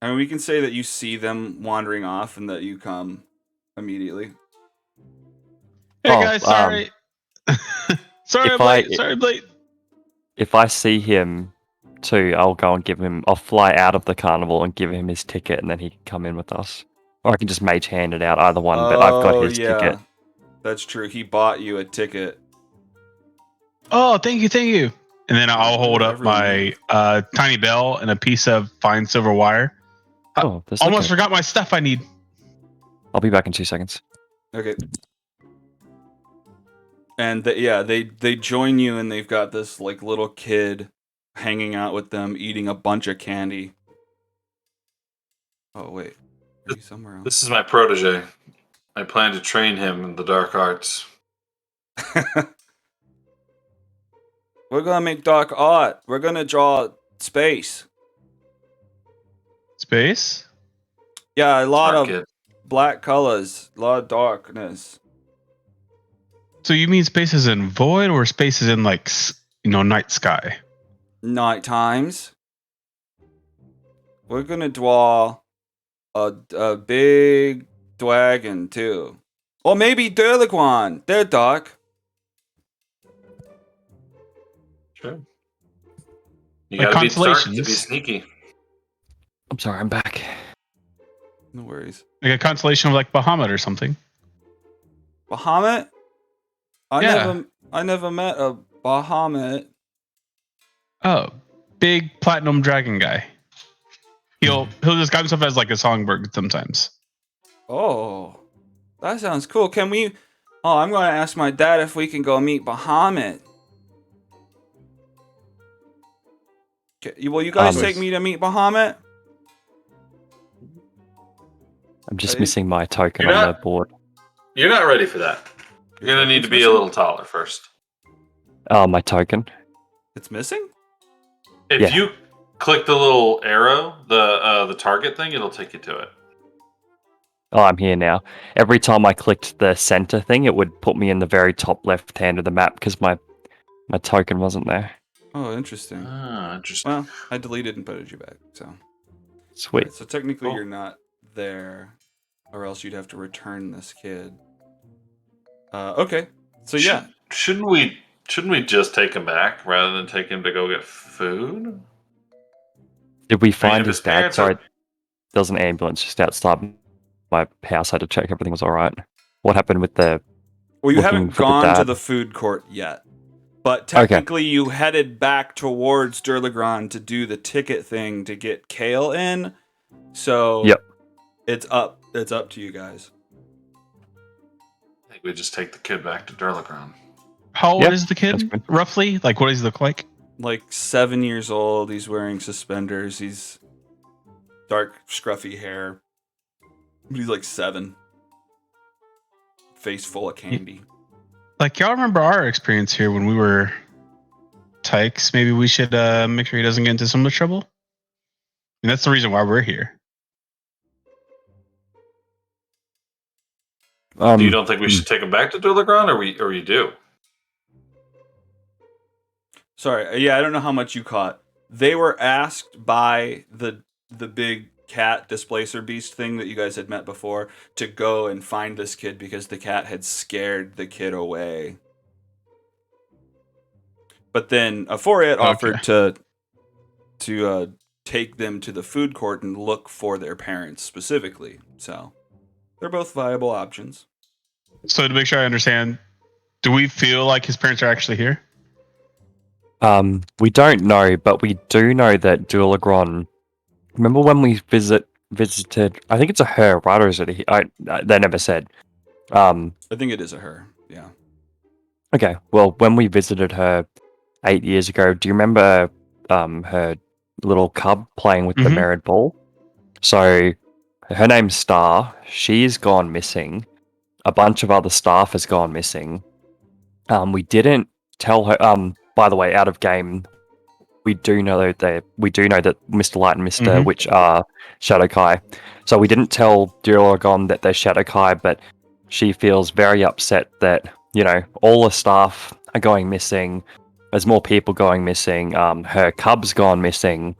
mean, we can say that you see them wandering off and that you come immediately. Hey guys, sorry. Sorry, If I'm late. Sorry, I'm late. If I see him too, I'll go and give him... I'll fly out of the carnival and give him his ticket, and then he can come in with us. Or I can just mage hand it out, either one, but I've got his ticket. That's true. He bought you a ticket. Oh, thank you. And then I'll hold up Everyone my tiny bell and a piece of fine silver wire. Oh, that's Almost okay. forgot my stuff I need. I'll be back in 2 seconds. Okay. And they join you, and they've got this like little kid hanging out with them, eating a bunch of candy. Oh wait, are you somewhere else? This is my protege. I plan to train him in the dark arts. We're gonna make dark art. We're gonna draw space. Space? Yeah, a lot Smart of kid. black colors, a lot of darkness. So you mean space is in void or space is in like, night sky? Night times. We're gonna draw a big dragon too, or maybe Durlaguan. They're dark. Sure. You Like gotta be dark to be constellations? sneaky. I'm sorry, I'm back. No worries. Like a constellation of like Bahamut or something? Bahamut? Yeah. I never met a Bahamut. Oh, big platinum dragon guy. He'll describe himself as like a songbird sometimes. Oh, that sounds cool. Can we? Oh, I'm gonna ask my dad if we can go meet Bahamut. Will you guys take me to meet Bahamut? I'm just Hey. missing my token You're on not- the board. You're not ready for that. You're gonna need to be a little taller first. Oh, my token. It's missing? If Yeah. you click the little arrow, the target thing, it'll take you to it. Oh, I'm here now. Every time I clicked the center thing, it would put me in the very top left hand of the map because my token wasn't there. Oh, interesting. Ah, interesting. Well, I deleted and put you back. So, Sweet. Alright, so technically Cool. you're not there, or else you'd have to return this kid. Okay. So yeah, Shouldn't we just take him back rather than take him to go get food? Did we if find his his dad? parents Sorry, are- there was an ambulance just outside my house. I had to check everything was all right. What happened with the? well, you looking haven't for the gone to dad. the food court yet, but Okay. technically you headed back towards Durlagron to do the ticket thing to get Kale in. So Yep. it's up. It's up to you guys. I think we just take the kid back to Durlagron. How old Yep, is the that's kid, good. roughly? Like, what does he look like? Like 7 years old. He's wearing suspenders. He's dark, scruffy hair. He's like 7. Face full of candy. Like, y'all remember our experience here when we were tykes? Maybe we should make sure he doesn't get into so much trouble. And that's the reason why we're here. You don't think we should take him back to Durlagron, or you do? Sorry, yeah, I don't know how much you caught. They were asked by the big cat displacer beast thing that you guys had met before to go and find this kid because the cat had scared the kid away. But then Aphoriet offered to take them to the food court and look for their parents specifically. So they're both viable options. So to make sure I understand, do we feel like his parents are actually here? We don't know, but we do know that Durlagron. Remember when we visited? I think it's a her, right? Or is it a he? They never said. I think it is a her. Yeah. Okay. Well, when we visited her 8 years ago, do you remember her little cub playing with the Mhm. mirrored ball? So her name's Star. She's gone missing. A bunch of other staff has gone missing. We didn't tell her. By the way, out of game, we do know that Mr. Light and Mr. Mhm. Witch are Shadowkai. So we didn't tell Durlagon that they're Shadowkai, but she feels very upset that all the staff are going missing. There's more people going missing. Her cub's gone missing.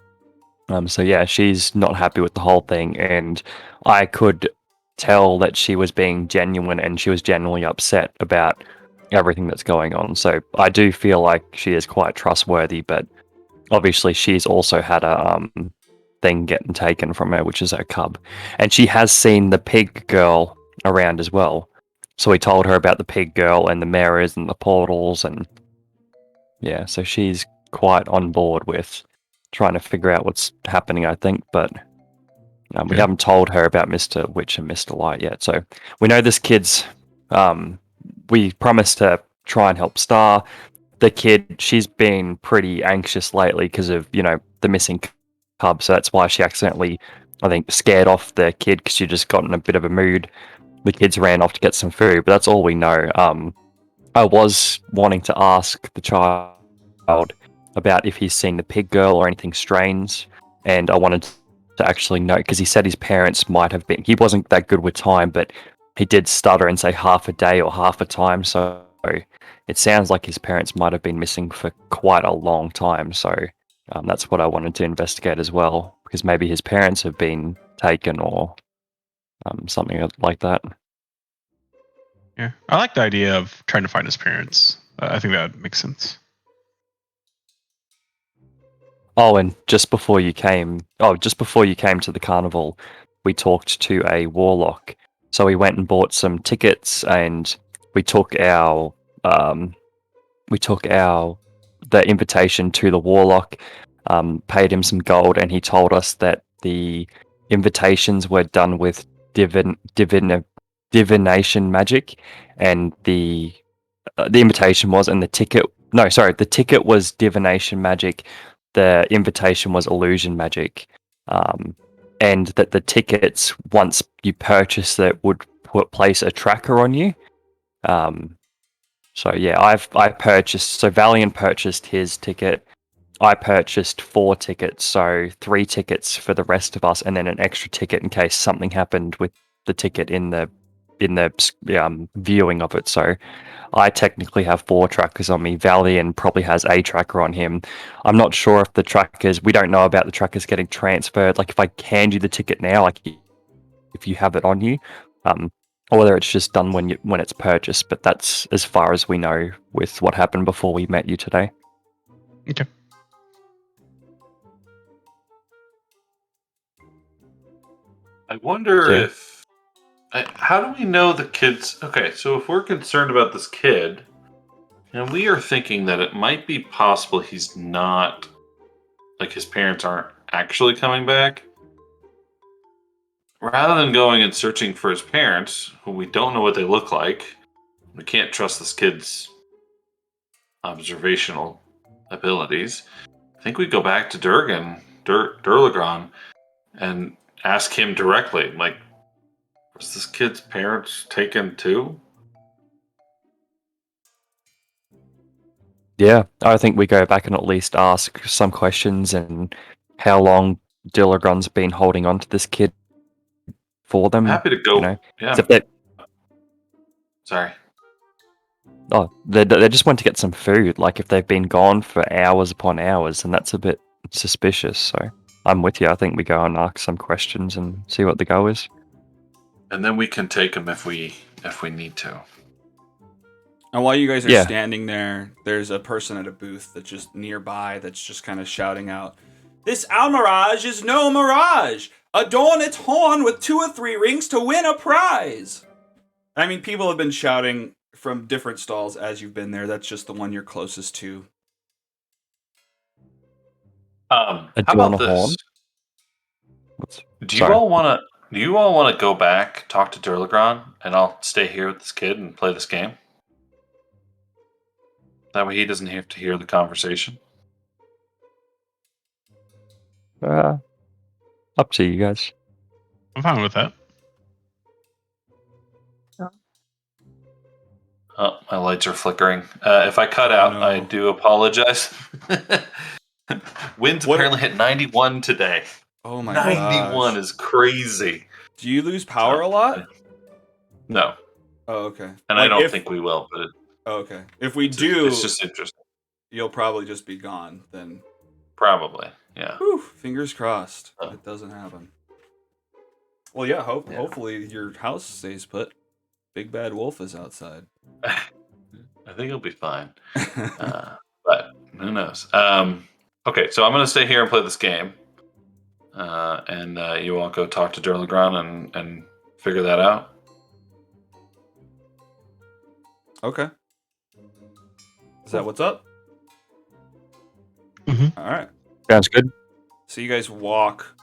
So yeah, she's not happy with the whole thing, and I could tell that she was being genuine and she was genuinely upset about everything that's going on. So I do feel like she is quite trustworthy, but obviously she's also had a thing getting taken from her, which is her cub, and she has seen the pig girl around as well. So we told her about the pig girl and the mirrors and the portals, and yeah, so she's quite on board with trying to figure out what's happening, I think, but we Okay. haven't told her about Mr. Witch and Mr. Light yet. So we know this kid's. We promised to try and help Star. The kid, she's been pretty anxious lately because of, the missing cub. So that's why she accidentally, I think, scared off the kid because she just got in a bit of a mood. The kids ran off to get some food, but that's all we know. I was wanting to ask the child about if he's seen the pig girl or anything strange, and I wanted to actually know because he said his parents might have been. He wasn't that good with time, but he did stutter and say half a day or half a time. So it sounds like his parents might have been missing for quite a long time. So that's what I wanted to investigate as well, because maybe his parents have been taken or something like that. Yeah, I like the idea of trying to find his parents. I think that makes sense. Oh, and just before you came to the carnival, we talked to a warlock. So we went and bought some tickets, and we took our the invitation to the warlock, paid him some gold, and he told us that the invitations were done with divination magic, and the invitation was, and the ticket. No, sorry, the ticket was divination magic. The invitation was illusion magic, and that the tickets, once you purchase it, would place a tracker on you. So yeah, I purchased. So Valiant purchased his ticket. I purchased 4 tickets, so 3 tickets for the rest of us, and then an extra ticket in case something happened with the ticket in the viewing of it. So I technically have 4 trackers on me. Valiant probably has a tracker on him. I'm not sure if the trackers. We don't know about the trackers getting transferred. Like if I hand you the ticket now, like if you have it on you, or whether it's just done when it's purchased. But that's as far as we know with what happened before we met you today. Okay. I wonder Yeah. if. How do we know the kids? Okay, so if we're concerned about this kid, and we are thinking that it might be possible he's not. Like his parents aren't actually coming back. Rather than going and searching for his parents, who we don't know what they look like, we can't trust this kid's observational abilities. I think we go back to Durlagron, and ask him directly, like, was this kid's parents taken too? Yeah, I think we go back and at least ask some questions and how long Dilagron's been holding on to this kid for them. I'm happy to go. Yeah. Except that Sorry. they just went to get some food. Like if they've been gone for hours upon hours, and that's a bit suspicious. So I'm with you. I think we go and ask some questions and see what the go is. And then we can take him if we need to. And while you guys are Yeah. standing there, there's a person at a booth that's just nearby that's just kind of shouting out, "This Almirage is no mirage! Adorn its horn with 2 or 3 rings to win a prize!" I mean, people have been shouting from different stalls as you've been there. That's just the one you're closest to. How Adorn about a horn? this? Sorry. Do you all want to go back, talk to Durlagron, and I'll stay here with this kid and play this game? That way he doesn't have to hear the conversation. Up to you guys. I'm fine with that. Oh, my lights are flickering. If I cut out, no. I do apologize. Winds What- apparently hit 91 today. Oh my 91 gosh. is crazy. Do you lose power a lot? No, Oh, okay. and I don't think we will, but Oh, okay. If we do, it's just interesting. you'll probably just be gone then. Probably, yeah. Whew, fingers crossed. Oh. It doesn't happen. Well, yeah, Yeah. hopefully your house stays put. Big Bad Wolf is outside. I think it'll be fine. But who knows? Okay, so I'm going to stay here and play this game. And you all go talk to Durlagron and figure that out. Okay. Is that what's up? Mhm. All right. Sounds good. So you guys walk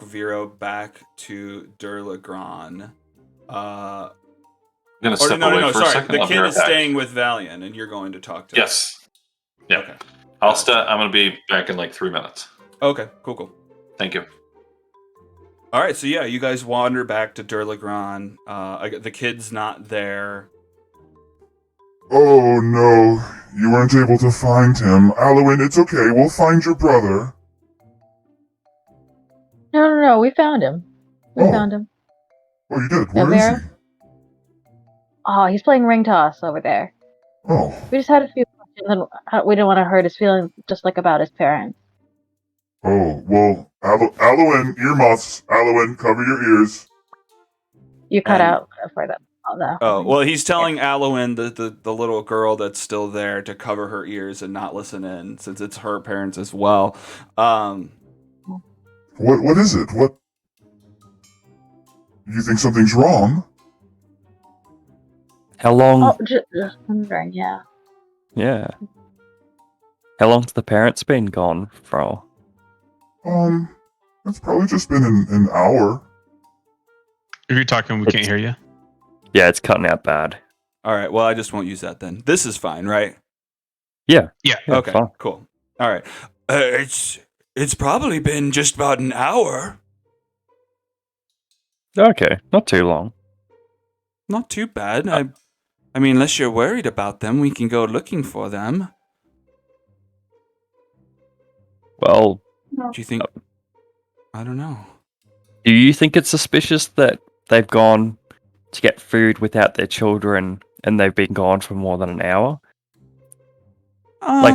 Vero back to Durlagron. gonna Or step no, away for a sorry. second. The I'll be kid right is back. staying with Valiant, and you're going to talk to him. Yes. Yeah. Okay. I'm gonna be back in like 3 minutes. Okay, cool. Thank you. All right, so yeah, you guys wander back to Durlagron. The kid's not there. Oh no, you weren't able to find him. Alwyn, it's okay, we'll find your brother. No, we found him. We found him. Oh, you did? Yeah, Where is Vera? he? Oh, he's playing ring toss over there. Oh, We just had a few questions, and we didn't want to hurt his feelings, just like about his parents. well, Alwyn, earmuffs. Alwyn, cover your ears. You cut And- out for them. Oh, well, he's telling Alwyn, the little girl that's still there, to cover her ears and not listen in, since it's her parents as well. What is it? What? You think something's wrong? How long? Oh, just wondering, yeah. Yeah. How long's the parents been gone for? It's probably just been an hour. If you're talking, we can't hear you. Yeah, it's cutting out bad. All right, well, I just won't use that then. This is fine, right? Yeah. Yeah. Yeah, Okay, fine. cool. All right. It's probably been just about an hour. Okay, not too long. Not too bad. I mean, unless you're worried about them, we can go looking for them. Well, Do you think? I don't know. do you think it's suspicious that they've gone to get food without their children and they've been gone for more than an hour? I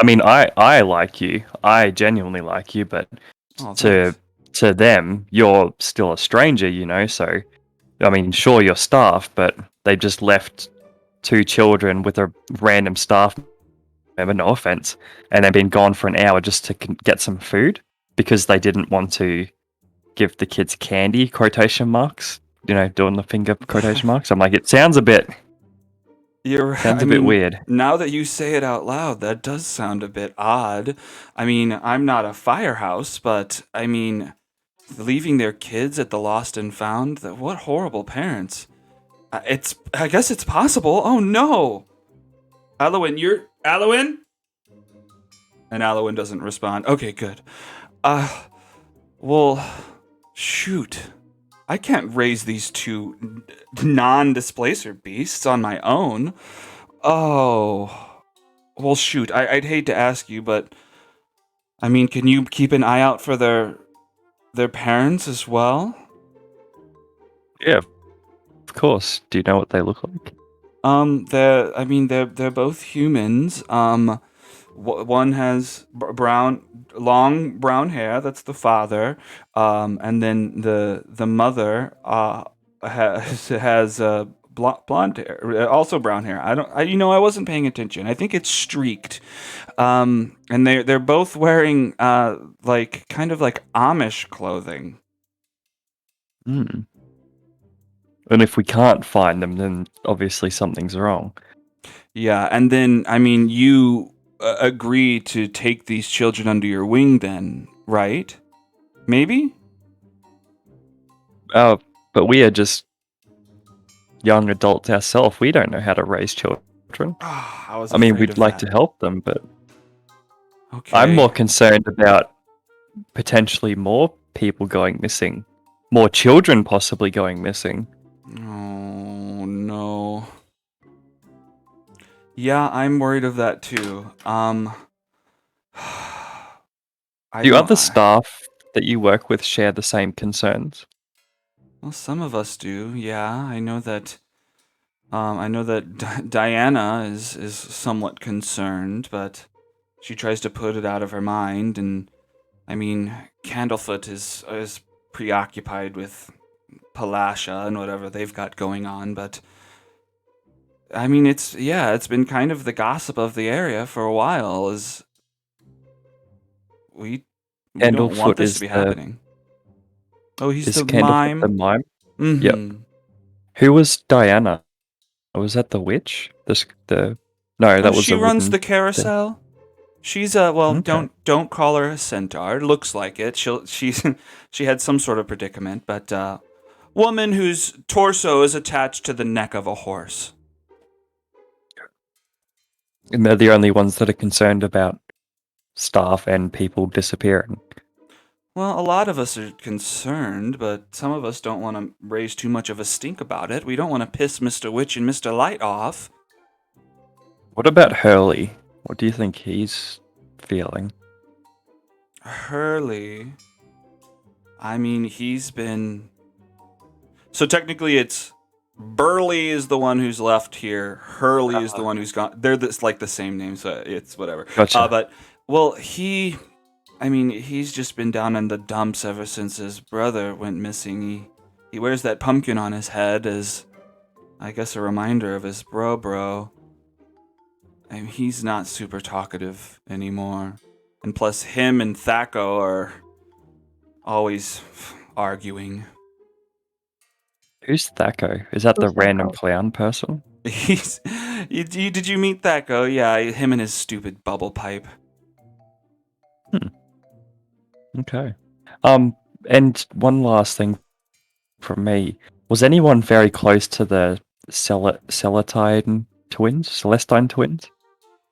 mean, I like you. I genuinely like you, but oh, to thanks. them, you're still a stranger, you know. So, I mean, sure, you're staff, but they just left 2 children with a random staff member. No offense, and they've been gone for an hour just to get some food because they didn't want to give the kids candy. Quotation marks. You know, doing the finger quotation marks. I'm like, it sounds a bit. Sounds a bit weird. Now that you say it out loud, that does sound a bit odd. I mean, I'm not a firehouse, but I mean, leaving their kids at the lost and found, what horrible parents. I guess it's possible. Oh no. Alwyn, Alwyn? And Alwyn doesn't respond. Okay, good. Well, shoot. I can't raise these 2 non-displacer beasts on my own. Oh. Well, shoot. I'd hate to ask you, but I mean, can you keep an eye out for their parents as well? Yeah, of course. Do you know what they look like? They're both humans. One has long brown hair. That's the father. And then the mother has blonde hair, also brown hair. I wasn't paying attention. I think it's streaked. And they're both wearing like kind of like Amish clothing. Hmm. And if we can't find them, then obviously something's wrong. Yeah, and then I mean, you agree to take these children under your wing, then, right? Maybe. But we are just young adults ourselves. We don't know how to raise children. I mean, we'd like to help them, but Okay. I'm more concerned about potentially more people going missing, more children possibly going missing. Oh no. Yeah, I'm worried of that too. Do other staff that you work with share the same concerns? Well, some of us do. Yeah, I know that. Diana is somewhat concerned, but she tries to put it out of her mind. And I mean, Candlefoot is preoccupied with Palasha and whatever they've got going on. But I mean, it's been kind of the gossip of the area for a while. Is we don't want Candlefoot this is to be the- happening. Oh, he's Is the Candlefoot mime. the mime? Mhm. Yep. Who was Diana? Was that the witch? No, that was she a runs wooden the carousel. She's well, Okay. don't call her a centaur. It looks like it. She had some sort of predicament, but woman whose torso is attached to the neck of a horse. And they're the only ones that are concerned about staff and people disappearing. Well, a lot of us are concerned, but some of us don't want to raise too much of a stink about it. We don't want to piss Mr. Witch and Mr. Light off. What about Hurley? What do you think he's feeling? Hurley. I mean, he's been... So technically it's... Burley is the one who's left here. Hurley is the one who's gone. They're like the same name, so it's whatever. Gotcha. But, well, I mean, he's just been down in the dumps ever since his brother went missing. He wears that pumpkin on his head as, I guess, a reminder of his bro. I mean, he's not super talkative anymore. And plus, him and Thaco are always arguing. Who's Thaco? Is that the Who's random Thaco? clown person? Did you meet Thaco? Yeah, him and his stupid bubble pipe. Okay. And one last thing from me. Was anyone very close to the Celestine twins?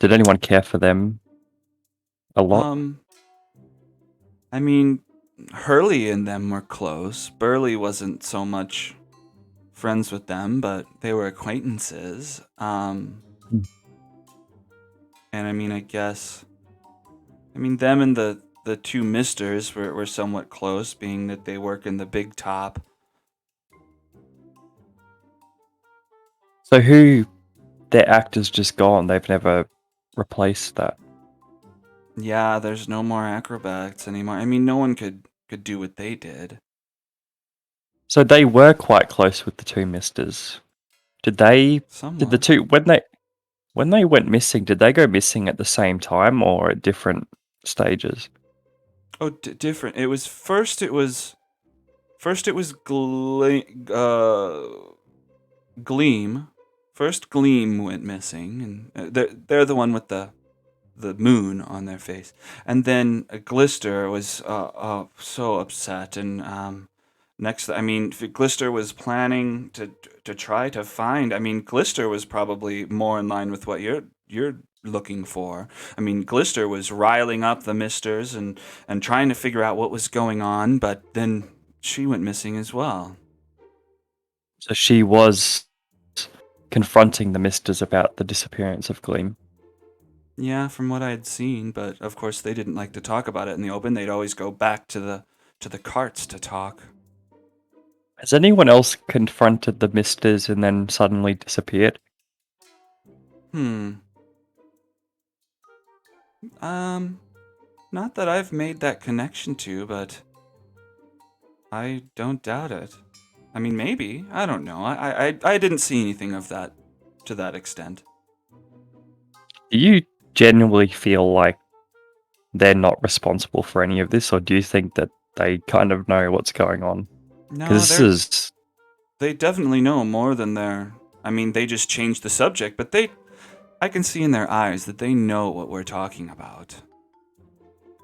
Did anyone care for them a lot? I mean, Hurley and them were close. Burley wasn't so much friends with them, but they were acquaintances. And I mean, them and the two misters were somewhat close, being that they work in the big top. So their actor's just gone. They've never replaced that. Yeah, there's no more acrobats anymore. I mean, no one could do what they did. So they were quite close with the two misters. Did the Somewhat. two when they went missing, did they go missing at the same time or at different stages? Oh, different. It was first. It was Gleam. First, Gleam went missing, and they're the one with the moon on their face. And then Glister was so upset, and next, I mean, Glister was planning to try to find. I mean, Glister was probably more in line with what you're looking for. I mean, Glister was riling up the misters and trying to figure out what was going on, but then she went missing as well. So she was confronting the misters about the disappearance of Gleam. Yeah, from what I had seen, but of course they didn't like to talk about it in the open. They'd always go back to the carts to talk. Has anyone else confronted the misters and then suddenly disappeared? Not that I've made that connection to, but I don't doubt it. I mean, maybe. I don't know. I didn't see anything of that to that extent. Do you genuinely feel like they're not responsible for any of this, or do you think that they kind of know what's going on? No, Because they definitely know more than I mean, they just changed the subject, but I can see in their eyes that they know what we're talking about.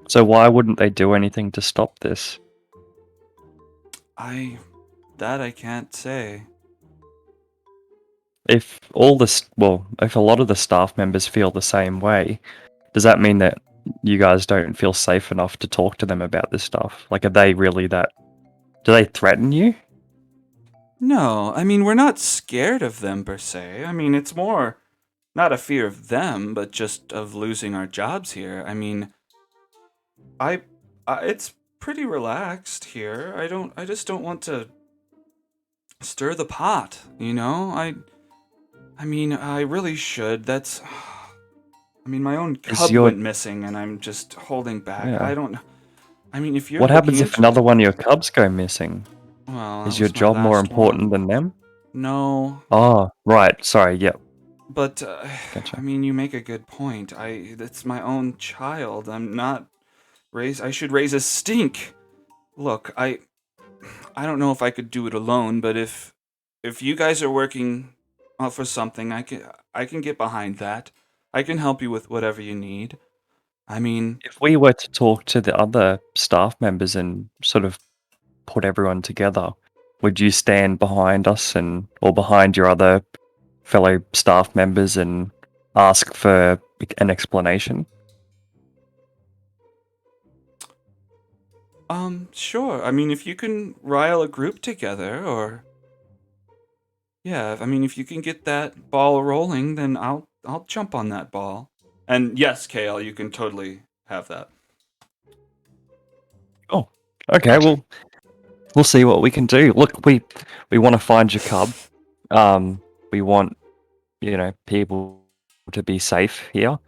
So why wouldn't they do anything to stop this? I can't say. If a lot of the staff members feel the same way, does that mean that you guys don't feel safe enough to talk to them about this stuff? Like, are they really do they threaten you? No, I mean, we're not scared of them per se. I mean, it's more not a fear of them, but just of losing our jobs here. I mean, it's pretty relaxed here. I just don't want to stir the pot, you know? I mean, I really should. I mean, my own cub went missing, and I'm just holding back. Yeah. I don't know. I mean, if you're What happens looking if another one of your cubs go missing? Well, that Is your was my job more last important one. than them? No, Oh, right. Sorry. Yep. but Gotcha. I mean, you make a good point. It's my own child. I should raise a stink. Look, I don't know if I could do it alone, but if you guys are working for something, I can get behind that. I can help you with whatever you need. I mean, If we were to talk to the other staff members and sort of put everyone together, would you stand behind us or behind your other fellow staff members and ask for an explanation? Sure. I mean, if you can rile a group together, or yeah, I mean, if you can get that ball rolling, then I'll jump on that ball. And yes, Kale, you can totally have that. Oh, okay. Well, we'll see what we can do. Look, we want to find your cub. We want people to be safe here.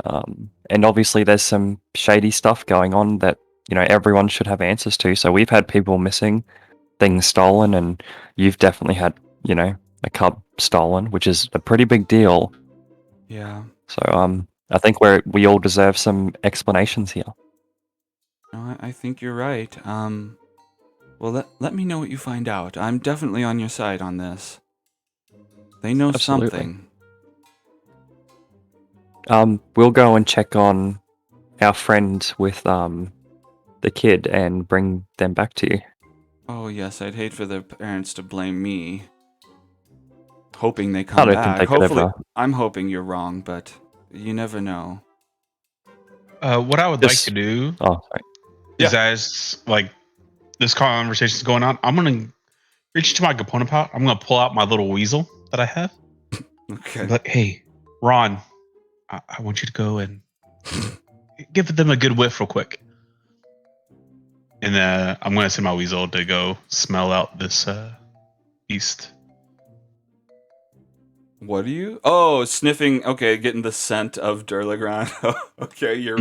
And obviously, there's some shady stuff going on that everyone should have answers to. So we've had people missing, things stolen, and you've definitely had a cub stolen, which is a pretty big deal. Yeah. So I think we all deserve some explanations here. No, I think you're right. Well, let me know what you find out. I'm definitely on your side on this. They know Absolutely. something. We'll go and check on our friend with the kid and bring them back to you. Oh, yes, I'd hate for their parents to blame me. Hoping they I come don't think back. they could Hopefully, ever. I'm hoping you're wrong, but you never know. What I would like Just- to do Oh, sorry. is, as like this conversation is going on, I'm gonna reach into my component pouch. I'm gonna pull out my little weasel that I have. Okay. I'm like, hey, Ron, I want you to go and give them a good whiff real quick. And I'm gonna send my weasel to go smell out this beast. What are you? Oh, sniffing. Okay, getting the scent of Durlagron. Okay, your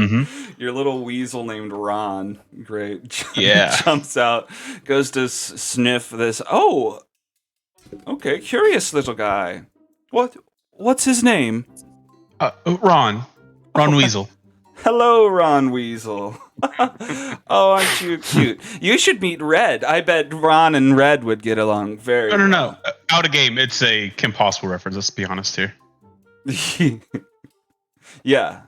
little weasel named Ron. Great. Yeah. Jumps out, goes to sniff this. Oh, okay. Curious little guy. What's his name? Ron Oh, Weasel. Hello, Ron Weasel. Oh, aren't you cute? You should meet Red. I bet Ron and Red would get along very No. well. Out of game. It's a Kim Possible reference. Let's be honest here. Yeah.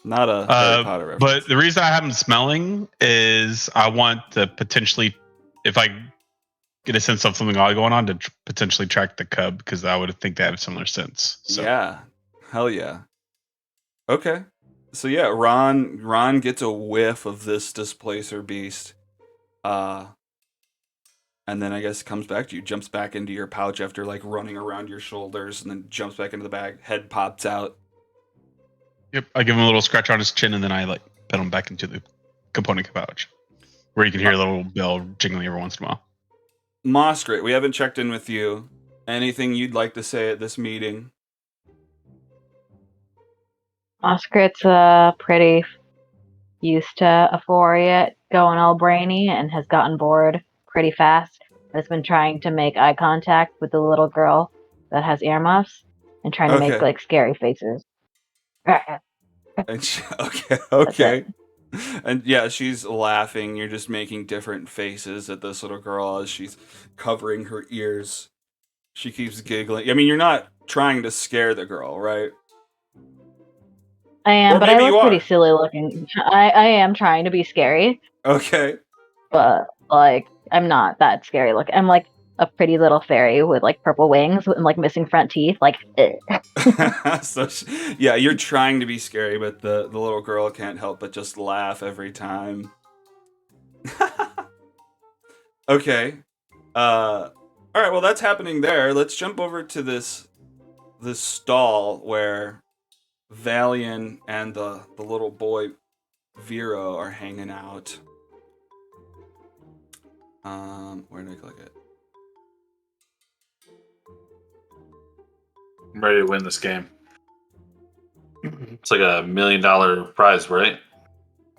Not a Harry Potter reference. But the reason I have him smelling is I want to potentially, if I get a sense of something odd going on, to potentially track the cub, because I would think they have a similar sense. So. Yeah. Hell yeah. Okay. So yeah, Ron gets a whiff of this displacer beast. And then I guess comes back to you, jumps back into your pouch after like running around your shoulders, and then jumps back into the bag, head pops out. Yep, I give him a little scratch on his chin, and then I put him back into the component pouch, where you can hear a little bell jingling every once in a while. Moskrit, we haven't checked in with you. Anything you'd like to say at this meeting? Moskrit's pretty used to Euphoria going all brainy and has gotten bored pretty fast. Has been trying to make eye contact with the little girl that has earmuffs and trying to make like scary faces. And okay. And yeah, she's laughing. You're just making different faces at this little girl as she's covering her ears. She keeps giggling. I mean, you're not trying to scare the girl, right? I am, Or but I maybe look you pretty are. silly looking. I am trying to be scary, Okay. but like I'm not that scary looking. I'm like a pretty little fairy with like purple wings and like missing front teeth. Like, So yeah, you're trying to be scary, but the little girl can't help but just laugh every time. Okay. All right. Well, that's happening there. Let's jump over to this stall where Valian and the little boy Vero are hanging out. Where did I click it? I'm ready to win this game. It's like $1 million prize, right?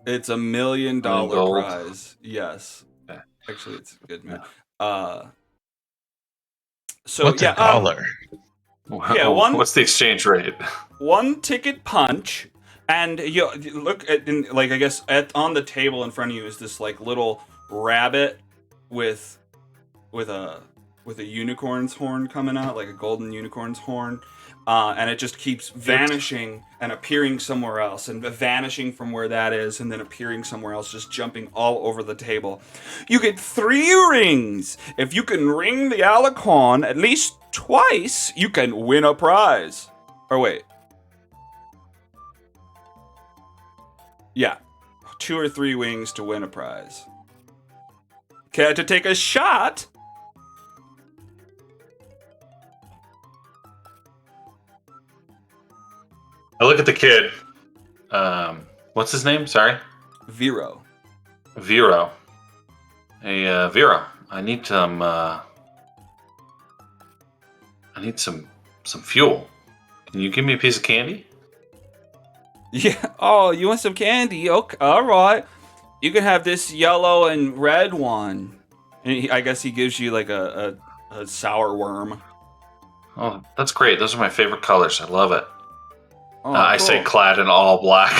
It's $1 million gold. prize. Yes. Okay. Actually, it's a good move. Yeah. So What's yeah, a dollar? Yeah, What's the exchange rate? One ticket punch, and you look at like I guess on the table in front of you is this like little rabbit with a with a unicorn's horn coming out, like a golden unicorn's horn. And it just keeps vanishing and appearing somewhere else, and vanishing from where that is, and then appearing somewhere else, just jumping all over the table. You get 3 rings. If you can ring the alicorn at least twice, you can win a prize. Or wait. Yeah. 2 or 3 wings to win a prize. Care to take a shot? I look at the kid. What's his name? Sorry. Vero. Vero. Hey, Vero. I need some. I need some fuel. Can you give me a piece of candy? Yeah. Oh, you want some candy? Okay. All right. You can have this yellow and red one. And I guess he gives you like a sour worm. Oh, that's great. Those are my favorite colors. I love it. Oh, I cool. say clad in all black.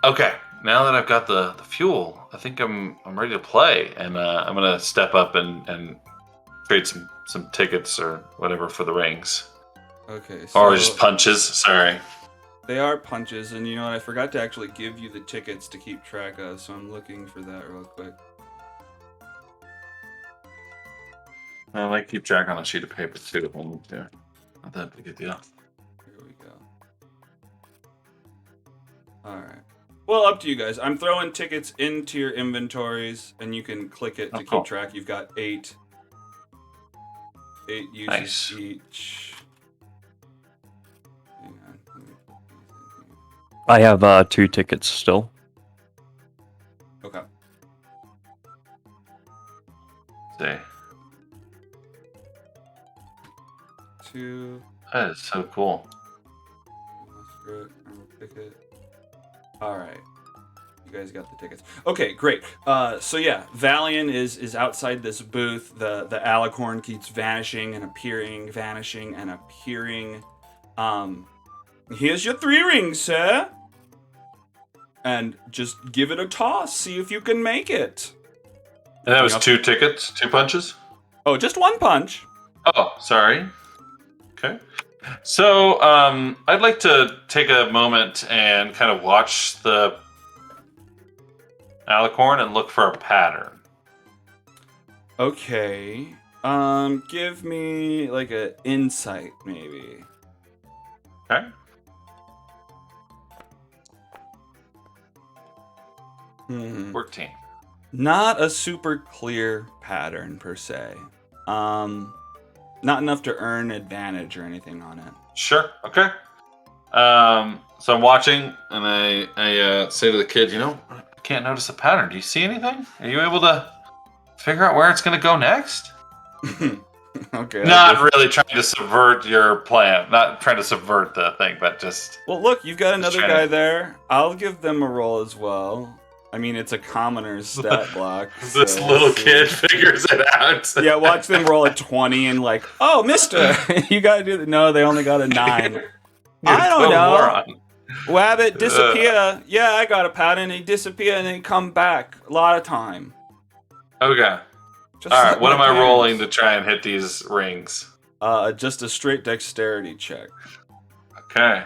Okay, now that I've got the fuel, I think I'm ready to play, and I'm gonna step up and trade some tickets or whatever for the rings, Okay. So or just punches. Sorry. they are punches, and you know what? I forgot to actually give you the tickets to keep track of, so I'm looking for that real quick. I like keep track on a sheet of paper too. Not that big a deal. Here we go. Alright. Well, up to you guys. I'm throwing tickets into your inventories, and you can click it to cool. keep track. You've got 8 uses Nice. each. Hang on. Let me put these in I have 2 tickets still. here. Okay. See, 2. that is so cool. Screw it. I will pick it. Alright. You guys got the tickets. Okay, great. So yeah, Valian is outside this booth. The alicorn keeps vanishing and appearing, vanishing and appearing. Here's your 3 rings, sir. And just give it a toss. See if you can make it. And that was Yep. 2 tickets, 2 punches. Oh, just 1 punch. Oh, sorry. Okay. So, I'd like to take a moment and kind of watch the alicorn and look for a pattern. Okay. Give me like a insight, maybe. Okay. Hmm. 14. Not a super clear pattern per se. Not enough to earn advantage or anything on it. Sure. Okay. So I'm watching, and I say to the kid, I can't notice a pattern. Do you see anything? Are you able to figure out where it's going to go next? Okay. Not really trying to subvert your plan. Not trying to subvert the thing, but just Well, look, you've got another trying guy to- there. I'll give them a roll as well. I mean, it's a commoner's stat block. this so little let's see. kid figures it out. Yeah, watch them roll a 20 and like, oh, mister, you gotta do that. No, they only got a 9. You're I a don't total know. moron. Wabbit, disappear. Yeah, I got a pattern. He disappear and then come back. A lot of time. Okay. Just All right. like What my am I parents. rolling to try and hit these rings? Just a straight dexterity check. Okay.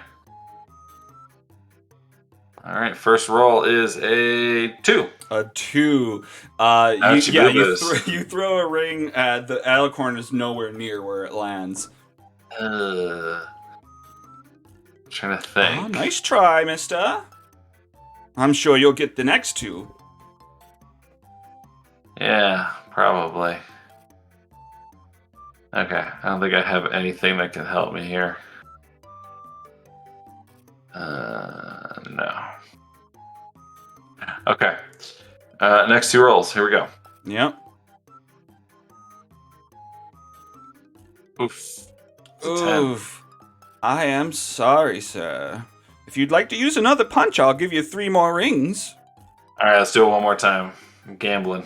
All right. First roll is a 2. A 2. How'd you do this? You throw a ring. The alicorn is nowhere near where it lands. Trying to think. Oh, nice try, mister. I'm sure you'll get the next 2. Yeah, probably. Okay, I don't think I have anything that can help me here. No. Okay. Next 2 rolls. Here we go. Yep. Oof. It's a 10. Oof. I am sorry, sir. If you'd like to use another punch, I'll give you 3 more rings. All right, let's do it one more time. I'm gambling.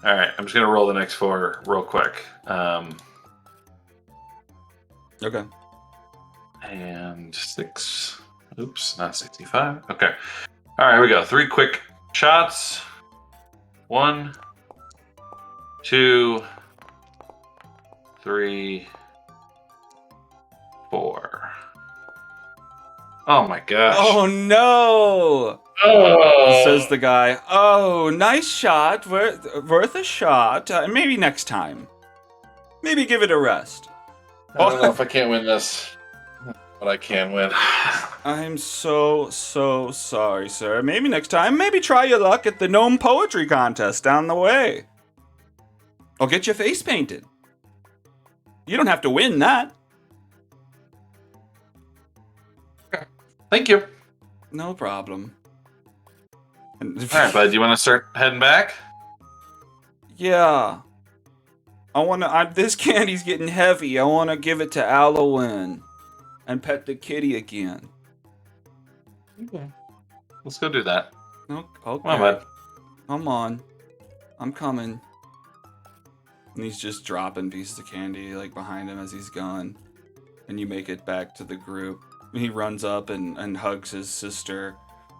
All right, I'm just gonna roll the next 4 real quick. Okay. And 6. Oops, not 65. Okay. All right, here we go. 3 quick shots. 1, 2, 3, 4. Oh my gosh. Oh no! Oh. Says the guy. Oh, nice shot. Worth a shot. Maybe next time. Maybe give it a rest. I don't know if I can't win this, but I can win. I'm so sorry, sir. Maybe next time. Maybe try your luck at the gnome poetry contest down the way. Or get your face painted. You don't have to win that. Thank you. No problem. All right, bud. You want to start heading back? Yeah. This candy's getting heavy. I wanna give it to Alowin and pet the kitty again. Okay. Let's go do that. Okay. Come on, bud. Come on. I'm coming. And he's just dropping pieces of candy like behind him as he's going. And you make it back to the group. He runs up and hugs his sister.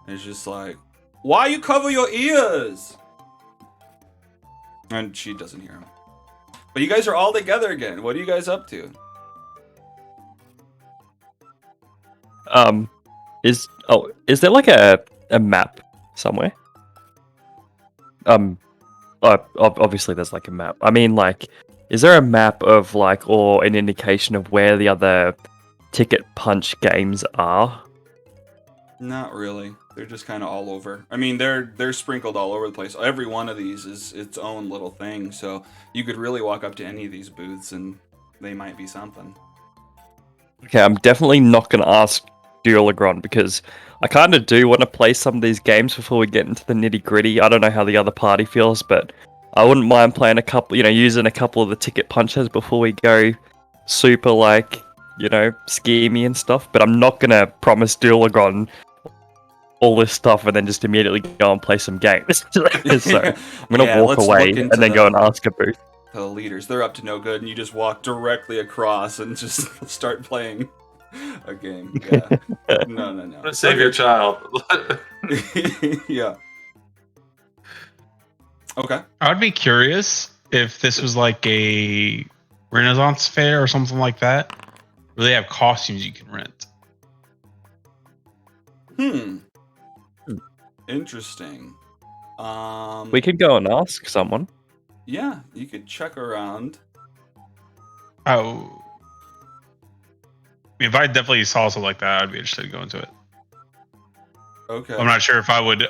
And is just like, why you cover your ears? And she doesn't hear him. But you guys are all together again. What are you guys up to? Is there like a map somewhere? Obviously there's like a map. I mean, like, is there a map of like, or an indication of where the other ticket punch games are? Not really. They're just kind of all over. I mean, they're sprinkled all over the place. Every one of these is its own little thing. So you could really walk up to any of these booths and they might be something. Okay, I'm definitely not going to ask Duolagron because I kind of do want to play some of these games before we get into the nitty gritty. I don't know how the other party feels, but I wouldn't mind playing using a couple of the ticket punches before we go super like, schemy and stuff. But I'm not going to promise Duolagron all this stuff and then just immediately go and play some games. So I'm gonna walk away and then go and ask a booth. The leaders, they're up to no good, and you just walk directly across and just start playing a game. Yeah. No. Save your child. Yeah. Okay. I would be curious if this was like a Renaissance fair or something like that, where they have costumes you can rent. Interesting. We could go and ask someone. Yeah, you could check around. Oh. If I definitely saw something like that, I'd be interested in going to it. Okay. I'm not sure if I would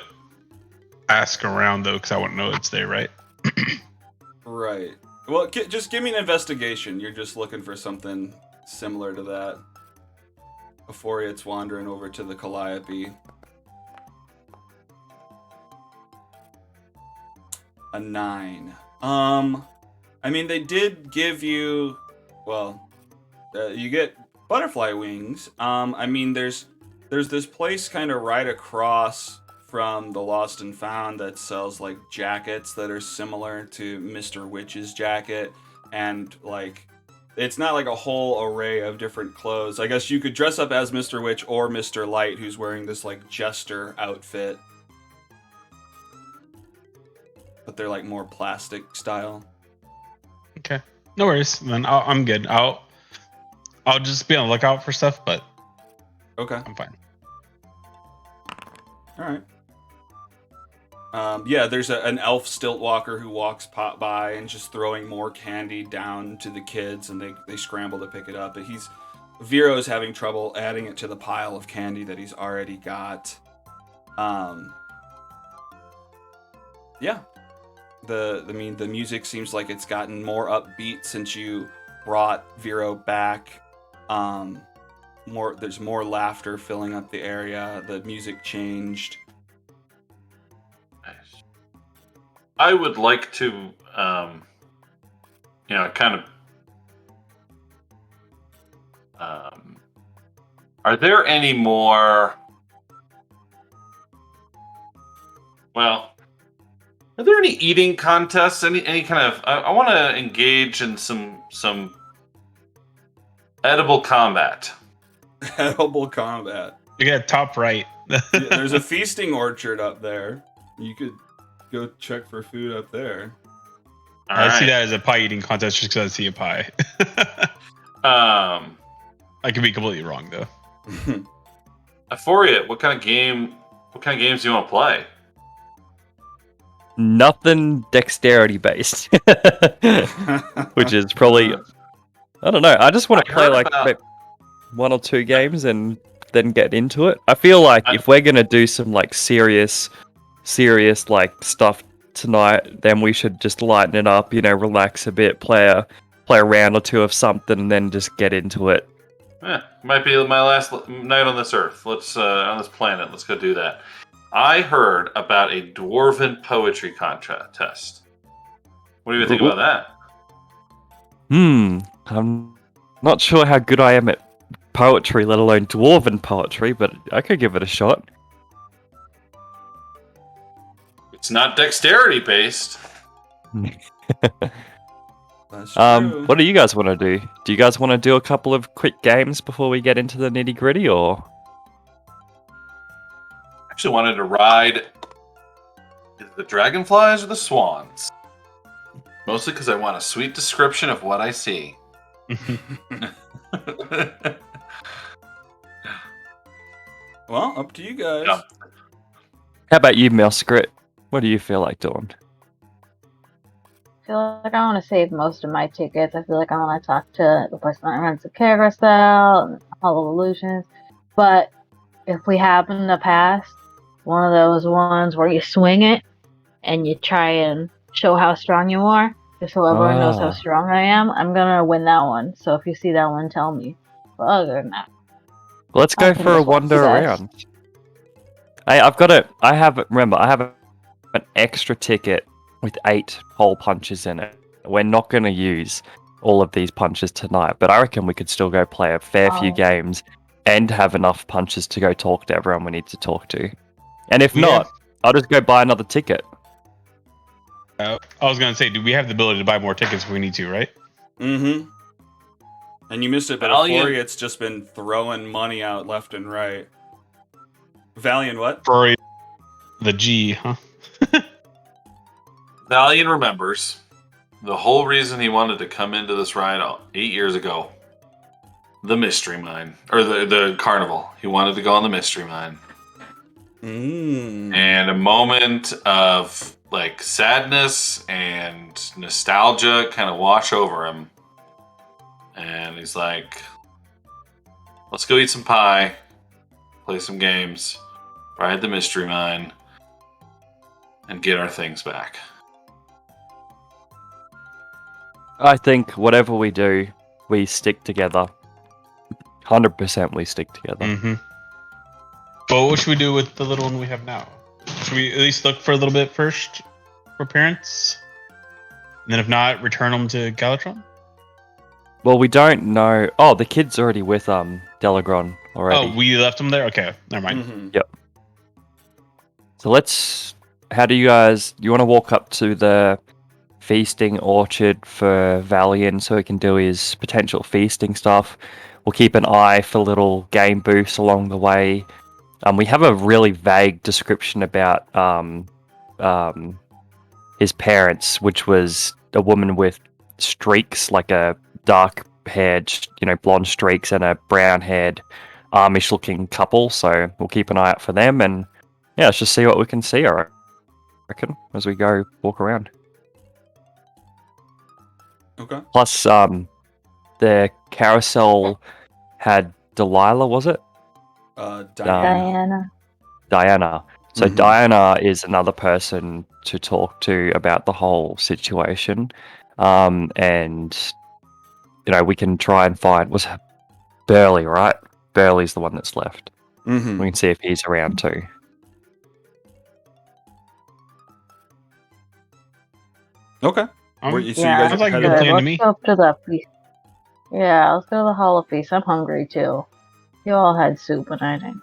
ask around, though, because I wouldn't know it's there, right? Right. Well, just give me an investigation. You're just looking for something similar to that before it's wandering over to the Calliope. A 9. I mean, they did give you, you get butterfly wings. I mean, there's this place kind of right across from the Lost and Found that sells like jackets that are similar to Mr. Witch's jacket, and like it's not like a whole array of different clothes. I guess you could dress up as Mr. Witch or Mr. Light, who's wearing this like jester outfit. But they're like more plastic style. Okay, no worries. Then I'm good. I'll just be on the lookout for stuff, but okay, I'm fine. All right. Yeah, there's an elf stilt walker who walks by and just throwing more candy down to the kids, and they scramble to pick it up. But Vero's having trouble adding it to the pile of candy that he's already got. Yeah. The music seems like it's gotten more upbeat since you brought Vero back. There's more laughter filling up the area. The music changed. Nice. I would like to, kind of. Are there any more? Well. Are there any eating contests? Any kind of? I want to engage in some edible combat. Edible combat. You got top right. Yeah, there's a feasting orchard up there. You could go check for food up there. All I see right. that as a pie eating contest just because I see a pie. I could be completely wrong though. Euphoria, what kind of games do you want to play? Nothing dexterity based, which is probably I don't know. I just want I to play heard like about- maybe 1 or 2 games and then get into it. I feel like if we're gonna do some like serious like stuff tonight, then we should just lighten it up. Relax a bit, play a round or 2 of something, and then just get into it. Might be my last night on this earth. Let's on this planet. Let's go do that. I heard about a dwarven poetry contest. What do you think about that? I'm not sure how good I am at poetry, let alone dwarven poetry, but I could give it a shot. It's not dexterity based. That's true. What do you guys want to do? Do you guys want to do a couple of quick games before we get into the nitty gritty, or? Actually wanted to ride the dragonflies or the swans. Mostly because I want a sweet description of what I see. Well, up to you guys. Yeah. How about you, Milskrit? What do you feel like doing? I feel like I want to save most of my tickets. I feel like I want to talk to the person that runs the carousel and Hall of Illusions. But if we happen to pass one of those ones where you swing it and you try and show how strong you are, just so everyone knows how strong I am, I'm gonna win that one. So if you see that one, tell me. But other than that, Let's go for a wander around. I have an extra ticket with 8 hole punches in it. We're not going to use all of these punches tonight, but I reckon we could still go play a fair few games and have enough punches to go talk to everyone we need to talk to. And if not, I'll just go buy another ticket. I was going to say, do we have the ability to buy more tickets if we need to, right? Mm-hmm. And you missed it, but Euphoria, it's just been throwing money out left and right. Valiant what? For the G, huh? Valiant remembers the whole reason he wanted to come into this ride 8 years ago. The Mystery Mine. Or the carnival. He wanted to go on the Mystery Mine. And a moment of like sadness and nostalgia kind of wash over him. And he's like, let's go eat some pie, play some games, ride the Mystery Mine, and get our things back. I think whatever we do, we stick together. 100% we stick together. Mm-hmm. But what should we do with the little one we have now? Should we at least look for a little bit first for parents? And then if not, return them to Galatron? Well, we don't know. Oh, the kid's already with Delagron already. Oh, we left them there? Okay, never mind. Mm-hmm. Yep. So how do you guys, you want to walk up to the feasting orchard for Valiant so he can do his potential feasting stuff? We'll keep an eye for little game booths along the way. We have a really vague description about his parents, which was a woman with streaks, like a dark-haired, blonde streaks, and a brown-haired, Amish-looking couple. So we'll keep an eye out for them, and yeah, let's just see what we can see. I reckon as we go walk around. Okay. Plus, the carousel had Delilah, was it? Diana. Diana. So Mhm. Diana is another person to talk to about the whole situation, and we can try and find was Burley, right? Burley's the one that's left. Mm-hmm. We can see if he's around too. Okay. Um, So you Yeah, guys sounds like a headed good up- plan to let's me. go up to the feast. Yeah, let's go to the Hall of Feast. I'm hungry too. You all had soup and I didn't.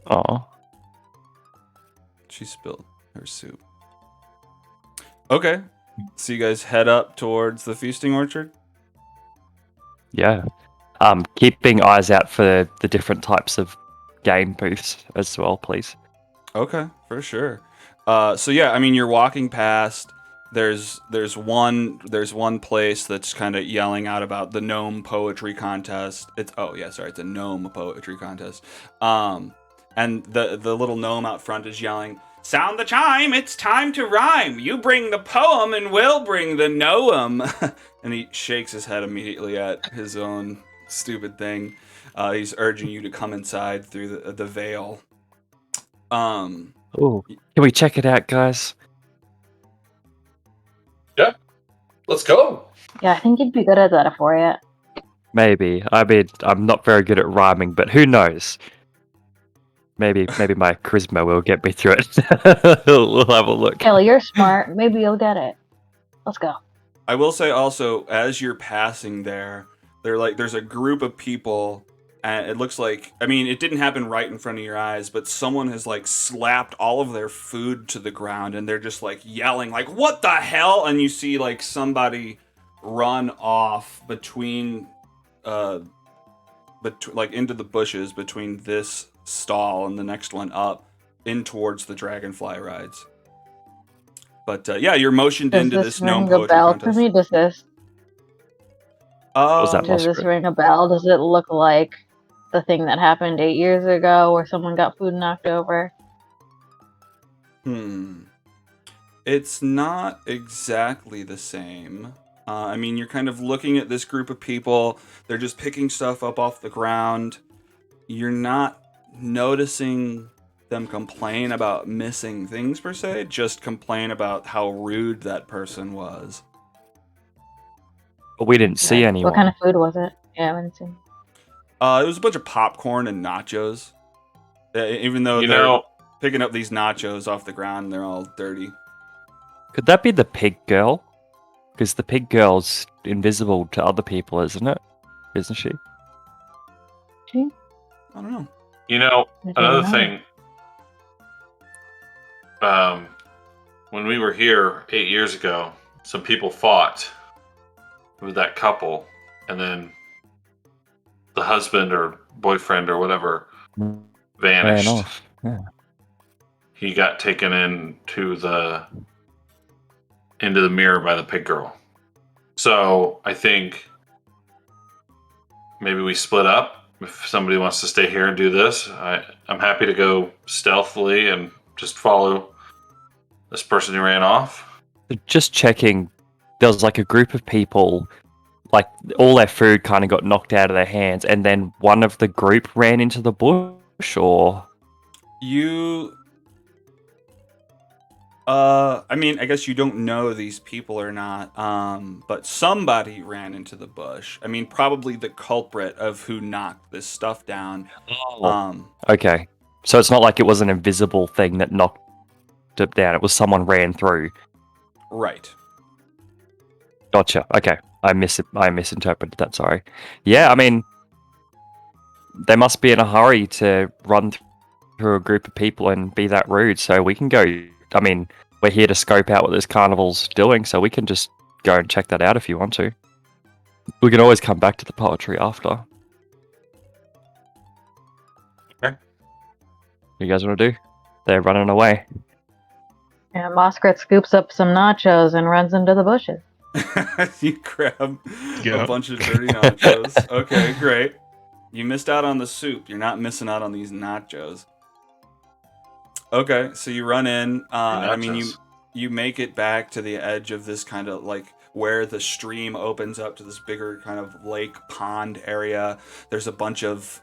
Oh, She spilled her soup. Okay. So you guys head up towards the feasting orchard? yeah. Keeping eyes out for the different types of game booths as well, please. Okay, for sure. So yeah, I mean, you're walking past. There's one place that's kind of yelling out about the gnome poetry contest. It's it's a gnome poetry contest. And the little gnome out front is yelling, "Sound the chime! It's time to rhyme. You bring the poem, and we'll bring the noem." And he shakes his head immediately at his own stupid thing. He's urging you to come inside through the veil. Ooh, can we check it out, guys? Let's go. Yeah, I think you'd be good at that for you. Maybe. I mean, I'm not very good at rhyming, but who knows? Maybe my charisma will get me through it. We'll have a look. Kelly, you're smart. Maybe you'll get it. Let's go. I will say also, as you're passing there's a group of people, and it looks like, I mean, it didn't happen right in front of your eyes, but someone has like slapped all of their food to the ground, and they're just like yelling, like, "What the hell?" And you see like somebody run off between, like into the bushes between this stall and the next one up, in towards the dragonfly rides. But yeah, you're motioned Does into this this gnome ring a poetry bell to contest. me? Does was that, this Muskrat? ring a bell? Does it look like the thing that happened 8 years ago where someone got food knocked over? It's not exactly the same. I mean, you're kind of looking at this group of people. They're just picking stuff up off the ground. You're not noticing them complain about missing things per se, just complain about how rude that person was. But we didn't see Okay. anyone. What kind of food was it? Yeah, I didn't see. It was a bunch of popcorn and nachos. Even though they're picking up these nachos off the ground, they're all dirty. Could that be the pig girl? Because the pig girl's invisible to other people, isn't it? Isn't she? She? I don't know. Another thing. When we were here 8 years ago, some people fought with that couple, and then the husband or boyfriend or whatever vanished. Ran off. Yeah. He got taken into the mirror by the pig girl. So I think maybe we split up. If somebody wants to stay here and do this, I'm happy to go stealthily and just follow this person who ran off. Just checking, there was like a group of people, like all their food kind of got knocked out of their hands, and then one of the group ran into the bush, or I mean, I guess you don't know these people or not, but somebody ran into the bush. I mean, probably the culprit of who knocked this stuff down. Okay, so it's not like it was an invisible thing that knocked it down. It was someone ran through. Right. Gotcha. Okay, I misinterpreted that. Sorry. Yeah, I mean, they must be in a hurry to run through a group of people and be that rude. So we can go. I mean, we're here to scope out what this carnival's doing, so we can just go and check that out if you want to. We can always come back to the poetry after. Okay. What you guys want to do? They're running away. Yeah, Moskrit scoops up some nachos and runs into the bushes. You grab a Yep. bunch of dirty nachos. Okay, great. You missed out on the soup. You're not missing out on these nachos. Okay, so you run in. I mean, you make it back to the edge of this kind of like where the stream opens up to this bigger kind of lake pond area. There's a bunch of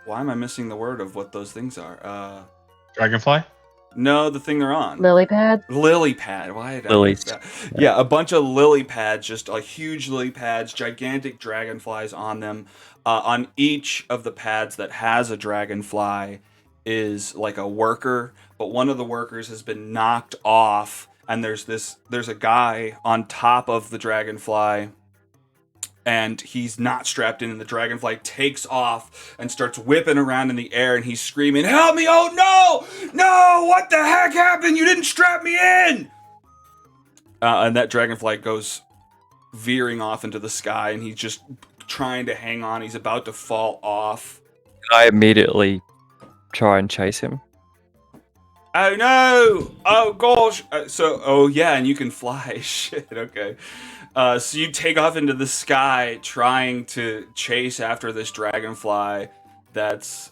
why am I missing the word of what those things are? Dragonfly? No, the thing they're on. Lily pads? Lily pad. Why did I Lilies. miss that? Yeah, a bunch of lily pads, just like huge lily pads, gigantic dragonflies on them. On each of the pads that has a dragonfly is like a worker, but one of the workers has been knocked off, and there's a guy on top of the dragonfly, and he's not strapped in, and the dragonfly takes off and starts whipping around in the air, and he's screaming, "Help me! Oh no! What the heck happened? You didn't strap me in!" And that dragonfly goes veering off into the sky, and he's just trying to hang on. He's about to fall off. I immediately try and chase him? Oh no! Oh gosh! Oh yeah, and you can fly. Shit. Okay. So you take off into the sky, trying to chase after this dragonfly that's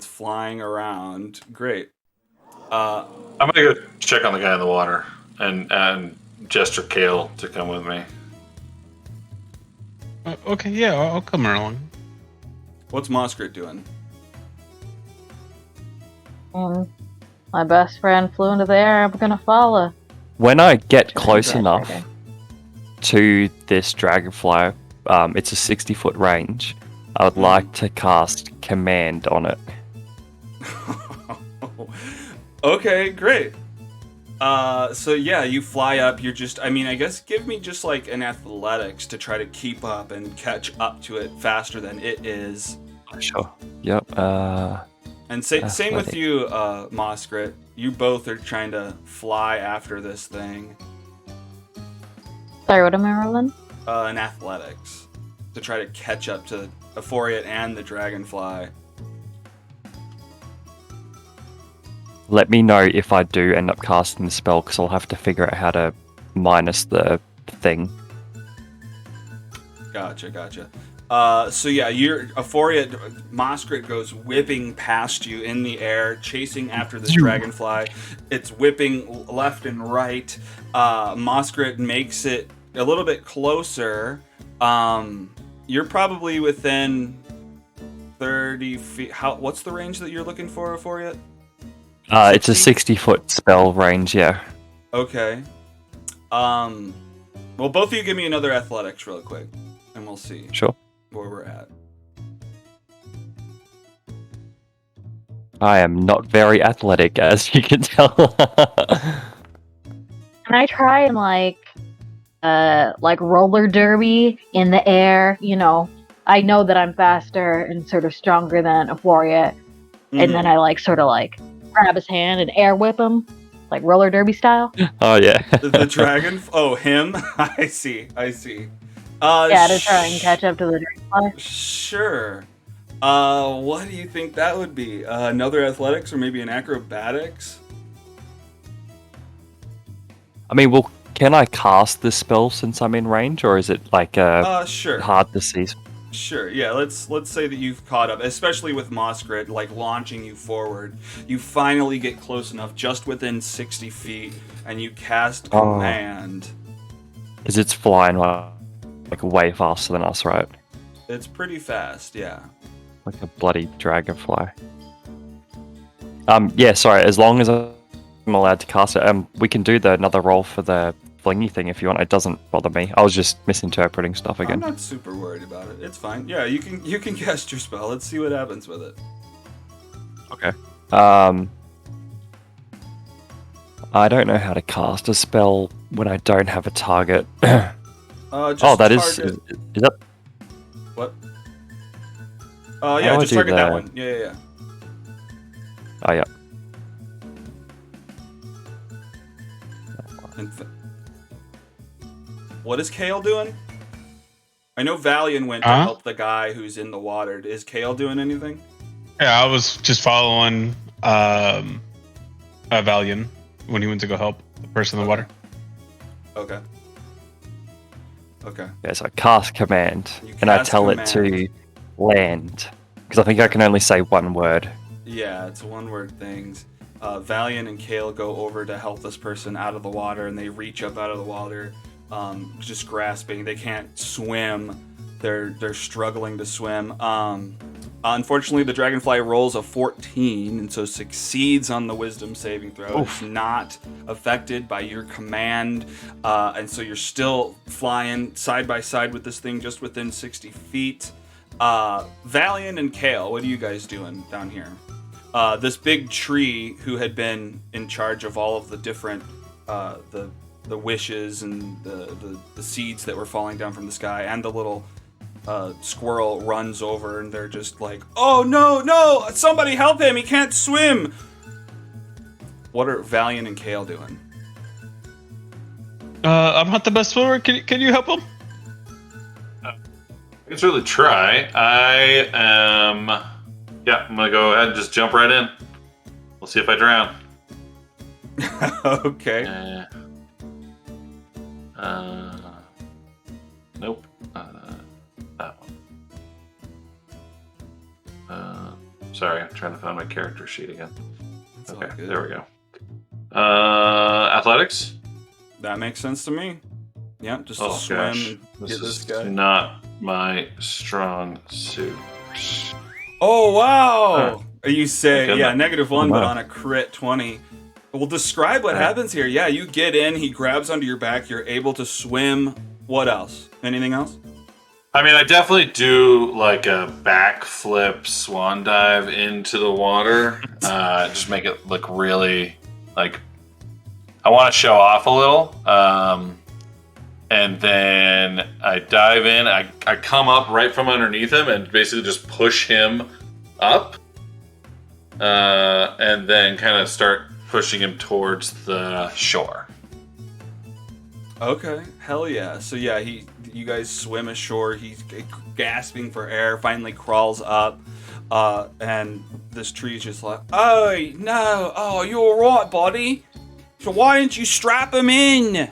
flying around. Great. I'm gonna go check on the guy in the water and gesture Kale to come with me. Okay, yeah, I'll come along. What's Moskrit doing? My best friend flew into the air. I'm gonna follow. When I get close Dragon. enough to this dragonfly, it's a 60-foot range. I would like to cast command on it. Okay, great. So yeah, you fly up. You're just, I mean, I guess give me just like an athletics to try to keep up and catch up to it faster than it is. Sure. Yep. And same with Athletic. you, Moskrit. You both are trying to fly after this thing. Sorry, what am I rolling? An athletics to try to catch up to Euphoriate and the dragonfly. Let me know if I do end up casting the spell, because I'll have to figure out how to minus the thing. Gotcha. So yeah, Euphoriate Moskrit goes whipping past you in the air, chasing after this dragonfly. It's whipping left and right. Moskrit makes it a little bit closer. You're probably within 30 feet. What's the range that you're looking for, Euphoriate? It's a 60-foot spell range, yeah. Okay. Well, both of you give me another athletics real quick, and we'll see Sure. where we're at. I am not very athletic, as you can tell. Can I try and like roller derby in the air? You know, I know that I'm faster and sort of stronger than Euphoria, and then I sort of grab his hand and air whip him, like roller derby style. Oh, yeah. The dragon. Oh, him. I see. Yeah, to try and catch up to the dragonfly. Sure. What do you think that would be? Another athletics or maybe an acrobatics? I mean, well, can I cast this spell since I'm in range, or is it Sure. hard to see? Sure. Yeah. Let's say that you've caught up, especially with Moskrit launching you forward. You finally get close enough, just within 60 feet, and you cast command. Because it's flying like way faster than us, right? It's pretty fast. Yeah. Like a bloody dragonfly. Yeah, sorry, as long as I'm allowed to cast it, we can do another roll for the flingy thing if you want. It doesn't bother me. I was just misinterpreting stuff again. I'm not super worried about it. It's fine. Yeah, you can cast your spell. Let's see what happens with it. Okay. I don't know how to cast a spell when I don't have a target. Just that is target... is that? What? How yeah, do just I target do that that? one. Yeah. Oh yeah. What is Kale doing? I know Valian went to help the guy who's in the water. Is Kale doing anything? Yeah, I was just following Valian when he went to go help the person in the water. Okay. Yeah, so I cast command, You and I cast tell command. it to land, because I think I can only say one word. Yeah, it's one-word things. Valian and Kale go over to help this person out of the water, and they reach up out of the water, just grasping. They can't swim. They're struggling to swim. Unfortunately, the dragonfly rolls a 14, and so succeeds on the wisdom saving throw. It's not affected by your command, and so you're still flying side by side with this thing just within 60 feet. Valiant and Kale, what are you guys doing down here? This big tree who had been in charge of all of the different the wishes and the seeds that were falling down from the sky, and the little squirrel runs over, and they're just like, oh no, somebody help him, he can't swim. What are Valiant and Kale doing? I'm not the best swimmer. Can you help him? I can certainly try. I am Yeah, I'm gonna go ahead and just jump right in. We'll see if I drown. Okay. Nope. That one. Sorry, I'm trying to find my character sheet again. That's all Okay, good. there we go. Athletics? That makes sense to me. Yep, just to Oh swim gosh, and this get this is guy. not my strong suit. Oh wow! You say Good yeah, luck. -1, but wow. on a crit 20. Well, describe what Alright. happens here. Yeah, you get in. He grabs onto your back. You're able to swim. What else? Anything else? I mean, I definitely do like a backflip swan dive into the water. Just make it look really like I want to show off a little. And then I dive in. I come up right from underneath him and basically just push him up. And then kind of start pushing him towards the shore. Okay, hell yeah. So yeah, you guys swim ashore. He's gasping for air. Finally crawls up, and this tree's just like, "Oh no! Oh, you all right, buddy? So why didn't you strap him in?"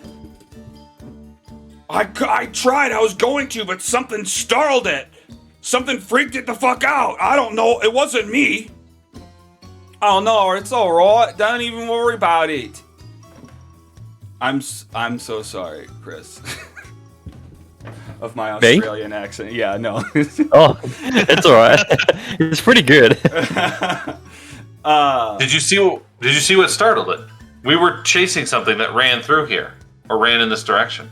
I tried. I was going to, but something startled it. Something freaked it the fuck out. I don't know. It wasn't me. Oh no, it's all right. Don't even worry about it. I'm so sorry, Chris. Of my Me? Australian accent. Yeah, no. Oh, it's alright. It's pretty good. Did you see what startled it? We were chasing something that ran through here or ran in this direction.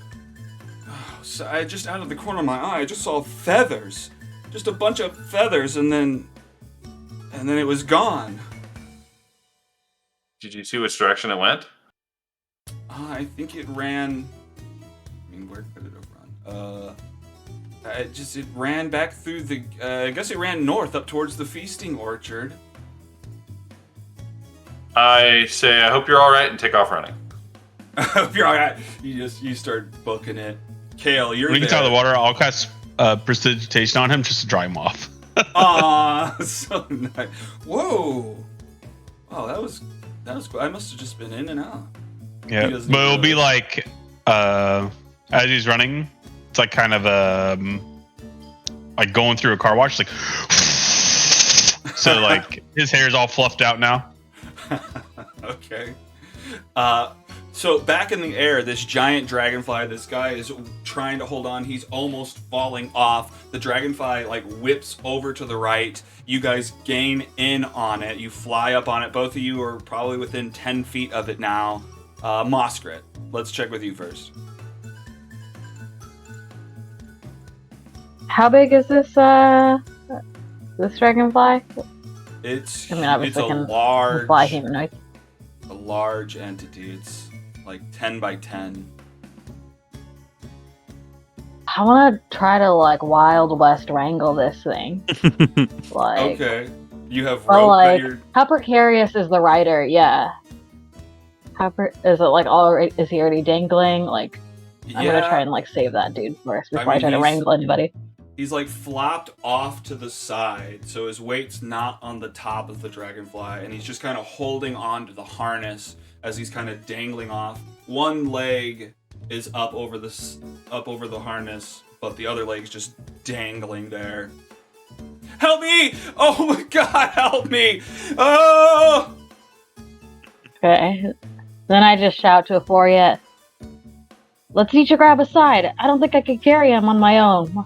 So I just out of the corner of my eye, I just saw feathers. Just a bunch of feathers, and then it was gone. Did you see which direction it went? I think it ran. I mean, where could it have run? It ran back through the. I guess it ran north up towards the feasting orchard. I say, I hope you're all right, and take off running. If you're alright, you start booking it. Kale, you're When he there. gets out of the water, I'll cast prestidigitation on him just to dry him off. Aw, so nice. Whoa. Oh, that was cool. I must have just been in and out. Yeah, He doesn't but it'll even be know. like as he's running, it's like kind of like going through a car wash, like so like his hair's all fluffed out now. Okay. So back in the air, this giant dragonfly, this guy is trying to hold on. He's almost falling off. The dragonfly like whips over to the right. You guys gain in on it. You fly up on it. Both of you are probably within 10 feet of it now. Moskrit, let's check with you first. How big is this dragonfly? It's I mean, obviously it's a can large fly humanoid. a large entity. It's like 10 by 10. I want to try to like Wild West wrangle this thing. Like, Okay. You have well, rope like, that you're. how precarious is the rider? Yeah. Is it like already? Is he already dangling? Like, I'm gonna try and like save that dude first before I mean, try to he's- wrangle anybody. He's like flopped off to the side, so his weight's not on the top of the dragonfly, and he's just kind of holding on to the harness as he's kind of dangling off. One leg is up over the harness, but the other leg's just dangling there. Help me! Oh my god, help me! Oh! Okay. Then I just shout to Euphoria, "Let's each grab a side. I don't think I could carry him on my own."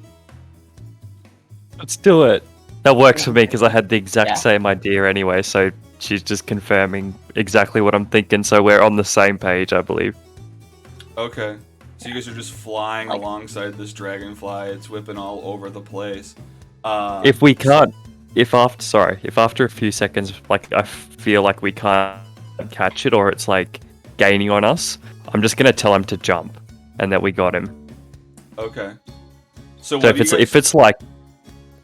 Let's do it. That works for me because I had the exact Yeah. same idea anyway, so she's just confirming exactly what I'm thinking, so we're on the same page, I believe. Okay. So you guys are just flying Like- alongside this dragonfly. It's whipping all over the place. If we can't, if after a few seconds, like, I feel like we can't catch it or it's like gaining on us, I'm just gonna tell him to jump and that we got him. Okay. So So what if it's like,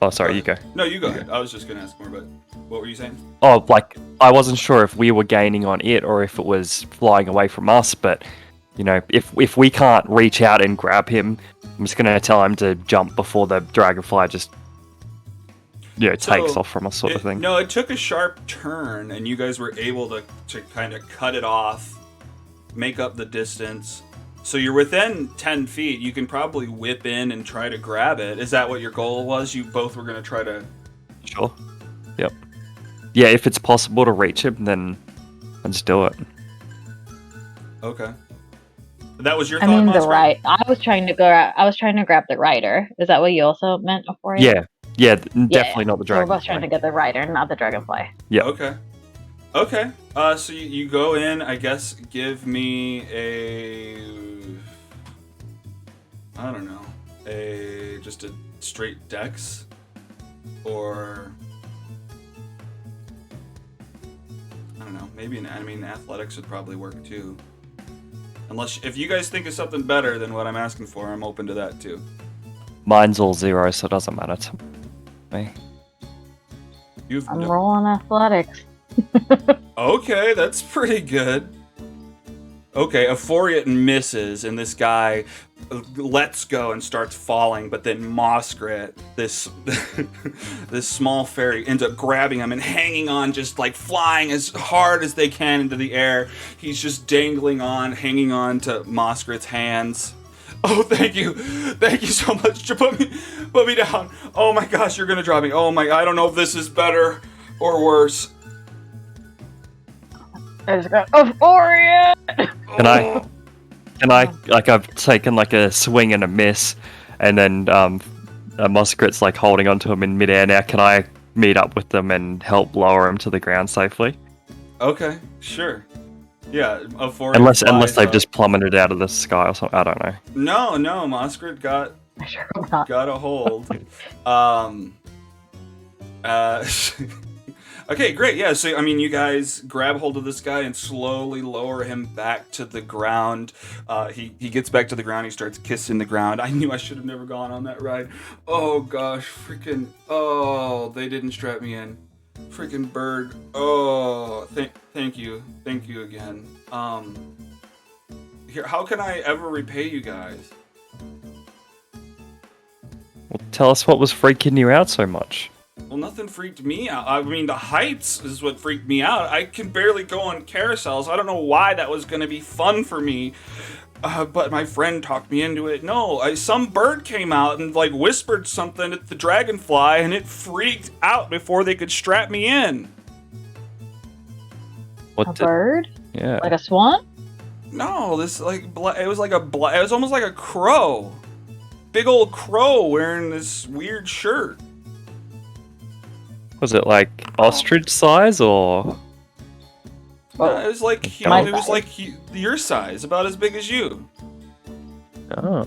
oh sorry, you go. No, you go ahead. I was just gonna ask more, but what were you saying? Oh, like, I wasn't sure if we were gaining on it or if it was flying away from us, but, you know, if we can't reach out and grab him, I'm just gonna tell him to jump before the dragonfly just takes So, off from us, sort of thing. No, it took a sharp turn, and you guys were able to kind of cut it off, make up the distance. So you're within 10 feet. You can probably whip in and try to grab it. Is that what your goal was? You both were going to try to... Sure. Yep. Yeah, if it's possible to reach him, then let's do it. Okay. That was your I thought, mean, Monster? I was trying to grab the rider. Is that what you also meant before? Yeah, definitely not the So we're dragon. both trying to get the rider, not the dragonfly. Yeah. Okay. So you go in, I guess, give me I don't know, just a straight dex, or I don't know, maybe athletics would probably work too. If you guys think of something better than what I'm asking for, I'm open to that too. Mine's all 0, so it doesn't matter to me. I'm rolling athletics. Okay, that's pretty good. Okay, Euphoria misses, and this guy lets go and starts falling, but then Moskrit, this this small fairy, ends up grabbing him and hanging on, just like flying as hard as they can into the air. He's just dangling on, hanging on to Moskrit's hands. Oh, thank you so much to put me down. Oh my gosh, you're gonna drop me. Oh my, I don't know if this is better or worse. I just got Euphoria! Can I, like, I've taken like a swing and a miss, and then Muskrat's like holding onto him in midair now. Can I meet up with them and help lower him to the ground safely? Okay, sure. Yeah, Euphoria Unless flies they've up. just plummeted out of the sky or something. I don't know. No, Moskrit got not. got a hold. Okay, great. Yeah, so you guys grab hold of this guy and slowly lower him back to the ground. He gets back to the ground. He starts kissing the ground. I knew I should have never gone on that ride. Oh gosh, freaking! Oh, they didn't strap me in. Freaking bird. Oh, thank you again. Here, how can I ever repay you guys? Well, tell us what was freaking you out so much. Well, nothing freaked me out. I mean, the heights is what freaked me out. I can barely go on carousels. I don't know why that was going to be fun for me. But my friend talked me into it. No, some bird came out and like whispered something at the dragonfly, and it freaked out before they could strap me in. Bird? Yeah. Like a swan? No, this it was almost like a crow. Big old crow wearing this weird shirt. Was it like ostrich size or? It was like your size, about as big as you. Oh.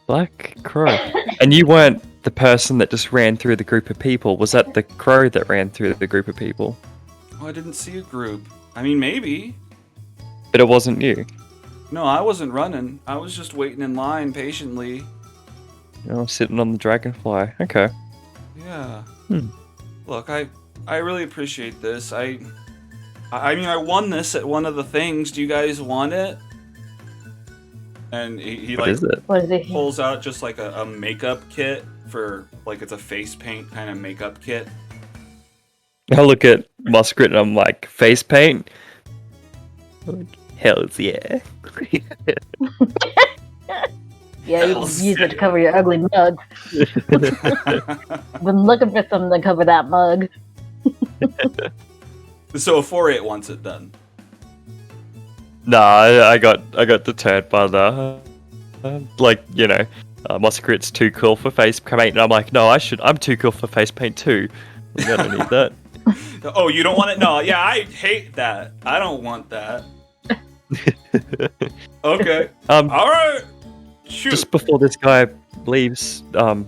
Black crow. And you weren't the person that just ran through the group of people. Was that the crow that ran through the group of people? Oh, I didn't see a group. I mean, maybe. But it wasn't you. No, I wasn't running. I was just waiting in line patiently. You're sitting on the dragonfly. Okay. Yeah. Hmm. Look, I really appreciate this. I mean, I won this at one of the things. Do you guys want it? And he What is it? What is it? pulls out just like a makeup kit for, like, it's a face paint kind of makeup kit. I look at Muskrat and I'm like, face paint? Hells yeah. Yeah, you can use it to cover your ugly mug. Been looking for something to cover that mug. So a 4-8 wants it done. Nah, I got deterred by the Muskrat's too cool for face paint, and I'm like, no, I'm too cool for face paint too. I don't need that. Oh, you don't want it? No, yeah, I hate that. I don't want that. Okay. All right. Shoot. Just before this guy leaves,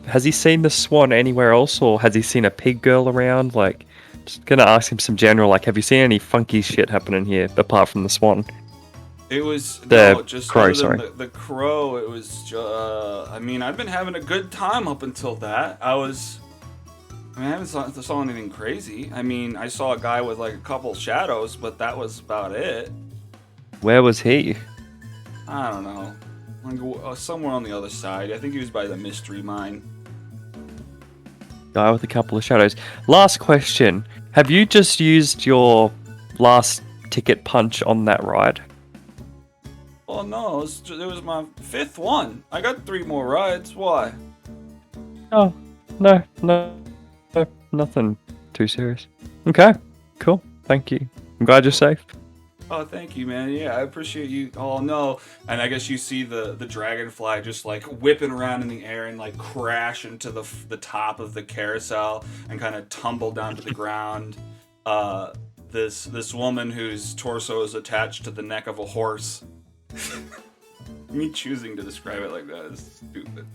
has he seen the swan anywhere else, or has he seen a pig girl around? Like, just gonna ask him some general, like, have you seen any funky shit happening here apart from the swan? It was just crow, other than sorry. the crow. It was. I mean, I've been having a good time up until that. I haven't saw anything crazy. I mean, I saw a guy with like a couple shadows, but that was about it. Where was he? I don't know. Like, somewhere on the other side. I think he was by the mystery mine. guy with a couple of shadows. Last question: have you just used your last ticket punch on that ride? Oh no, it was my 5th one. I got 3 more rides. Why? Oh, no, nothing too serious. Okay, cool. Thank you. I'm glad you're safe. Oh, thank you, man. Yeah, I appreciate you. Oh no! And I guess you see the dragonfly just like whipping around in the air and like crash into the top of the carousel and kind of tumble down to the ground. This woman whose torso is attached to the neck of a horse. Me choosing to describe it like that is stupid.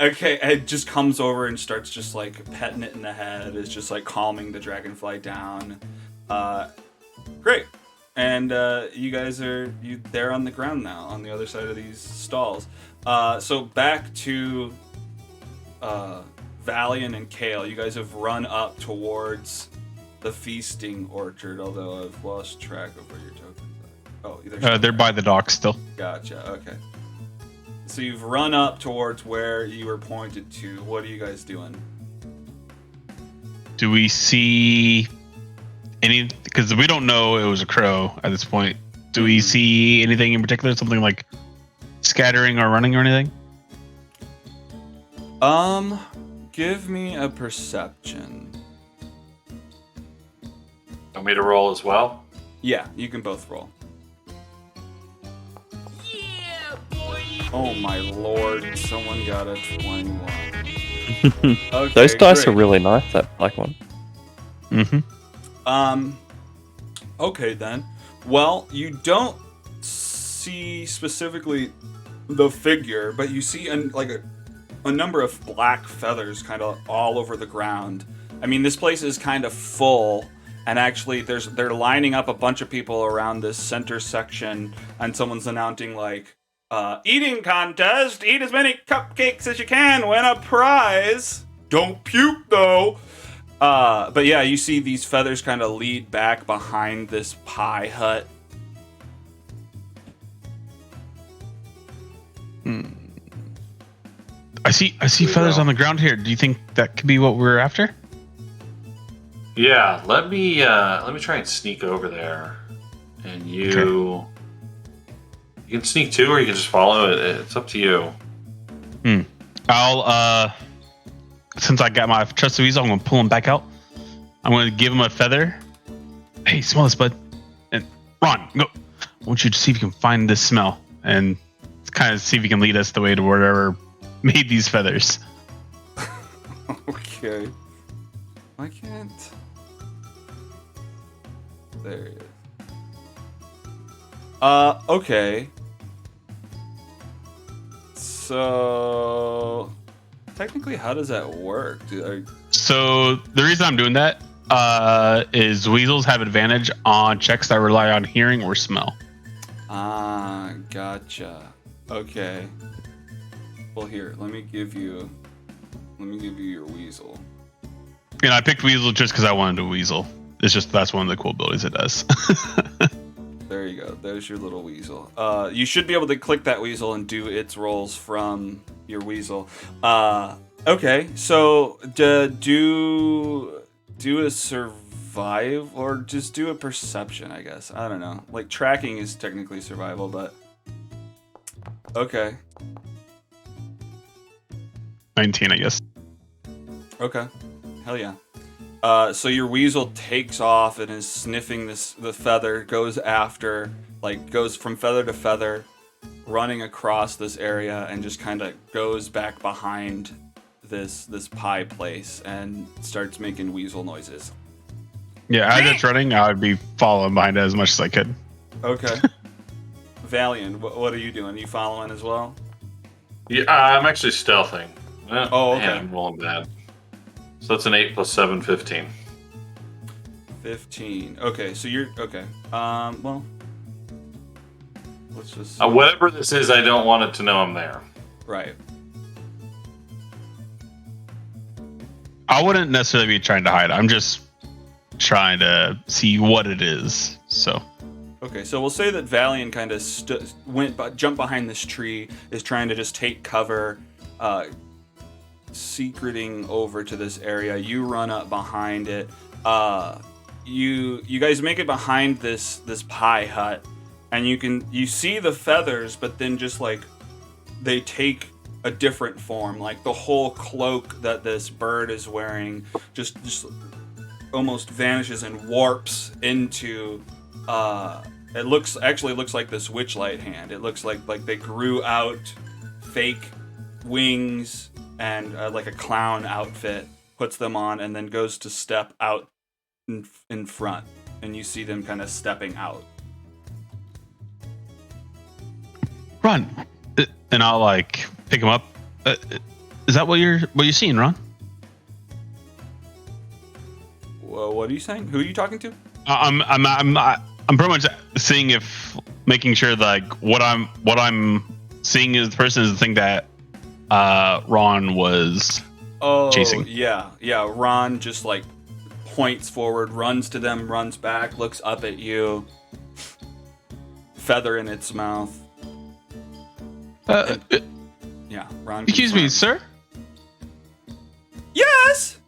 Okay, it just comes over and starts just like petting it in the head. Is just like calming the dragonfly down. Great. And you guys are there on the ground now, on the other side of these stalls. So back to Valiant and Kale. You guys have run up towards the feasting orchard, although I've lost track of where your tokens are. Oh, They're by the dock still. Gotcha. Okay. So you've run up towards where you were pointed to. What are you guys doing? Do we see any? Because we don't know it was a crow at this point. Do we see anything in particular? Something like scattering or running or anything? Give me a perception. Want me to roll as well? Yeah, you can both roll. Oh my lord, someone got a 21. Okay, Those dice are great. really nice, that black one. Mm-hmm. Okay then. Well, you don't see specifically the figure, but you see a number of black feathers kind of all over the ground. I mean, this place is kind of full, and actually they're lining up a bunch of people around this center section, and someone's announcing like, eating contest, eat as many cupcakes as you can, win a prize. Don't puke though. But yeah, you see these feathers kind of lead back behind this pie hut. I see feathers on the ground here. Do you think that could be what we're after? Yeah, let me try and sneak over there, and you can sneak too, or you can just follow it. It's up to you. I'll since I got my trusted weasel, I'm gonna pull him back out. I'm gonna give him a feather. Hey, smell this, bud. And Ron, go. I want you to see if you can find this smell and kind of see if you can lead us the way to wherever made these feathers. Okay. I can't. There he is. Okay. So, technically, how does that work? So the reason I'm doing that is weasels have advantage on checks that rely on hearing or smell. Ah, gotcha. Okay. Well, here, let me give you your weasel. And I picked weasel just because I wanted a weasel. It's just that's one of the cool abilities it does. There you go. There's your little weasel. You should be able to click that weasel and do its rolls from your weasel. Okay, so do a survive or just do a perception, I guess. I don't know. Like tracking is technically survival, but okay. 19, I guess. Okay. Hell yeah. So your weasel takes off and is sniffing the feather, goes from feather to feather, running across this area, and just kind of goes back behind this pie place and starts making weasel noises. Yeah, as it's running, I would be following behind it as much as I could. Okay. Valiant, what are you doing? Are you following as well? Yeah, I'm actually stealthing. Oh, okay. Man, I'm rolling bad. So that's an 8 plus 7, 15. 15. Okay, so you're okay. Well, let's just Whatever this is, I don't want it to know I'm there. right. I wouldn't necessarily be trying to hide. I'm just trying to see what it is. So Okay, so we'll say that Valiant kind of jumped behind this tree, is trying to just take cover, secreting over to this area. You run up behind it. You guys make it behind this pie hut, and you see the feathers, but then just like they take a different form. Like the whole cloak that this bird is wearing just almost vanishes and warps into it looks like this Witchlight hand. It looks like they grew out fake wings and like a clown outfit, puts them on, and then goes to step out in front, and you see them kind of stepping out. Ron, and I'll like pick him up. Is that what you're seeing, Ron? Well, what are you saying? Who are you talking to? I'm pretty much making sure like what I'm seeing is the person is the thing that Ron was chasing. Yeah. Ron just like points forward, runs to them, runs back, looks up at you. Feather in its mouth. Yeah, Ron. Excuse me, sir. Yes.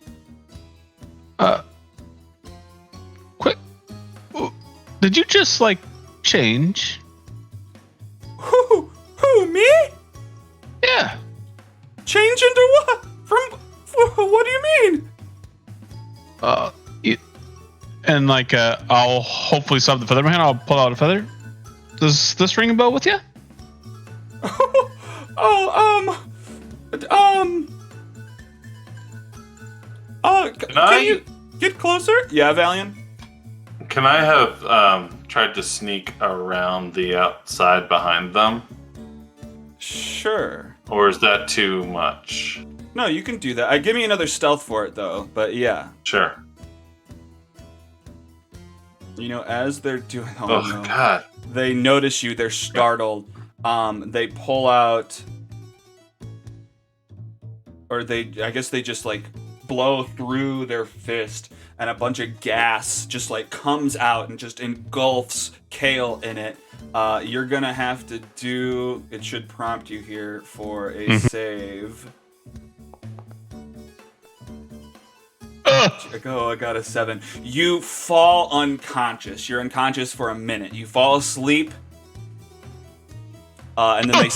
Quick. Did you just like change? Who me? Yeah. Change into what? What do you mean? And like I'll hopefully stop the feather in my hand. I'll pull out a feather. Does this ring a bell with you? Can you get closer? Yeah, Valiant. Can I have tried to sneak around the outside behind them? Sure. Or is that too much? No, you can do that. Give me another stealth for it, though. But yeah. Sure. You know, as they're doing... Oh, no. God. They notice you. They're startled. They pull out... Or I guess they just, like, blow through their fist, and a bunch of gas just, like, comes out and just engulfs Kale in it. You're gonna have to do... It should prompt you here for a save. Oh, I got a 7. You fall unconscious. You're unconscious for a minute. You fall asleep. And then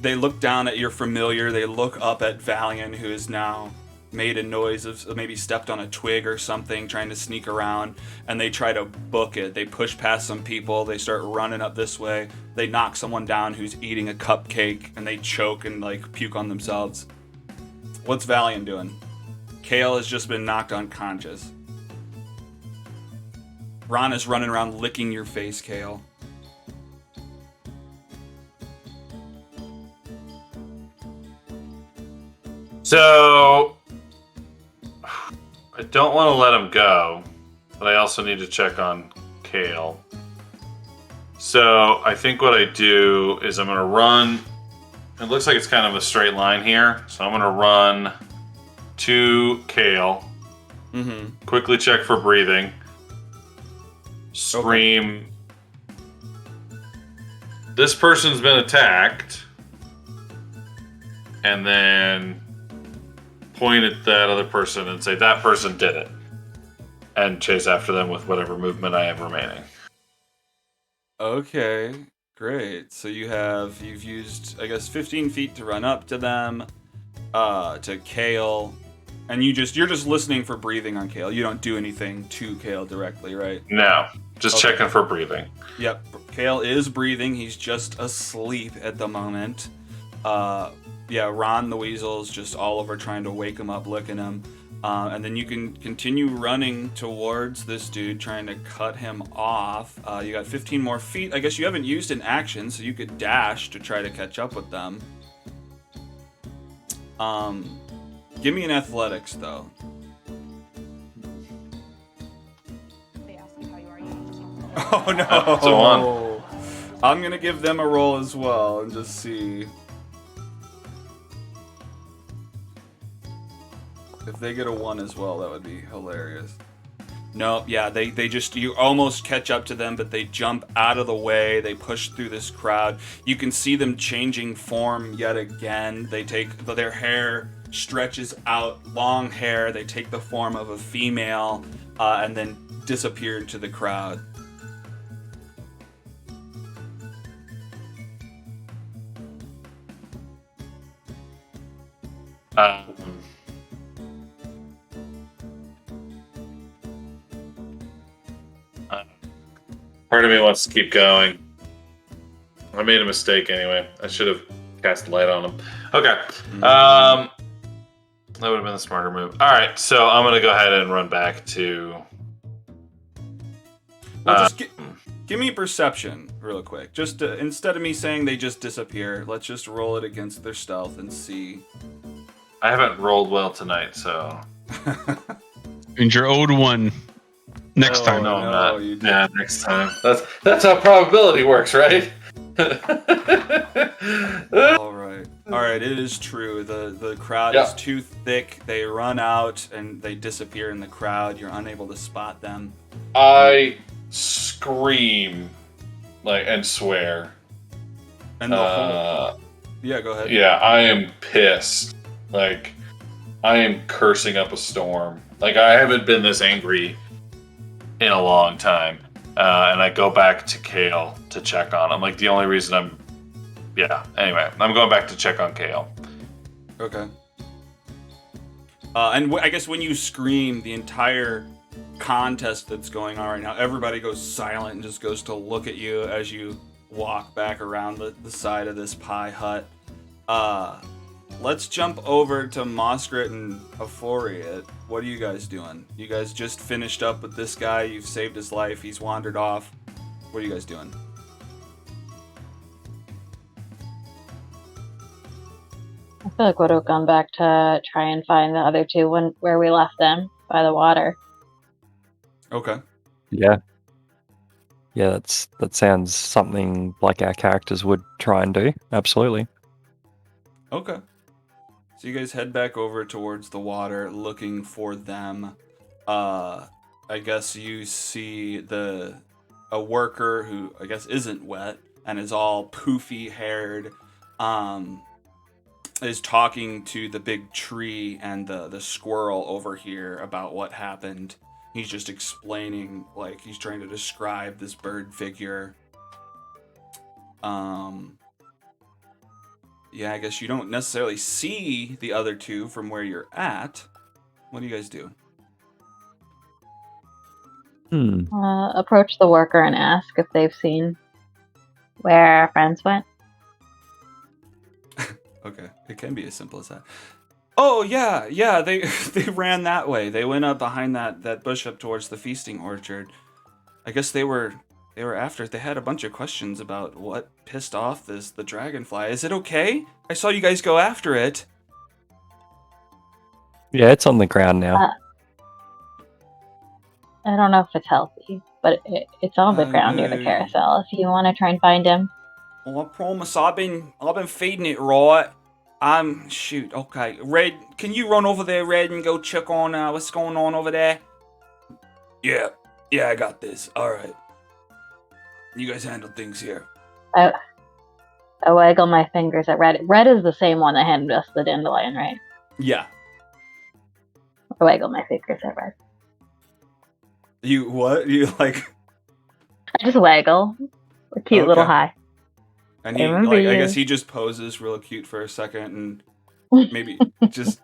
they look down at your familiar. They look up at Valiant, who has now made a noise of maybe stepped on a twig or something, trying to sneak around. And they try to book it. They push past some people. They start running up this way. They knock someone down who's eating a cupcake, and they choke and like puke on themselves. What's Valiant doing? Kale has just been knocked unconscious. Ron is running around licking your face, Kale. So, I don't want to let him go, but I also need to check on Kale. So, I think what I do is I'm going to run. It looks like it's kind of a straight line here. So, I'm going to run to Kale. Quickly check for breathing. Scream. Okay. This person's been attacked. And then point at that other person and say, that person did it. And chase after them with whatever movement I have remaining. Okay, great. So you've used, I guess, 15 feet to run up to them, to Kale. And you're just listening for breathing on Kale. You don't do anything to Kale directly, right? No, just checking for breathing. Yep, Kale is breathing. He's just asleep at the moment. Yeah, Ron the Weasel's just all over trying to wake him up, licking him. And then you can continue running towards this dude, trying to cut him off. You got 15 more feet. I guess you haven't used an action, so you could dash to try to catch up with them. Give me an athletics, though. They ask you how you are, you just have to- Oh, no. It's a 1. I'm going to give them a roll as well and just see. If they get a 1 as well, that would be hilarious. Nope, yeah, they just, you almost catch up to them, but they jump out of the way, they push through this crowd. You can see them changing form yet again. They take, their hair stretches out, long hair, they take the form of a female, and then disappear into the crowd. Part of me wants to keep going. I made a mistake anyway. I should have cast light on him. Okay. That would have been the smarter move. All right, so I'm gonna go ahead and run back to. Well, just give me perception real quick. Just instead of me saying they just disappear, let's just roll it against their stealth and see. I haven't rolled well tonight, so. And your old one next time. No, I'm no, not. you didn't. Yeah, next time. That's how probability works, right? All right. It is true. The crowd is too thick. They run out and they disappear in the crowd. You're unable to spot them. I scream, and swear. And the whole. Yeah, go ahead. Yeah, I am pissed. I am cursing up a storm. I haven't been this angry in a long time. And I go back to Kale to check on him. The only reason anyway, I'm going back to check on Kale. Okay. And I guess when you scream, the entire contest that's going on right now, everybody goes silent and just goes to look at you as you walk back around the side of this pie hut. Let's jump over to Moskrit and Euphoria. What are you guys doing? You guys just finished up with this guy. You've saved his life. He's wandered off. What are you guys doing? I feel like would have gone back to try and find the other two where we left them by the water. Okay. Yeah. Yeah, that sounds something like our characters would try and do. Absolutely. Okay. So you guys head back over towards the water looking for them. I guess you see a worker who I guess isn't wet and is all poofy haired, is talking to the big tree and the squirrel over here about what happened. He's just explaining, he's trying to describe this bird figure. Yeah, I guess you don't necessarily see the other two from where you're at. What do you guys do? Approach the worker and ask if they've seen where our friends went. Okay, it can be as simple as that. Oh, yeah, they ran that way. They went up behind that bush up towards the feasting orchard. I guess they were after it. They had a bunch of questions about what pissed off the dragonfly. Is it okay? I saw you guys go after it. Yeah, it's on the ground now. I don't know if it's healthy, but it's on the ground near the carousel. If you want to try and find him. Well, I promise. I've been feeding it right. Shoot. Okay, Red. Can you run over there, Red, and go check on what's going on over there? Yeah, I got this. All right. You guys handle things here. I waggle my fingers at Red. Red is the same one that handed us the dandelion, right? Yeah. I waggle my fingers at Red. You what? You I just waggle. A cute little high. And he, I guess he just poses real cute for a second, and maybe just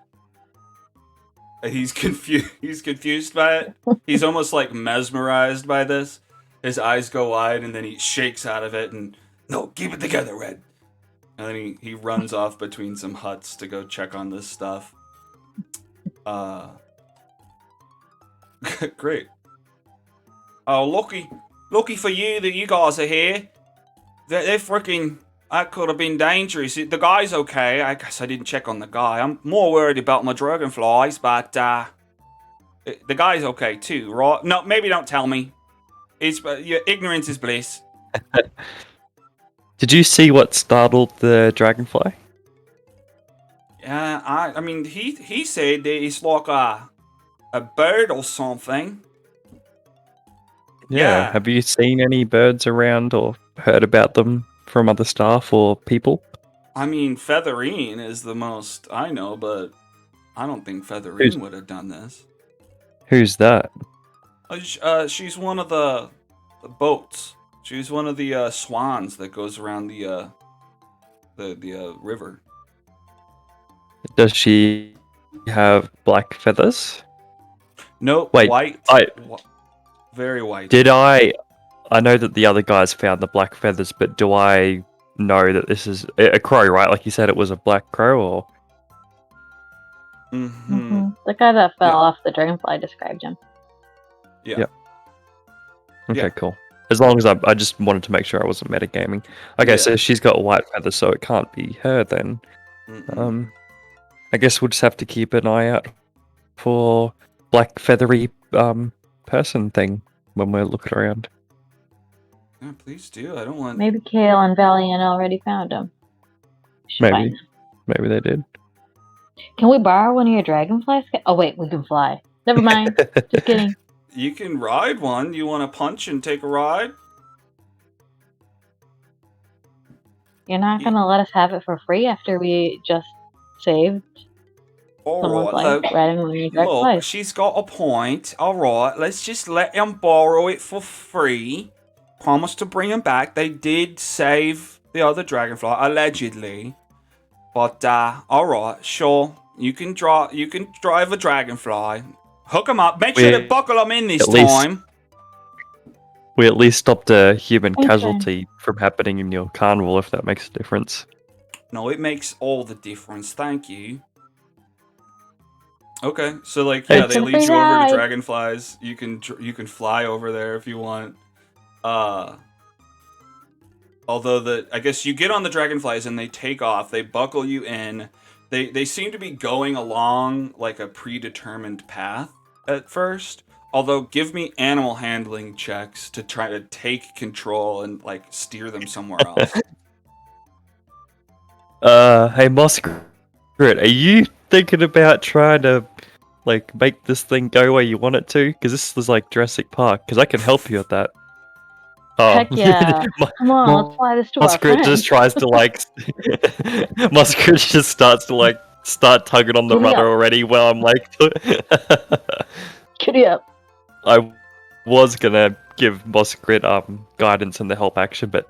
he's confused by it. He's almost mesmerized by this. His eyes go wide, and then he shakes out of it, and no, keep it together, Red. And then he runs off between some huts to go check on this stuff. Great. Oh, lucky for you that you guys are here. They're freaking. That could have been dangerous. The guy's okay. I guess I didn't check on the guy. I'm more worried about my dragonflies, but the guy's okay too, right? No, maybe don't tell me. Your ignorance is bliss. Did you see what startled the dragonfly? Yeah, I mean, he said that it's like a bird or something. Yeah. Have you seen any birds around or heard about them from other staff or people? I mean, Featherine is the most I know, but I don't think Who's Featherine would have done this. who's that? She's one of the boats. She's one of the swans that goes around the river. Does she have black feathers? No, Wait, white. I- Very white. Did I know that the other guys found the black feathers, but do I know that this is a crow, right? Like you said it was a black crow, or Mm-hmm. The guy that fell Yeah. off the dragonfly described him. Yeah. Yep. Okay, Yeah. cool. As long as I just wanted to make sure I wasn't metagaming. Okay, Yeah. so she's got white feathers, so it can't be her then. Mm-mm. I guess we'll just have to keep an eye out for black feathery person thing when we're looking around. Yeah, please do. I don't want. Maybe Kale and Valiant already found him. Should Maybe. find them. Maybe they did. Can we borrow one of your dragonflies? Oh wait, we can fly. Never mind. Just kidding. You can ride one. You want to punch and take a ride? You're not gonna let us have it for free after we just saved someone's All life right, riding one of your look, dragonflies. she's got a point. All right, let's just let them borrow it for free. Promise to bring them back. They did save the other dragonfly, allegedly. But all right, sure. You can drive a dragonfly. Hook them up. Make sure to We- buckle them in this at least- time. We at least stopped a human Okay. casualty from happening in your carnival, if that makes a difference. No, it makes all the difference. Thank you. Okay, so like yeah, It's they a lead free you over ride. to dragonflies. You can fly over there if you want. Although I guess you get on the dragonflies and they take off. They buckle you in. They seem to be going along like a predetermined path at first. Although give me animal handling checks to try to take control and like steer them somewhere else. Hey Muskrat, are you thinking about trying to like make this thing go where you want it to? Because this is like Jurassic Park. Because I can help you with that. Oh, Heck yeah. Come on, let's fly this to our Muskrat friends. just tries to like. Muskrat just starts to like start tugging on the Giddy rudder up. already. While I'm like, Giddy up. I was gonna give Muskrat guidance in the help action, but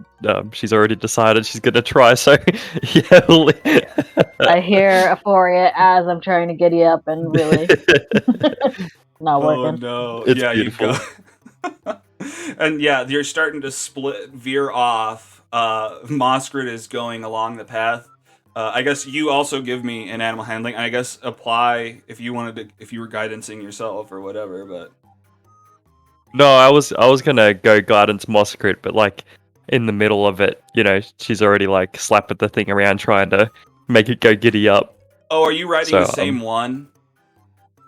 she's already decided she's gonna try. So yeah. I hear Euphoria as I'm trying to giddy up and really not Oh working. no! It's yeah, beautiful. you go. And yeah, you're starting to veer off. Moskrit is going along the path. I guess you also give me an animal handling. I guess apply if you wanted to, if you were guidancing yourself or whatever. But No, I was gonna go guidance Muskrat, but like in the middle of it, you know, she's already like slapping the thing around trying to make it go giddy up. oh, are you riding So, the same one?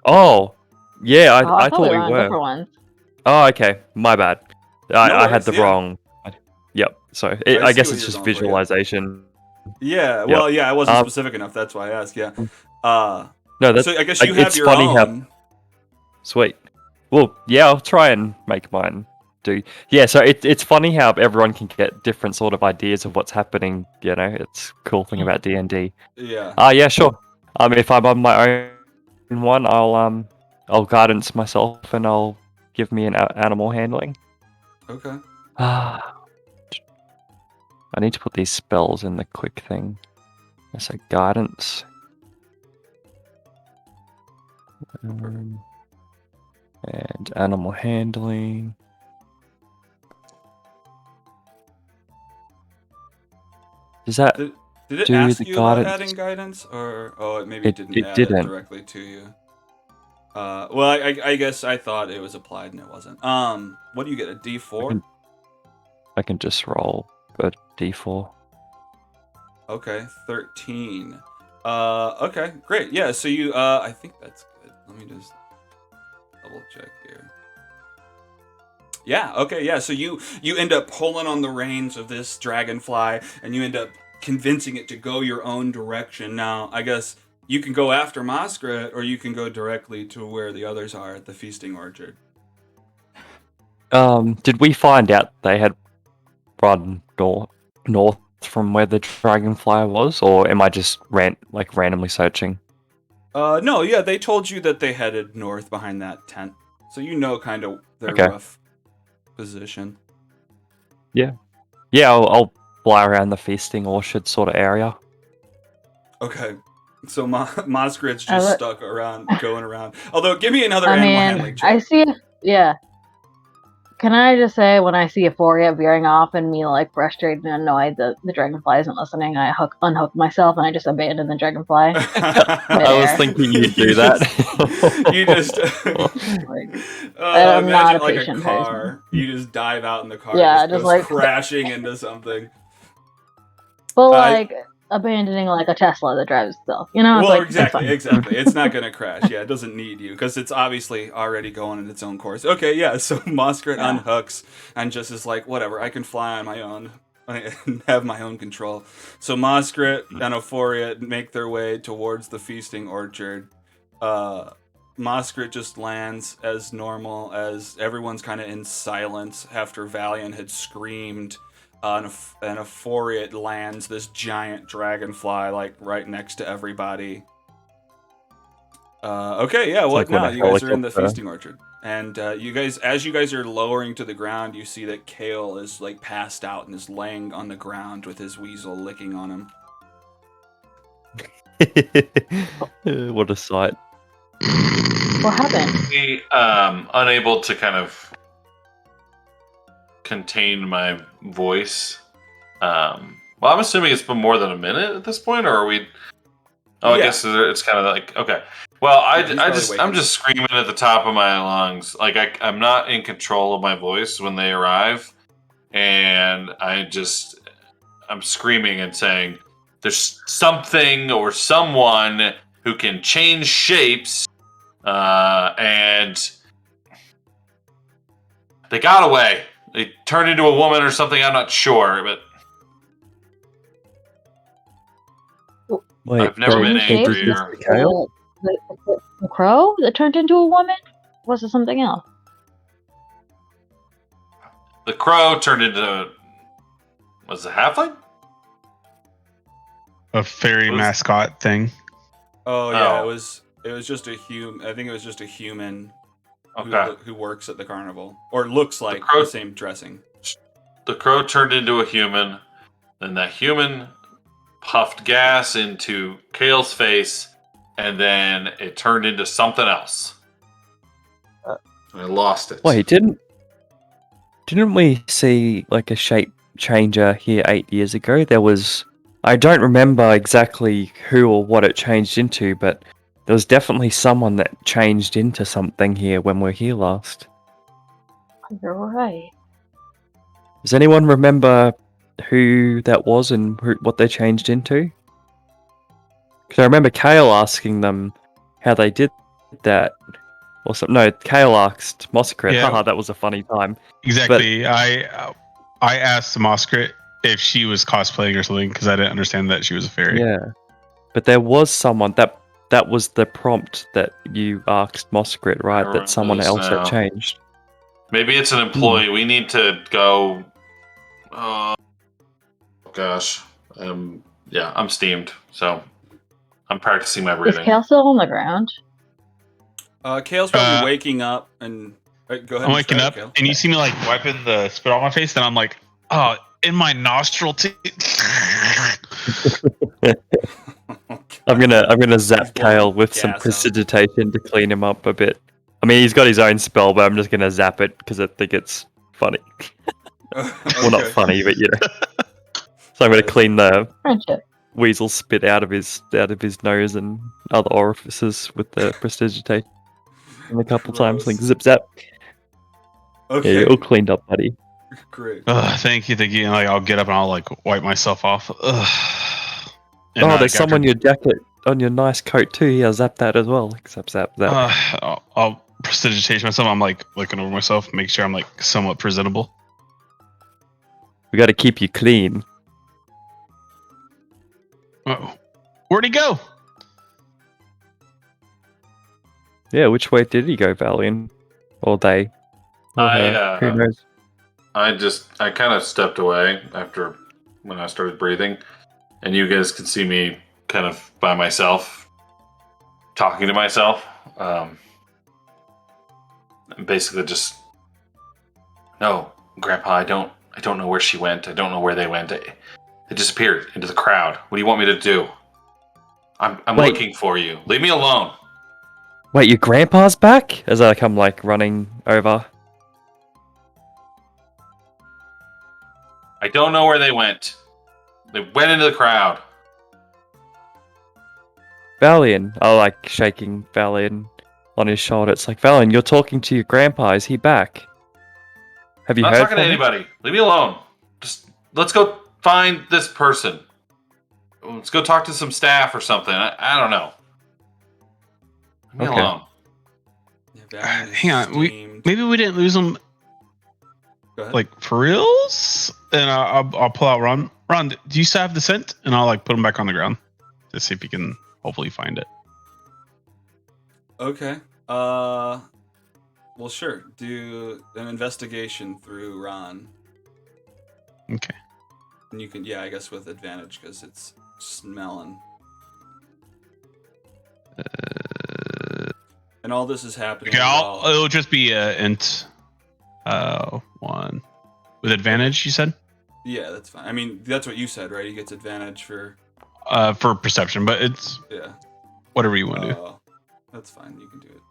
Oh, yeah, Oh, I thought we we were on were. different ones. Oh, okay, my bad. I had worries, the yeah. wrong. Yep. So I I see guess what it's you're just going for, yeah. visualization. Yeah. Yep. Well, yeah, I wasn't Um, specific enough. That's why I asked. Yeah. No, that's So I guess like, you have it's your funny how- own. sweet. Well, yeah, I'll try and make mine do. Yeah, so it's funny how everyone can get different sort of ideas of what's happening. You know, it's a cool thing about D&D. Yeah. Yeah, sure. If I'm on my own one, I'll guidance myself and I'll give me an animal handling. Okay. I need to put these spells in the quick thing. So guidance. And animal handling. Does that? Did it Do ask the you about guidance. adding guidance, or it maybe It- didn't it add didn't. it directly to you? Well, I guess I thought it was applied and it wasn't. What do you get? A D4? I can just roll a d4. Okay, 13. Okay, great. Yeah, so you, I think that's good. Let me just double check here. Yeah, okay, yeah, so you end up pulling on the reins of this dragonfly, and you end up convincing it to go your own direction. Now, I guess you can go after Moskrat, or you can go directly to where the others are at the feasting orchard. Did we find out they had run north from where the dragonfly was, or am I just randomly searching? No, yeah, they told you that they headed north behind that tent, so you know kind of their Okay. rough position. Yeah, I'll fly around the feasting orchard sort of area. Okay. So Moskrit's I just look- stuck around, going around. Although, give me another I animal mean, handling I check. see. Yeah. Can I just say, when I see Euphoria veering off and me like frustrated and annoyed that the dragonfly isn't listening, I unhook myself and I just abandon the dragonfly. I was Midair. thinking you'd do that. You just, I'm not imagine a like a patient car. person. You just dive out in the car, Yeah, just just goes like- crashing into something. But I- like abandoning like a Tesla that drives itself, you know? It's Well, like, it's exactly. fine. It's not going to crash. Yeah, it doesn't need you because it's obviously already going in its own course. Okay, yeah. So Moskrit Yeah. unhooks and just is like, whatever. I can fly on my own and have my own control. So Moskrit and Euphoria make their way towards the feasting orchard. Moskrit just lands as normal, as everyone's kind of in silence after Valiant had screamed. And Euphoria lands this giant dragonfly like right next to everybody. Okay, yeah. What like when now? a You guys are in the helicopter- feasting orchard, and you guys, as you guys are lowering to the ground, you see that Kale is like passed out and is laying on the ground with his weasel licking on him. What a sight! What happened? Me, unable to kind of contain my voice. Well, I'm assuming it's been more than a minute at this point, or are we? Oh, I Yeah. guess it's kind of like okay. Well, Yeah, he's probably waking I'm just screaming at the top of my lungs. Like I'm not in control of my voice when they arrive, and I'm screaming and saying, "There's something or someone who can change shapes, and they got away. They turned into a woman or something. I'm not sure, but." Wait, I've never been they angry did this or- to Kale? The crow that turned into a woman? Was it something else? The crow turned into was it a halfling? A fairy Was- mascot thing. Oh yeah, Oh. it was just a human. I think it was just a human Okay. who works at the carnival or looks like crow- the same dressing. The crow turned into a human, then that human puffed gas into Kale's face, and then it turned into something else. I lost it. Wait, didn't we see like a shape changer here 8 years ago? I don't remember exactly who or what it changed into, but there was definitely someone that changed into something here when we were here last. You're right. Does anyone remember who that was and what they changed into? Because I remember Kale asking them how they did that. Or something. No, Kale asked Moskrit. Yeah. Haha, that was a funny time. Exactly. I asked Moskrit if she was cosplaying or something because I didn't understand that she was a fairy. Yeah. But there was someone that was the prompt that you asked Moskrit, right? remember That someone this else now. had changed. Maybe it's an employee. We need to go. Oh gosh. Yeah, I'm steamed, so I'm practicing my Is breathing. Kale still on the ground? Kale's probably Uh, waking up and go ahead. I'm and waking start, up Kale. and you see me like wiping the spit off my face, and I'm like, oh, in my nostril too. I'm gonna zap He's blowing Kale with some gas out. prestidigitation to clean him up a bit. I mean, he's got his own spell, but I'm just gonna zap it because I think it's funny. Well, not Okay. funny, but you know. So I'm gonna clean the Friendship. weasel spit out of his nose and other orifices with the prestidigitation. And a couple times, like Gross. zip zap. Yeah, Okay, you're all cleaned up, buddy. great. Thank you. And like, I'll get up and I'll like wipe myself off. And, Oh, like, there's some after- on your jacket, on your nice coat too. Yeah, zap that as well. Like, zap, zap, zap. I'll prestidigitation myself. I'm like looking over myself, make sure I'm like somewhat presentable. We got to keep you clean. Oh, where'd he go? Yeah, which way did he go, Valiant? Or they? Or I, her. Who knows? I kind of stepped away after when I started breathing, and you guys could see me kind of by myself, talking to myself. Basically, just no, Grandpa. I don't know where she went. I don't know where they went. They disappeared into the crowd. What do you want me to do? I'm Wait. looking for you. Leave me alone. Wait, your grandpa's back? As I come like running over. I don't know where they went. They went into the crowd. Valian. I like shaking Valian on his shoulder. It's like, Valian, you're talking to your grandpa. Is he back? Have you I'm not heard talking from to him? anybody. Leave me alone. Just let's go find this person. Let's go talk to some staff or something. I don't know. Leave me Okay. alone. Yeah, Valiant is Hang on, steamed. maybe we didn't lose him Go ahead. like for reals. And I'll pull out Ron. Ron, do you still have the scent? And I'll like put him back on the ground to see if he can hopefully find it. Okay. Well, sure. Do an investigation through Ron. Okay. And you can, yeah, I guess with advantage because it's smelling. And all this is happening. Okay, while- it'll just be int 1 with advantage. You said Yeah, that's fine. I mean, that's what you said, right? He gets advantage for. for perception, but it's Yeah. whatever you want to do. That's fine. You can do it.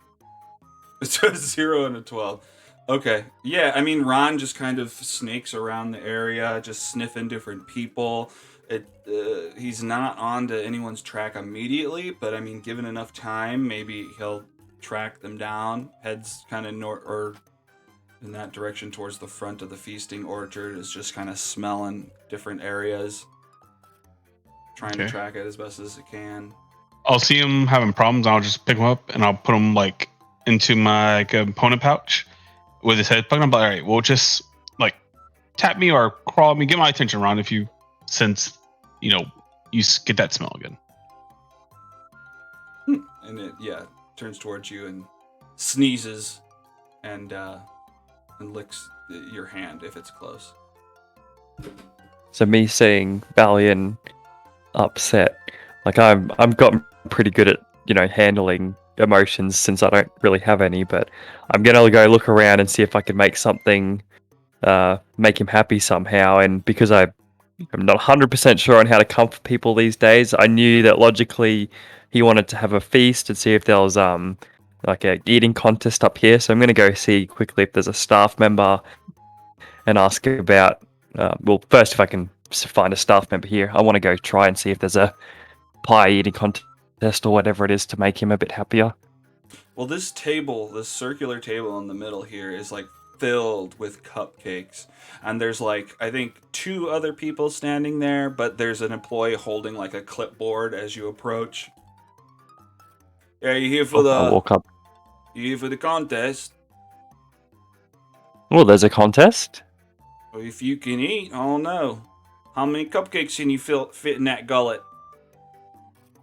It's a 0 and a 12. Okay. Yeah, I mean, Ron just kind of snakes around the area, just sniffing different people. He's not onto anyone's track immediately, but I mean, given enough time, maybe he'll track them down. Heads kind of north or in that direction towards the front of the feasting orchard. Is just kind of smelling different areas, trying to Okay. track it as best as it can. I'll see him having problems. I'll just pick him up and I'll put him like into my component pouch with his head plugged. I'm like, all right, well, just like tap me or crawl me, get my attention, Ron, if you sense, you get that smell again. And it, turns towards you and sneezes and licks your hand if it's close. So me seeing Valian upset, like I've gotten pretty good at handling emotions since I don't really have any, but I'm gonna go look around and see if I can make something make him happy somehow. And because I'm not 100% sure on how to comfort people these days, I knew that logically he wanted to have a feast and see if there was like a eating contest up here. So I'm gonna go see quickly if there's a staff member and ask about. Well, first if I can find a staff member here, I want to go try and see if there's a pie eating contest or whatever it is to make him a bit happier. Well, this table, this circular table in the middle here is like filled with cupcakes. And there's like, I think 2 other people standing there, but there's an employee holding like a clipboard as you approach. Yeah, you here for I'll walk up. you here for the contest? Well, there's a contest. Well, if you can eat, I don't know. How many cupcakes can you fit in that gullet?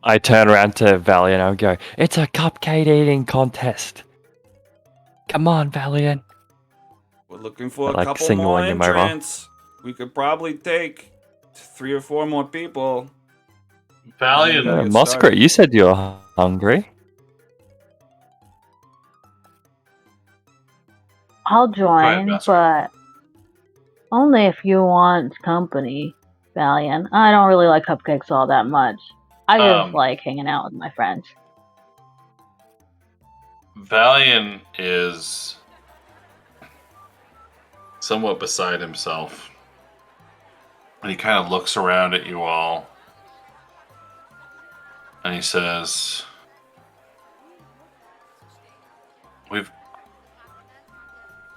I turn around to Valiant and I go, "It's a cupcake eating contest. Come on, Valiant." We're looking for I like a couple more signaling him over. entrants. We could probably take 3 or 4 more people. Valiant. Yeah. Get Muskrat, started. you said you're hungry. I'll ahead, join, Master. but only if you want company, Valiant. I don't really like cupcakes all that much. I just like hanging out with my friends. Valiant is somewhat beside himself. And he kind of looks around at you all. And he says,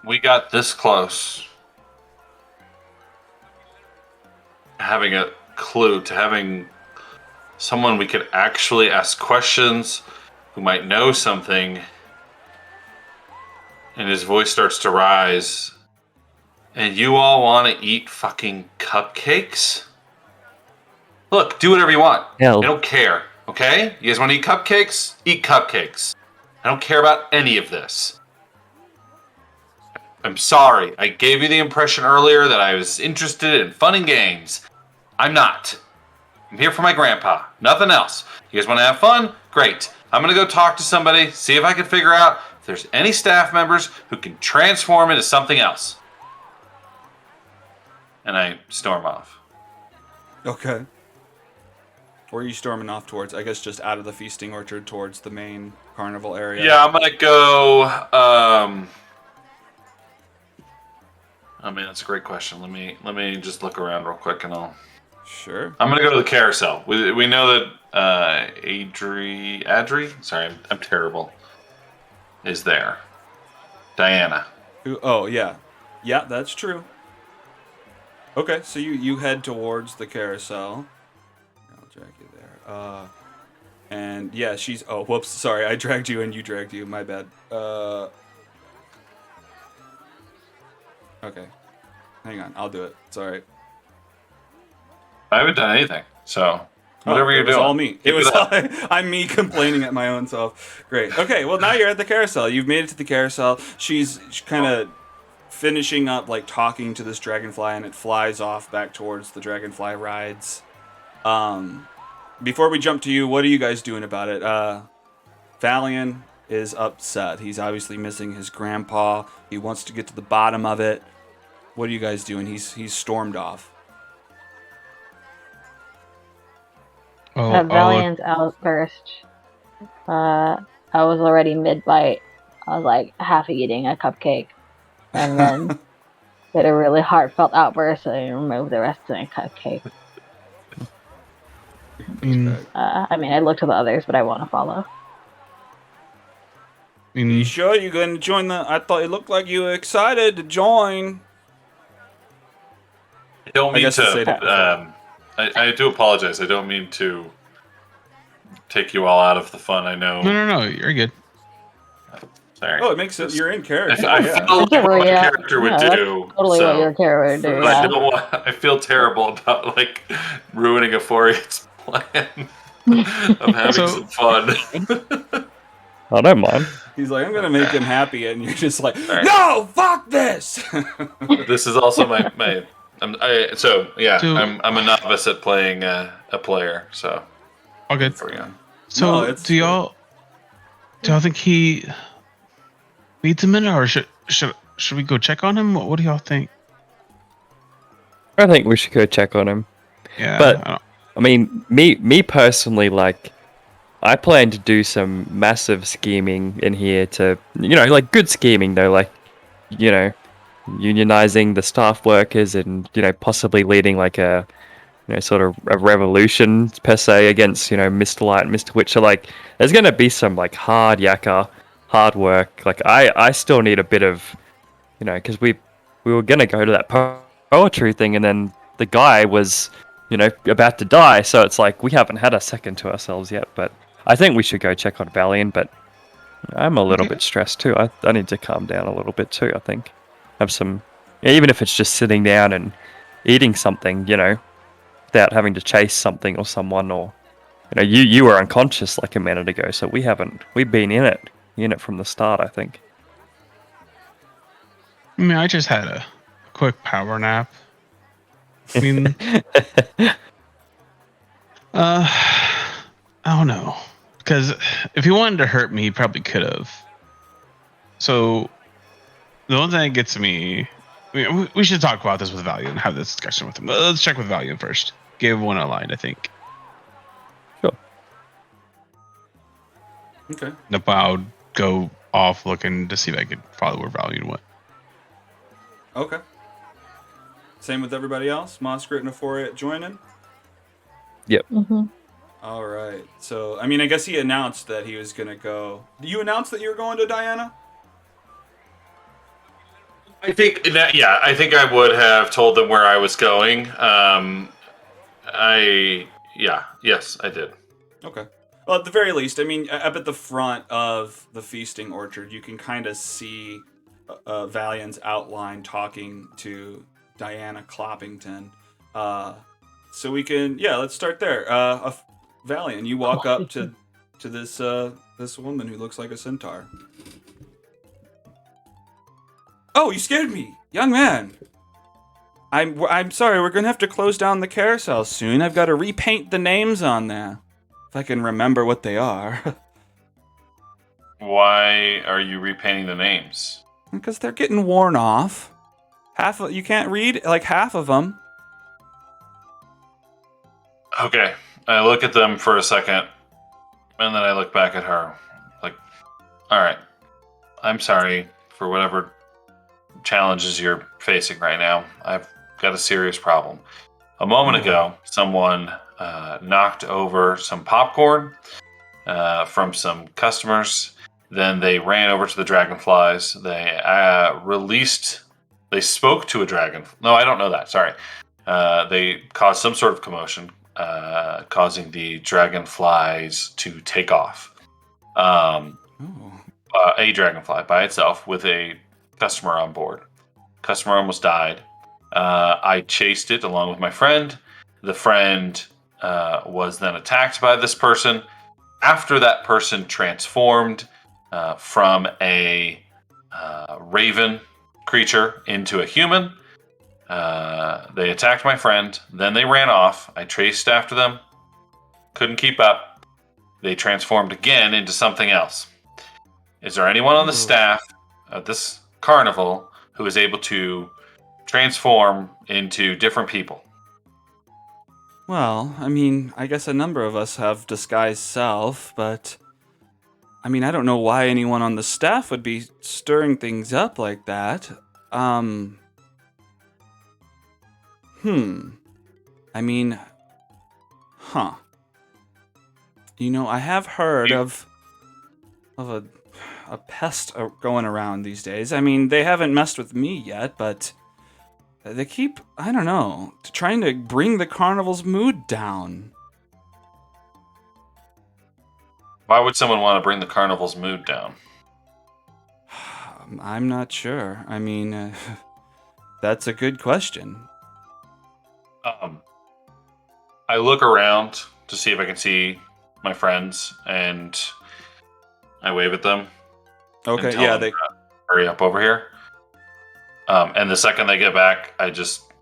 We got this close. Having a clue, to having someone we could actually ask questions, who might know something. And his voice starts to rise. And you all want to eat fucking cupcakes? Look, do whatever you want. Hell. I don't care, okay? You guys want to eat cupcakes? Eat cupcakes. I don't care about any of this. I'm sorry. I gave you the impression earlier that I was interested in fun and games. I'm not. I'm here for my grandpa. Nothing else. You guys want to have fun? Great. I'm going to go talk to somebody, see if I can figure out if there's any staff members who can transform into something else. And I storm off. Okay. Where are you storming off towards? I guess just out of the feasting orchard towards the main carnival area. Yeah, I'm going to go... I mean, that's a great question. Let me just look around real quick and I'll... Sure. I'm going to go to the carousel. We know that Adri? Sorry, I'm terrible. Is there. Diana. Oh, yeah. Yeah, that's true. Okay, so you head towards the carousel. I'll drag you there. And yeah, she's... Oh, whoops, sorry. I dragged you and you dragged you. My bad. Okay. Hang on, I'll do it. It's alright. I haven't done anything, so whatever you're doing. It was all me. keep It was up. I'm me complaining at my own self. Great. Okay, well now you're at the carousel. You've made it to the carousel. She's kind of finishing up, like talking to this dragonfly, and it flies off back towards the dragonfly rides. Before we jump to you, what are you guys doing about it? Valian is upset. He's obviously missing his grandpa. He wants to get to the bottom of it. What are you guys doing? He's stormed off. Valiant's outburst. I was already mid-bite. I was like half eating a cupcake. And then did a really heartfelt outburst and removed the rest of the cupcake. I mean, I looked to the others, but I want to follow. You sure you're going to join the... I thought it looked like you were excited to join. I don't mean guess to say that to. I do apologize. I don't mean to take you all out of the fun. I know. No, you're good. Sorry. Oh, it makes it... You're in character. I Yeah. feel like what a Yeah. character would Yeah, do. Totally so, what your character would do, but I yeah. don't want. I feel terrible about like ruining Euphoria's plan of having So- some fun. I don't mind. He's like, I'm going to make him happy, and you're just like, right. no, fuck this! This is also my. I'm a novice at playing a player. So All good. for you. So No, it's do y'all think he beats him in it, or should we go check on him? What do y'all think? I think we should go check on him. Yeah, But- I mean, me personally, like, I plan to do some massive scheming in here to, like good scheming though, like, unionizing the staff workers and, possibly leading like a, sort of a revolution per se against, Mr. Light and Mr. Witcher. Like, there's going to be some like hard work. Like, I still need a bit of, because we were going to go to that poetry thing and then the guy was, about to die. So it's like, we haven't had a second to ourselves yet, but I think we should go check on Valiant, but I'm a little bit stressed too. I need to calm down a little bit too, I think. Have some, even if it's just sitting down and eating something, without having to chase something or someone, or, you were unconscious like a minute ago, so we've been in it from the start, I think. I mean, I just had a quick power nap. I mean, I don't know, because if he wanted to hurt me, he probably could have. So the one thing that gets me, we should talk about this with Valiant and have this discussion with him. Let's check with Valiant first. Give one a line, I think. Sure. Okay. I'll go off looking to see if I can follow where Valiant went. Okay. Same with everybody else? Monskrit and Euphoria joining? Mm-hmm. All right. So, I mean, I guess he announced that he was going to go. You announced that you were going to Diana? I think I would have told them where I was going. Yes, I did. Okay. Well, at the very least, I mean, up at the front of the feasting orchard, you can kind of see Valiant's outline talking to Diana Cloppington. So we can, let's start there. Valiant, you walk up to this woman who looks like a centaur. Oh, you scared me, young man. I'm sorry. We're gonna have to close down the carousel soon. I've got to repaint the names on there, if I can remember what they are. Why are you repainting the names? Because they're getting worn off. You can't read like half of them. Okay. I look at them for a second, and then I look back at her. Like, all right. I'm sorry for whatever challenges you're facing right now. I've got a serious problem. A moment ago, someone knocked over some popcorn from some customers. Then they ran over to the dragonflies. They They spoke to a dragon. No, I don't know that. Sorry. They caused some sort of commotion, causing the dragonflies to take off. A dragonfly by itself with a customer on board. Customer almost died. I chased it along with my friend. The friend was then attacked by this person. After that person transformed from a raven creature into a human, they attacked my friend. Then they ran off. I chased after them. Couldn't keep up. They transformed again into something else. Is there anyone on the staff of this carnival who is able to transform into different people? Well, I mean, I guess a number of us have disguised self, but I mean, I don't know why anyone on the staff would be stirring things up like that. I mean, You know, I have heard of a pest going around these days. I mean, they haven't messed with me yet, but they keep, I don't know, trying to bring the carnival's mood down. Why would someone want to bring the carnival's mood down? I'm not sure. I mean, that's a good question. I look around to see if I can see my friends, and I wave at them. Okay, and tell yeah, them they to hurry up over here. And the second they get back, I just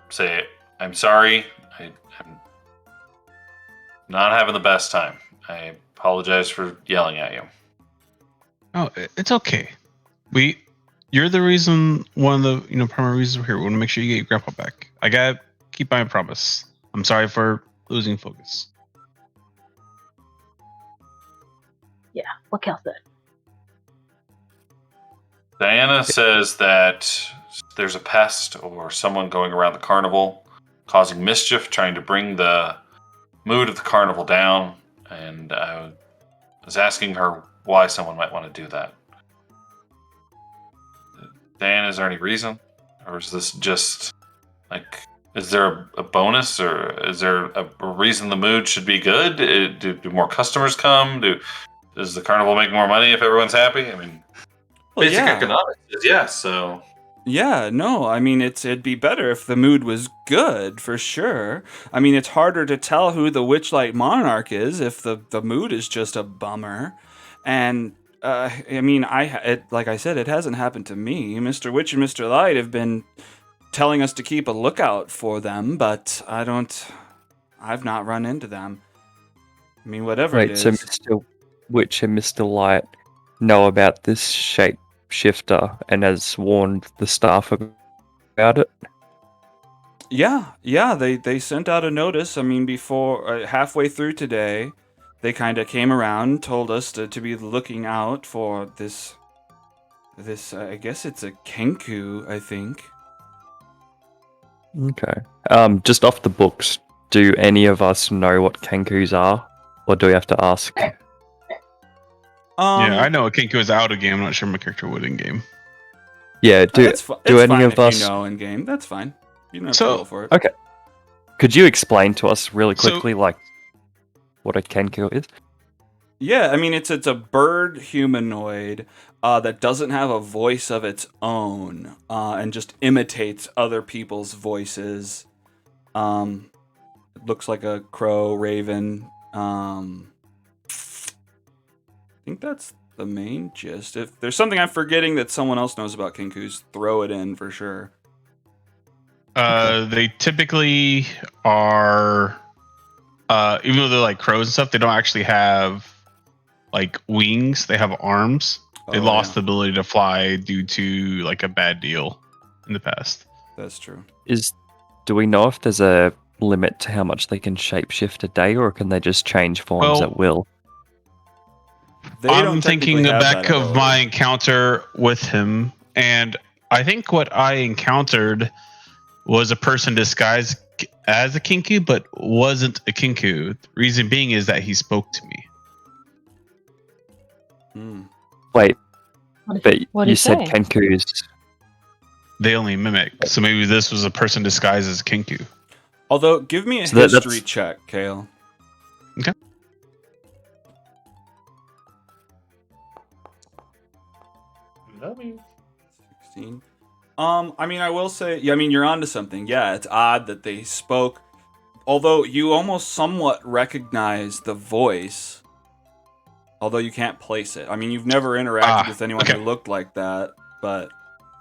say, "I'm sorry. I'm not having the best time. I apologize for yelling at you." Oh, it's okay. You're the reason, one of the primary reasons we're here. We want to make sure you get your grandpa back. I gotta keep my promise. I'm sorry for losing focus. Yeah, what Kel said. Diana says that there's a pest or someone going around the carnival causing mischief, trying to bring the mood of the carnival down, and I was asking her why someone might want to do that. Diana, is there any reason? Or is this just, like, is there a bonus, or is there a reason the mood should be good? Do more customers come? Does the carnival make more money if everyone's happy? I mean, Well, basic yeah. economics is yes, so... Yeah, no, I mean, it'd be better if the mood was good, for sure. I mean, it's harder to tell who the Witchlight Monarch is if the mood is just a bummer. And, I mean, like I said, it hasn't happened to me. Mr. Witch and Mr. Light have been telling us to keep a lookout for them, but I've not run into them. I mean, whatever it Wait, is. so Mr. Witch and Mr. Light know about this shapeshifter and has warned the staff about it? Yeah, they sent out a notice. I mean, before halfway through today, they kind of came around, told us to be looking out for this. I guess it's a kenku, I think. Okay. Just off the books, do any of us know what kenkus are, or do we have to ask? Yeah, I know a Kenku is out of game. I'm not sure my character would in game. Yeah, do It's any fine of if us? you know in game? That's fine. You don't have So- to roll for it. Okay. Could you explain to us really So- quickly, like, what a kenku is? Yeah, I mean it's a bird humanoid that doesn't have a voice of its own and just imitates other people's voices. It looks like a crow, raven. I think that's the main gist. If there's something I'm forgetting that someone else knows about kinkus, throw it in for sure. They typically are, even though they're like crows and stuff, they don't actually have like wings. They have arms. They Oh, lost yeah. the ability to fly due to like a bad deal in the past. That's true. Do we know if there's a limit to how much they can shapeshift a day, or can they just change forms Well, at will? They I'm don't thinking technically have back that of my ability. encounter with him, and I think what I encountered was a person disguised as a kinku, but wasn't a kinku. The reason being is that he spoke to me. Hmm. Wait, but What'd you he said say? Kenku's. They only mimic, so maybe this was a person disguised as a kinku. Although, give me a So that's- history check, Kale. Okay. Love you. 16. I mean, I will say, yeah, I mean, you're onto something. Yeah, it's odd that they spoke. Although you almost somewhat recognize the voice, although you can't place it. I mean, you've never interacted with anyone okay. who looked like that, but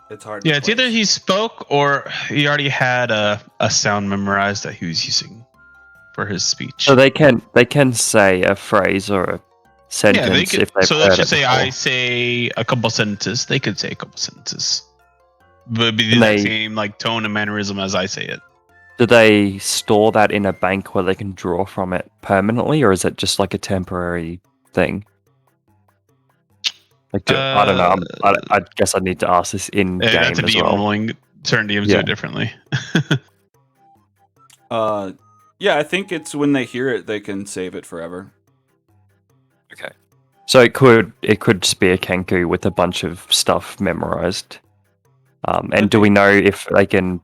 it's hard. Yeah, to it's either place. he spoke or he already had a sound memorized that he was using for his speech. So they can say a phrase or a sentence yeah, they could. if they've So heard let's it just say before. I say a couple sentences. They could say a couple sentences. But it'd be the And exact they- same like tone and mannerism as I say it. Do they store that in a bank where they can draw from it permanently, or is it just like a temporary thing? Like, I don't know. I guess I need to ask this in That's game a as DM well. ruling. Certain DMs do Yeah. it differently. Yeah, I think it's when they hear it, they can save it forever. Okay. So it could just be a Kenku with a bunch of stuff memorized. And do we know if they can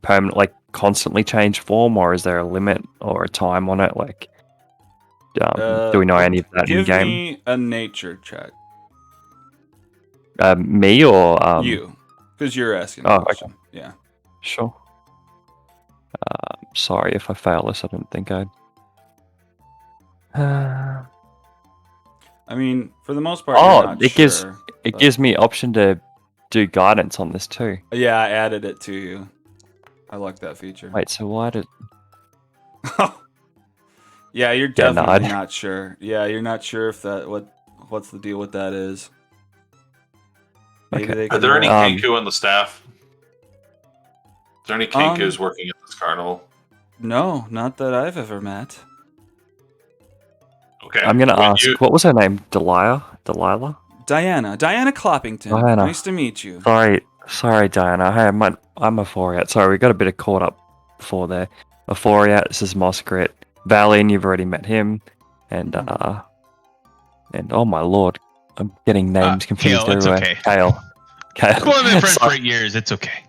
constantly change form, or is there a limit or a time on it? Like, do we know any of that in Give game? me a nature check. Me or You, because you're asking. Oh, the question. Yeah. Sure. Sorry if I fail this. I didn't think I'd. I mean, for the most part, you're not it gives sure, it but- gives me option to do guidance on this too. Yeah, I added it to you. I like that feature. Wait, so why did? Yeah, you're Yeah, no, definitely I- not sure. Yeah, you're not sure if that what's the deal with that is. Maybe Okay. they Are can there any roll- kinku on the staff? Is there any kinkus working at this carnival? No, not that I've ever met. Okay. I'm gonna when ask. What was her name? Delilah. Diana Cloppington. Diana. Nice to meet you. Sorry, Diana. Hey, I'm a Foriat. Sorry, we got a bit of caught up before there. A Foriat. This is Moskrit. Valian, you've already met him, and oh my lord, I'm getting names confused Kale, it's everywhere. okay. Kale. Well, I've been friends for Sorry. 8 years. It's okay.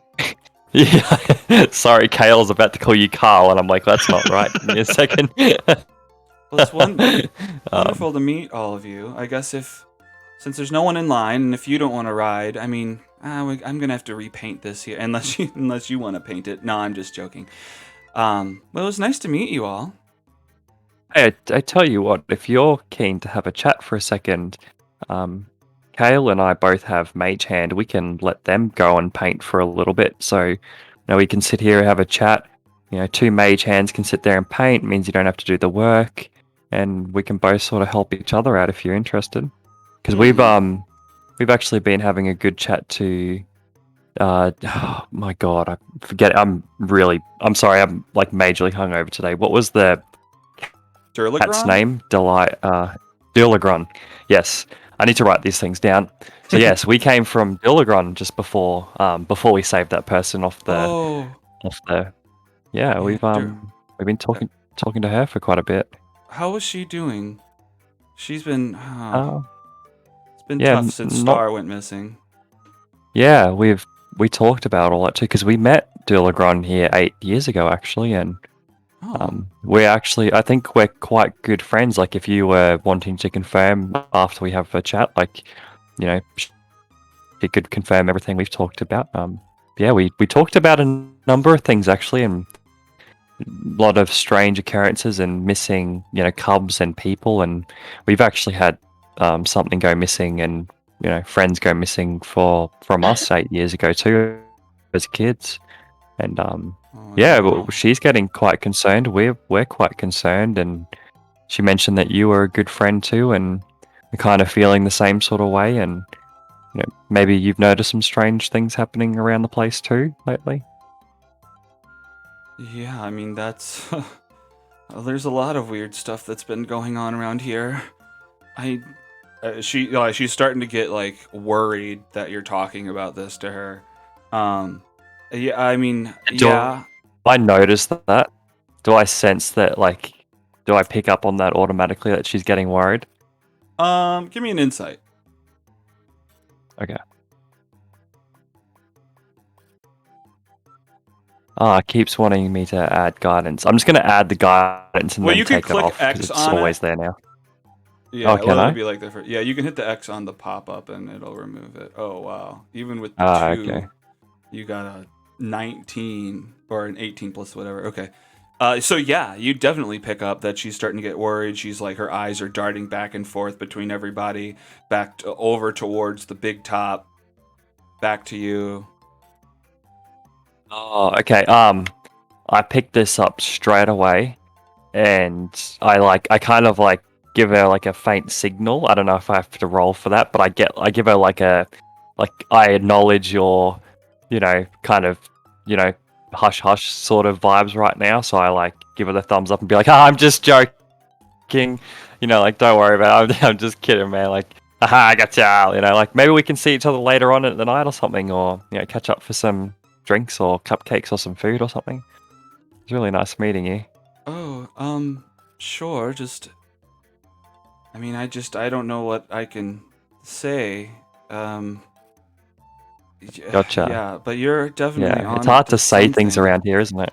Yeah. Sorry, Kale's about to call you Carl, and I'm like, that's not right. Give me a second. Well, it's Um, wonderful to meet all of you. I guess since there's no one in line, and if you don't want to ride, I mean, I'm gonna have to repaint this here, unless you want to paint it. No, I'm just joking. Well, it was nice to meet you all. Hey, I tell you what, if you're keen to have a chat for a second, Kale and I both have Mage Hand. We can let them go and paint for a little bit. So, we can sit here and have a chat. 2 Mage Hands can sit there and paint. It means you don't have to do the work, and we can both sort of help each other out if you're interested. Because we've actually been having a good chat to. Oh my god, I forget. I'm sorry. I'm like majorly hungover today. What was the cat's Durlagron? name? Durlagron. Yes, I need to write these things down. So yes, we came from Durlagron just before we saved that person off the. Oh, Yeah, we've been talking to her for quite a bit. how was she doing? She's been. It's been yeah, tough since not- Star went missing. Yeah, we talked about all that too because we met Durlagron here 8 years ago actually, and Oh, I think we're quite good friends. Like, if you were wanting to confirm after we have a chat, like, she could confirm everything we've talked about. Yeah, we talked about a number of things actually, and a lot of strange occurrences and missing, cubs and people, and we've actually had something go missing and friends go missing from us 8 years ago too, as kids, and Oh, yeah, no. well, she's getting quite concerned. We're quite concerned, and she mentioned that you were a good friend too, and we're kind of feeling the same sort of way. And maybe you've noticed some strange things happening around the place too lately. Yeah, I mean that's there's a lot of weird stuff that's been going on around here. She's starting to get like worried that you're talking about this to her. Yeah, I mean, Do yeah. I notice that? Do I sense that? Like, do I pick up on that automatically that she's getting worried? Give me an insight. Okay. Keeps wanting me to add guidance. I'm just going to add the guidance and Well, then you can take it click off because X it's on always it. there now. Yeah, Oh, can well, I? it'll be like the first. Yeah, you can hit the X on the pop-up and it'll remove it. Oh wow! Even with the two, Okay. you got a 19 or an 18 plus whatever. Okay. So yeah, you definitely pick up that she's starting to get worried. She's like her eyes are darting back and forth between everybody, over towards the big top, back to you. Oh, okay. I picked this up straight away, and I kind of like give her like a faint signal. I don't know if I have to roll for that, but I give her like I acknowledge your, kind of, hush hush sort of vibes right now. So I like give her the thumbs up and be like, I'm just joking, like don't worry about it. I'm just kidding, man. Like, I got ya. Like maybe we can see each other later on at the night or something, or catch up for some drinks or cupcakes or some food or something. It's really nice meeting you. Oh, sure. I mean, I don't know what I can say. Gotcha. Yeah, but you're definitely Yeah, on it's hard to say something. things around here, isn't it?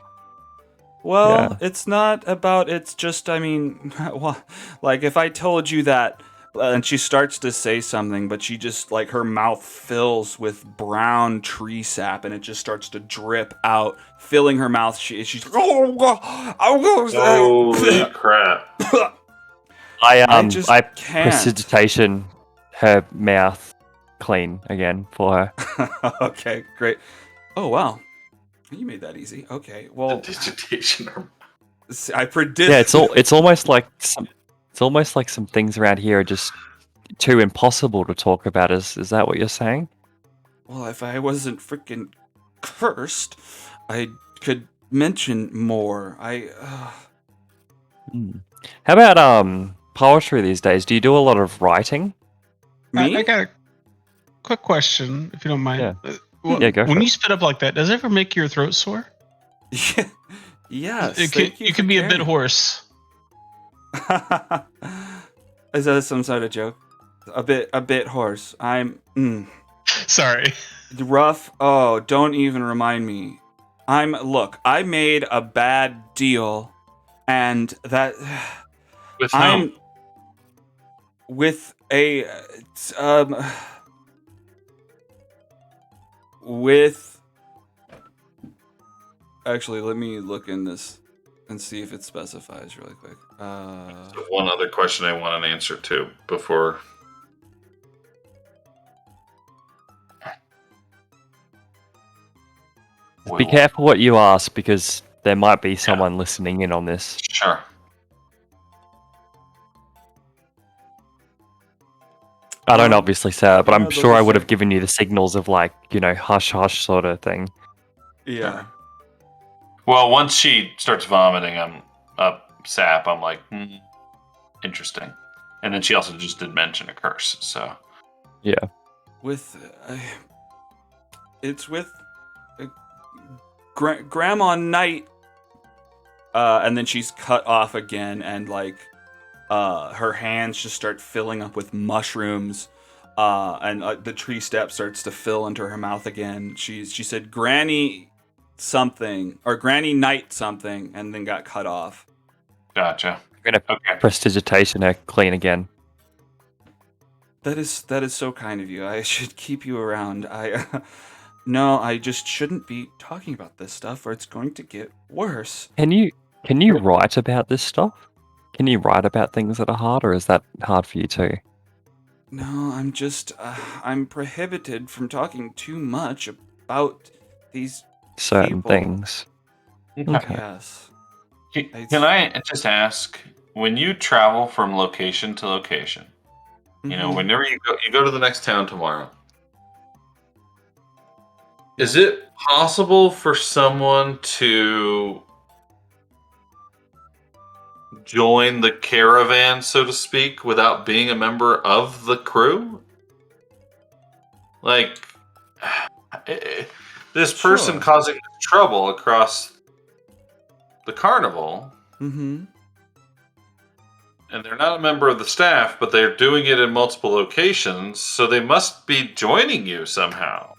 Well, Yeah. it's not about, it's just, I mean, well, like if I told you that, and she starts to say something, but she just, like, her mouth fills with brown tree sap and it just starts to drip out, filling her mouth. She's like, Holy crap. I just I can't. precipitation her mouth clean again for her. Okay, great. Oh, wow. You made that easy. Okay, well, Digitation. I predict. Yeah, it's almost like some things around here are just too impossible to talk about. Is that what you're saying? Well, if I wasn't freaking cursed, I could mention more. How about poetry these days? Do you do a lot of writing? Me? I got a quick question, if you don't mind. Yeah. Yeah, go for when it. you spit up like that, does it ever make your throat sore? Yeah. Yes. You can be a bit hoarse. Is that some sort of joke? A bit hoarse. Sorry. Rough. Oh, don't even remind me. Look, I made a bad deal, and that With whom? with a with actually, let me look in this and see if it specifies really quick. One other question I want an answer to before. Be careful what you ask because there might be someone listening in on this. Sure. I don't obviously say it, but I'm no, sure I would have listen. given you the signals of like, hush hush sort of thing. Yeah. Well, once she starts vomiting sap, I'm like, interesting. And then she also just did mention a curse, so. Yeah. It's with Grandma Knight, and then she's cut off again, and like her hands just start filling up with mushrooms, and the tree step starts to fill into her mouth again. She said Granny something or Granny Knight something, and then got cut off. Gotcha. I'm gonna Okay. prestidigitation her clean again. That is so kind of you. I should keep you around. No, I just shouldn't be talking about this stuff, or it's going to get worse. Can you write about this stuff? Can you write about things that are hard, or is that hard for you too? No, I'm just, I'm prohibited from talking too much about these Certain people. things. Okay. Yes. Can I just ask, when you travel from location to location, you know, Mhm. whenever you go to the next town tomorrow, is it possible for someone to join the caravan, so to speak, without being a member of the crew? Like, this person Sure. causing trouble across the carnival, Mm-hmm. and they're not a member of the staff, but they're doing it in multiple locations, so they must be joining you somehow.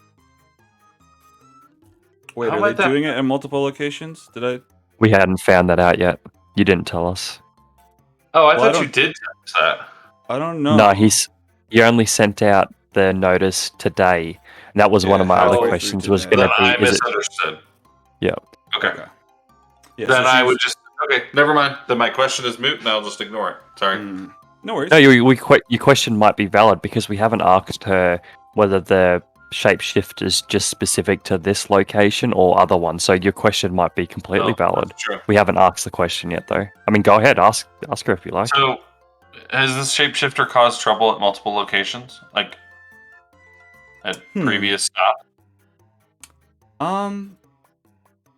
Wait, How are might they that? doing it in multiple locations? Did I? We hadn't found that out yet. You didn't tell us. Oh, I Well, I thought you don't- did tell us that. I don't know. No, he only sent out the notice today. And that was one of Yeah, my other halfway through questions was today. going Then to I be, is it... misunderstood. Yeah. Okay. Okay. Yeah. Then so I she's- would just. Okay, never mind. Then my question is moot, and I'll just ignore it. Sorry. No worries. No, your question might be valid because we haven't asked her whether the shapeshift is just specific to this location or other ones. So your question might be completely Oh, valid. that's true. We haven't asked the question yet, though. I mean, go ahead, ask her if you like. So, has this shapeshifter caused trouble at multiple locations, like at previous stops?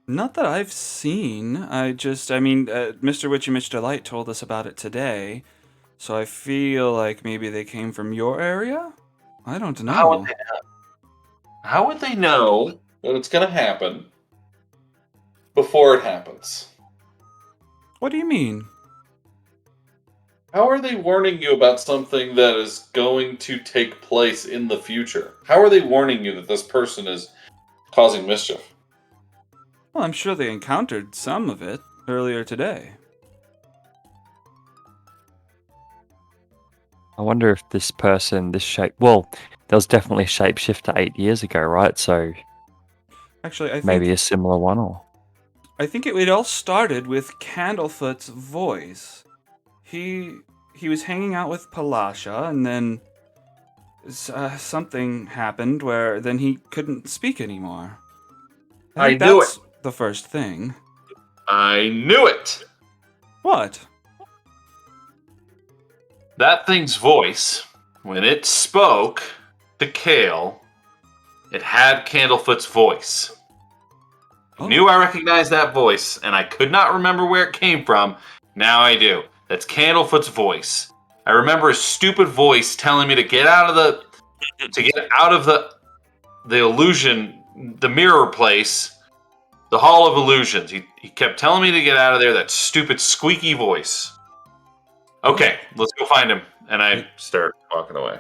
Not that I've seen. I mean, Mr. Witchy Mitch Delight told us about it today, so I feel like maybe they came from your area. I don't know. How would they know? How would they know that it's going to happen before it happens? What do you mean? How are they warning you about something that is going to take place in the future? How are they warning you that this person is causing mischief? Well, I'm sure they encountered some of it earlier today. I wonder if this person, this shape... Well, there was definitely a shapeshifter 8 years ago, right? So Actually, I maybe think a similar one, or... it all started with Candlefoot's voice. He was hanging out with Palasha, and then something happened where then he couldn't speak anymore. I think I knew that's the first thing. I knew it! What? That thing's voice, when it spoke to Kale, it had Candlefoot's voice. I Oh. knew I recognized that voice, and I could not remember where it came from. Now I do. That's Candlefoot's voice. I remember his stupid voice telling me to get out of the illusion, the mirror place, the Hall of Illusions. He kept telling me to get out of there. That stupid squeaky voice. Okay, let's go find him. And I start walking away.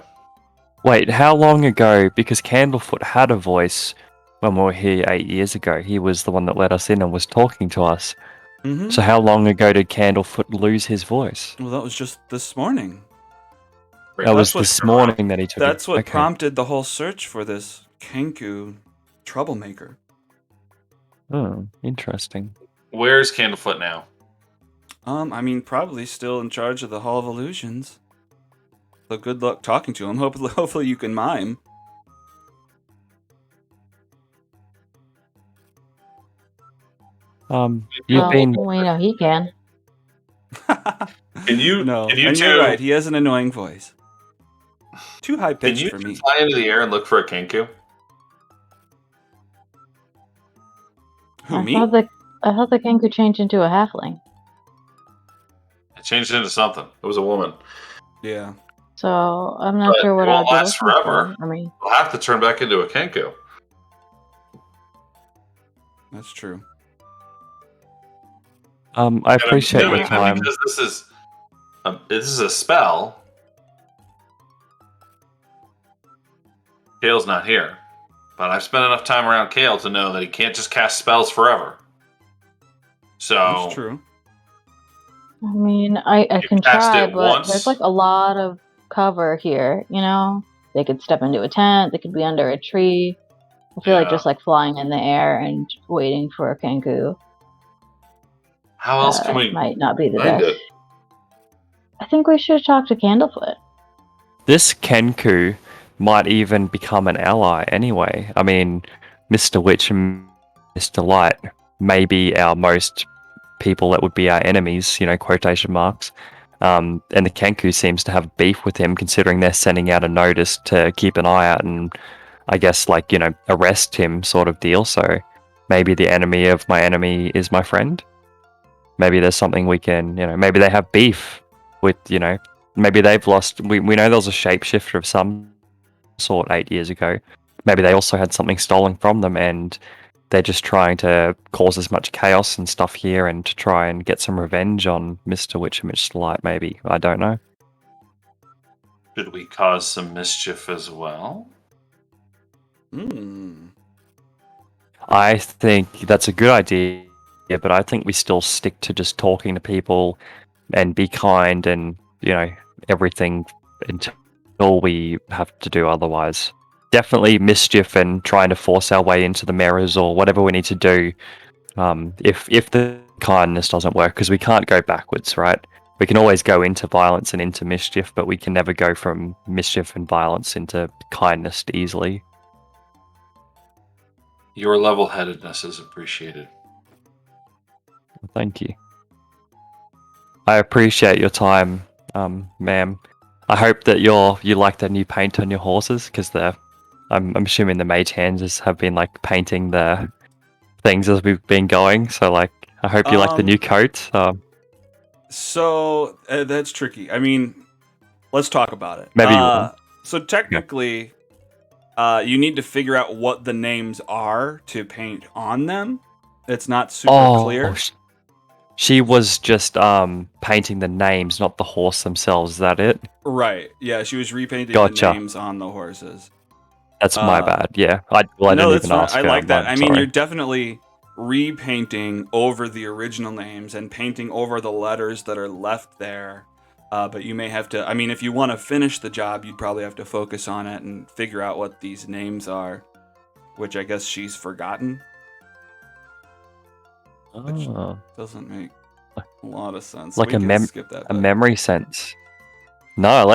Wait, how long ago? Because Candlefoot had a voice when we were here 8 years ago. He was the one that let us in and was talking to us. Mm-hmm. So how long ago did Candlefoot lose his voice? Well, that was just this morning. That was That's what- this morning that he took That's it. what Okay. prompted the whole search for this Kenku troublemaker. Oh, interesting. Where's Candlefoot now? I mean, probably still in charge of the Hall of Illusions. So good luck talking to him. Hopefully you can mime. You've Well, been... we know he can. Can you? No, Can you and two? you're right. He has an annoying voice. Too high Can pitched you for two me. fly into the air and look for a Kenku? Who, I me? thought the king could change into a halfling. It changed into something. It was a woman. Yeah. So I'm not But sure what it I'd won't be last looking forever. for. I mean, We'll have to turn back into a Kenku. That's true. I And I'm appreciate your assuming that time. because this is a spell. Kale's not here, but I've spent enough time around Kale to know that he can't just cast spells forever. So That's true. I mean, I You can cast try, it but once? there's like a lot of cover here. You know, they could step into a tent. They could be under a tree. I feel like Yeah. just like flying in the air and waiting for a Kenku how else can we might not be the find best. it? I think we should talk to Candlefoot. this Kenku might even become an ally anyway. I mean, Mr. Witch and Mr. Light may be our most people that would be our enemies, quotation marks. And the Kenku seems to have beef with him, considering they're sending out a notice to keep an eye out and, I guess, arrest him, sort of deal. So maybe the enemy of my enemy is my friend. Maybe there's something we can, maybe they have beef with, maybe they've lost. We know there was a shapeshifter of some sort 8 years ago. Maybe they also had something stolen from them, and they're just trying to cause as much chaos and stuff here and to try and get some revenge on Mr. Witch and Mr. Light, maybe. I don't know. Should we cause some mischief as well? I think that's a good idea, but I think we still stick to just talking to people and be kind and, everything until we have to do otherwise. Definitely mischief and trying to force our way into the mirrors or whatever we need to do if the kindness doesn't work, because we can't go backwards, right? We can always go into violence and into mischief, but we can never go from mischief and violence into kindness easily. Your level-headedness is appreciated. Thank you. I appreciate your time, ma'am. I hope that you like the new paint on your horses, because I'm assuming the mage hands have been painting the things as we've been going. So I hope you like the new coat. So that's tricky. I mean, let's talk about it. Maybe you will. So technically, you need to figure out what the names are to paint on them. It's not super clear. She was just painting the names, not the horse themselves. Is that it? Right. Yeah, she was repainting Gotcha. the names on the horses. That's my bad. Yeah. I didn't even ask I her. like that. I mean, sorry. you're definitely repainting over the original names and painting over the letters that are left there. But you may have to, I mean, if you want to finish the job, you'd probably have to focus on it and figure out what these names are, which I guess she's forgotten. Which doesn't make a lot of sense. Like We can skip that a bit. memory sense. No,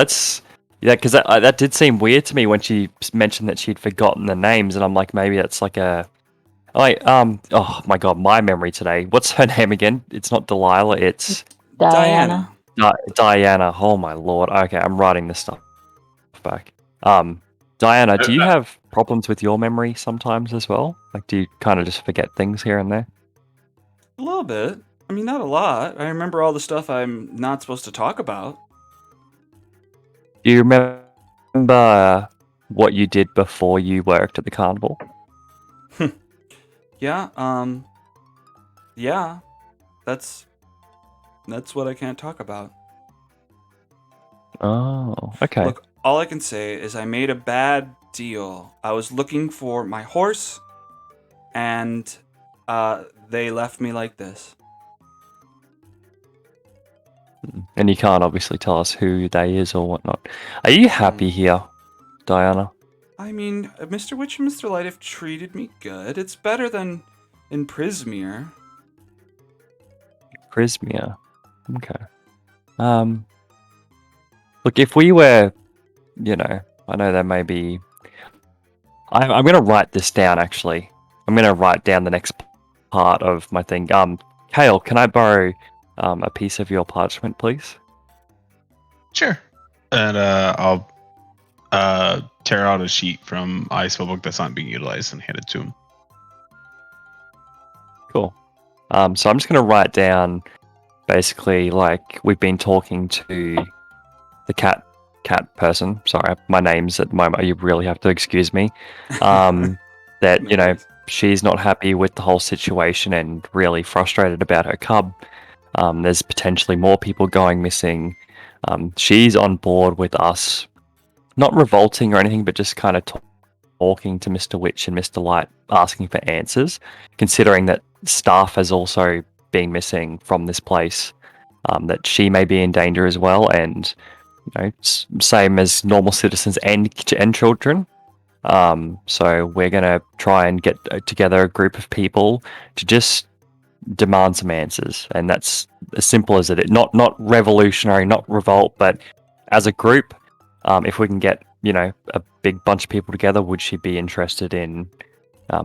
because that did seem weird to me when she mentioned that she'd forgotten the names, and I'm like, maybe that's oh my god, my memory today. What's her name again? It's not Delilah, it's Diana. Diana. Oh my lord. Okay, I'm writing this stuff back. Diana, do you have problems with your memory sometimes as well? Do you kind of just forget things here and there? A little bit. I mean, not a lot. I remember all the stuff I'm not supposed to talk about. Do you remember what you did before you worked at the carnival? Yeah, yeah. That's what I can't talk about. Oh, okay. Look, all I can say is I made a bad deal. I was looking for my horse, and they left me like this. And you can't obviously tell us who they is or whatnot. Are you happy here, Diana? I mean, Mr. Witch and Mr. Light have treated me good. It's better than in Prismere. Prismere. Okay. Look, if we were, I know there may be. I'm going to write this down. Actually, I'm going to write down the next part of my thing. Kale, can I borrow a piece of your parchment, please? Sure. And I'll tear out a sheet from my spellbook that's not being utilized and hand it to him. Cool. So I'm just going to write down basically we've been talking to the cat person. Sorry, my name's at the moment. You really have to excuse me. That she's not happy with the whole situation and really frustrated about her cub. There's potentially more people going missing. She's on board with us, not revolting or anything, but just kind of talking to Mr. Witch and Mr. Light, asking for answers, considering that staff has also been missing from this place, that she may be in danger as well, and same as normal citizens and children. So we're gonna try and get together a group of people to just demand some answers, and that's as simple as it. Not revolutionary, not revolt, but as a group, if we can get, a big bunch of people together, would she be interested in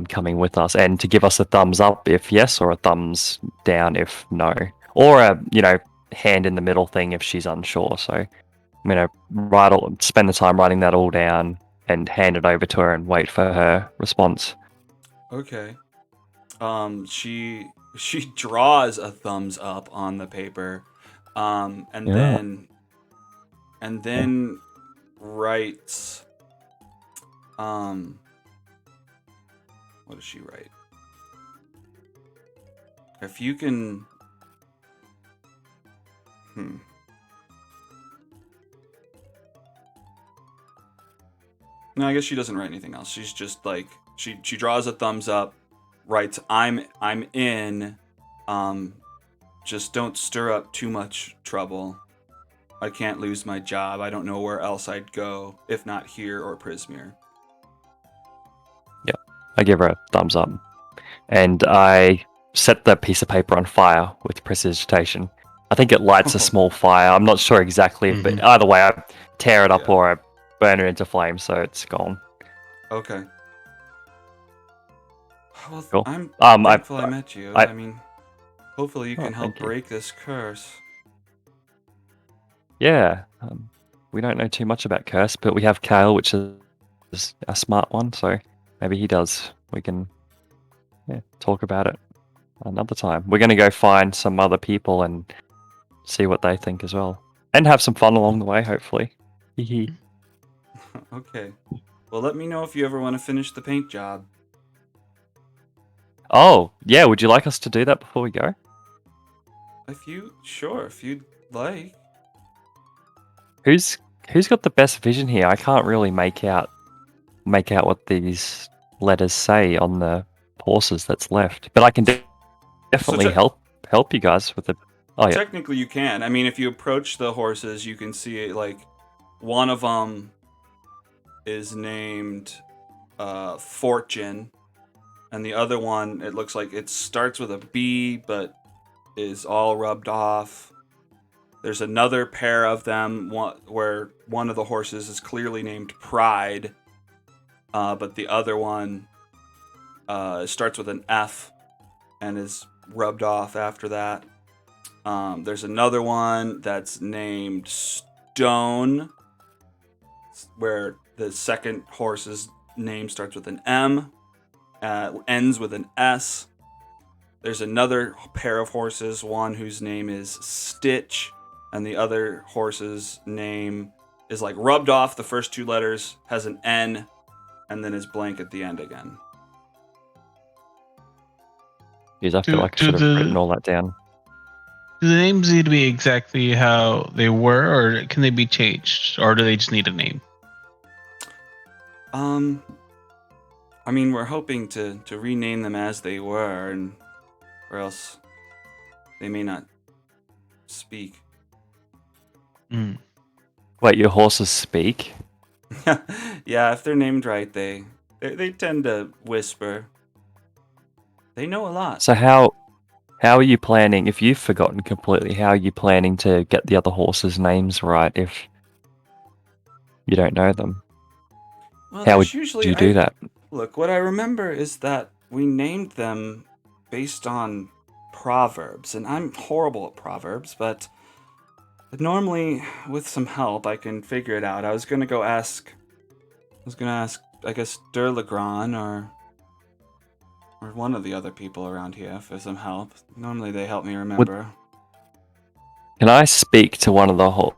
coming with us? And to give us a thumbs up if yes, or a thumbs down if no. Or a, hand in the middle thing if she's unsure. So I'm going to spend the time writing that all down and hand it over to her and wait for her response. Okay. She draws a thumbs up on the paper, and Yeah. then writes. What does she write? If you can. No, I guess she doesn't write anything else. She's just like she draws a thumbs up, writes I'm in. Just don't stir up too much trouble. I can't lose my job. I don't know where else I'd go if not here or Prismere. Yeah, I give her a thumbs up. And I set the piece of paper on fire with precipitation. I think it lights a small fire. I'm not sure exactly, but either way, I tear it up or I burn it into flames, so it's gone. Okay. Well, Cool. I'm thankful I met you. I mean, hopefully you can help break this curse. Yeah. We don't know too much about curse, but we have Kale, which is a smart one, so maybe he does. We can talk about it another time. We're going to go find some other people and see what they think as well. And have some fun along the way, hopefully. Okay. Well, let me know if you ever want to finish the paint job. Oh, yeah. Would you like us to do that before we go? If you'd like. Who's got the best vision here? I can't really make out what these letters say on the horses that's left, but I can definitely help you guys with it. Oh yeah. Technically, you can. I mean, if you approach the horses, you can see like one of them is named Fortune, and the other one, it looks like it starts with a B, but is all rubbed off. There's another pair of them where one of the horses is clearly named Pride, but the other one starts with an F and is rubbed off after that. There's another one that's named Stone, where the second horse's name starts with an M, ends with an S. There's another pair of horses, one whose name is Stitch, and the other horse's name is like rubbed off the first two letters, has an N, and then is blank at the end again. Yes, I feel like I should have written all that down. Do the names need to be exactly how they were, or can they be changed, or do they just need a name? I mean, we're hoping to rename them as they were, or else they may not speak. Wait, your horses speak? Yeah, if they're named right, they tend to whisper. They know a lot. So how are you planning, if you've forgotten completely, how are you planning to get the other horses' names right if you don't know them? Well, how would you do that? Look, what I remember is that we named them based on proverbs, and I'm horrible at proverbs, but normally with some help I can figure it out. I was gonna ask, I guess, Durlegran or one of the other people around here for some help. Normally they help me remember. Can I speak to one of the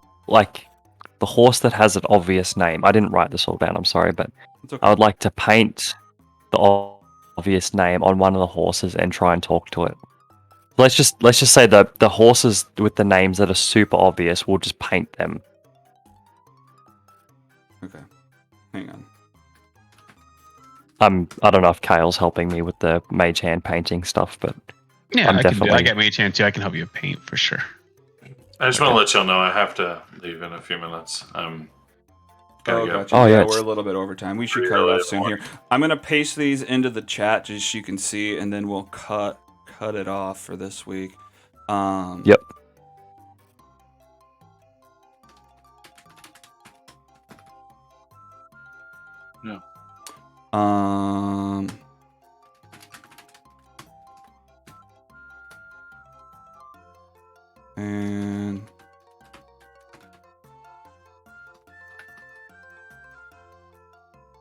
the horse that has an obvious name? I didn't write this all down, I'm sorry, but It's okay. I would like to paint the obvious name on one of the horses and try and talk to it. Let's just say that the horses with the names that are super obvious, we'll just paint them. Okay. Hang on. I don't know if Kale's helping me with the mage hand painting stuff, but Yeah, I got Mage Hand too. I can help you paint for sure. I just want to let y'all know I have to leave in a few minutes. Gotta go. Gotcha. Oh, yeah, We're a little bit over time. We should Pretty cut it early off in the soon here. morning. I'm gonna paste these into the chat just so you can see, and then we'll cut it off for this week. Yep. Um.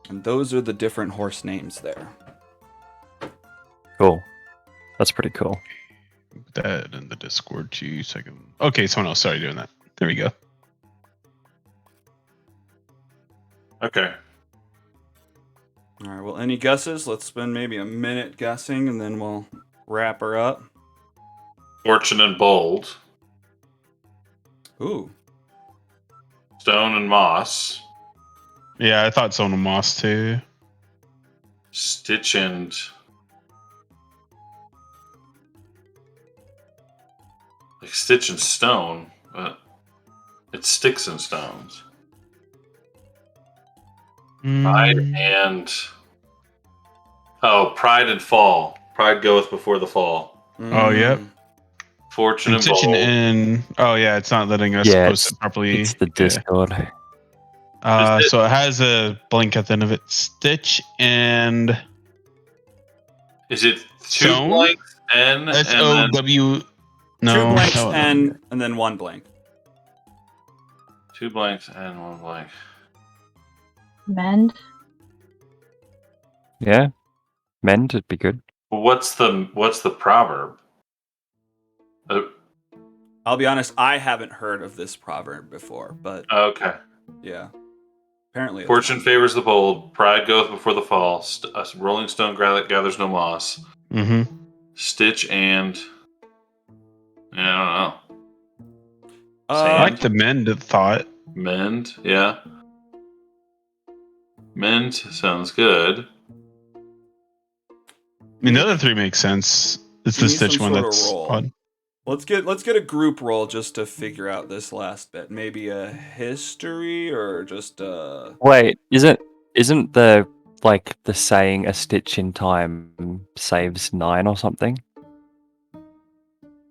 And those are the different horse names there. Cool. That's pretty cool. That in the Discord too. Second. Okay, someone else started doing that. There we go. Okay. All right. Well, any guesses? Let's spend maybe a minute guessing, and then we'll wrap her up. Fortune and Bold. Ooh. Stone and Moss. Yeah, I thought Zona Moss too. Stitch and like Stitch and Stone, but it's Sticks and Stones. Pride and Pride and Fall. Pride goeth before the fall. Oh, yep. Fortune and Stitching Bold. in. Oh yeah, it's not letting us Yeah, post it properly. It's the Yeah. Discord. So it has a blank at the end of it. Stitch and Is it two Stone? blanks N and then SOW. No, Two blanks that one. and then one blank. two blanks and one blank? Mend. Yeah. Mend would be good. Well, what's the proverb? I'll be honest, I haven't heard of this proverb before, but Okay. yeah. Apparently, it's Fortune favors the bold. Pride goeth before the fall. A rolling stone gathers no moss. Mm-hmm. Stitch and I don't know. I like the mend thought. Mend, yeah. Mend sounds good. I mean, the other three make sense. It's Give the me Stitch some one sort of that's roll. odd. Let's get a group roll just to figure out this last bit. Maybe a history or just Wait, isn't the saying a stitch in time saves 9 or something?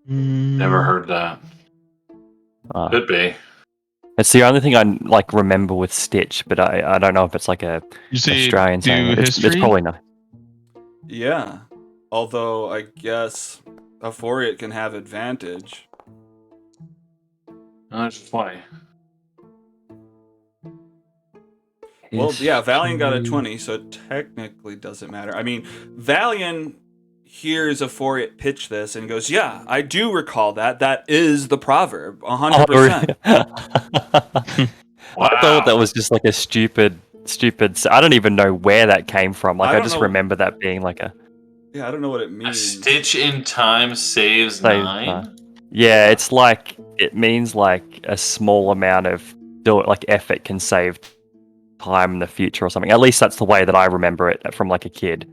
Never heard that. Could be. It's the only thing I remember with Stitch, but I don't know if it's like a You say Australian do saying. It's history? probably not. yeah. Although I guess a Foriat can have advantage. No, it's 20. Well, yeah, Valiant got a 20, so it technically doesn't matter. I mean, Valiant hears a Foriat pitch this and goes, "Yeah, I do recall that. That is the proverb, 100%." Wow. I thought that was just like a stupid. I don't even know where that came from. I I don't just know. remember that being like a. Yeah, I don't know what it A means. stitch in time saves Save 9? Yeah, it's it means like a small amount of effort can save time in the future or something. At least that's the way that I remember it from like a kid.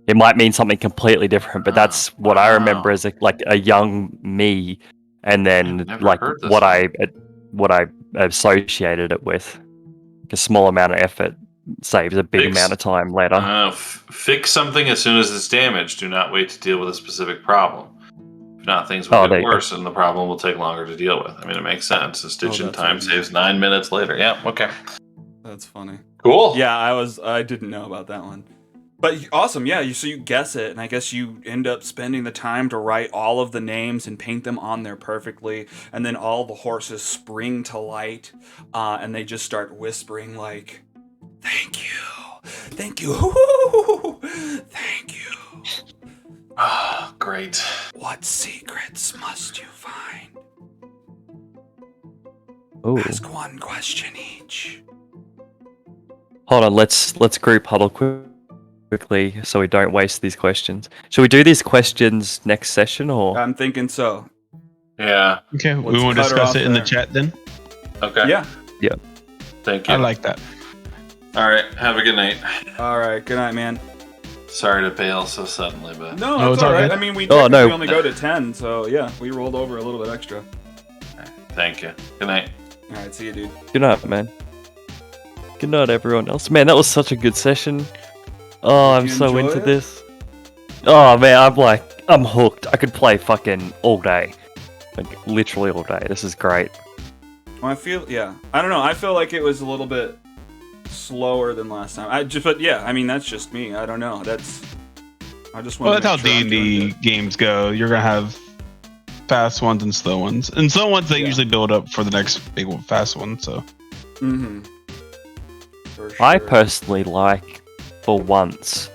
It might mean something completely different, but that's what I remember as a young me, and then I've never heard this what I associated it with. A small amount of effort saves a big amount of time later. Fix something as soon as it's damaged. Do not wait to deal with a specific problem. If not, things will there get you go. worse and the problem will take longer to deal with. I mean, it makes sense. A stitch in that's time what I saves 9 minutes later. Yeah, okay. That's funny. Cool. Yeah, I didn't know about that one. But awesome, yeah, so you guess it, and I guess you end up spending the time to write all of the names and paint them on there perfectly, and then all the horses spring to light, and they just start whispering like, "Thank you, thank you, thank you. Ah, great. What secrets must you find? Ooh. Ask one question each." Hold on, let's group huddle quickly so we don't waste these questions. Should we do these questions next session or? I'm thinking so. Yeah. Okay, Let's we want to cut her discuss off it in the there. chat then. Okay. Yeah. Thank you. I like that. All right. Have a good night. All right. Good night, man. Sorry to bail so suddenly, but No, No, it's it's all all right. good. I mean, we Oh, technically no. only go to 10, so yeah, we rolled over a little bit extra. thank you. Good night. All right. See you, dude. Good night, man. Good night, everyone else. Man, that was such a good session. Oh, I'm you so enjoy into it? this. Oh man, I'm hooked. I could play fucking all day. Like literally all day. This is great. Well, I feel, yeah. I don't know. I feel like it was a little bit slower than last time. But yeah, I mean that's just me. I don't know. I just want. Well, that's how D&D games go. You're gonna have fast ones and slow ones, and slow ones they usually build up for the next big one, fast one. So. Mm-hmm. For sure. I personally like, for once,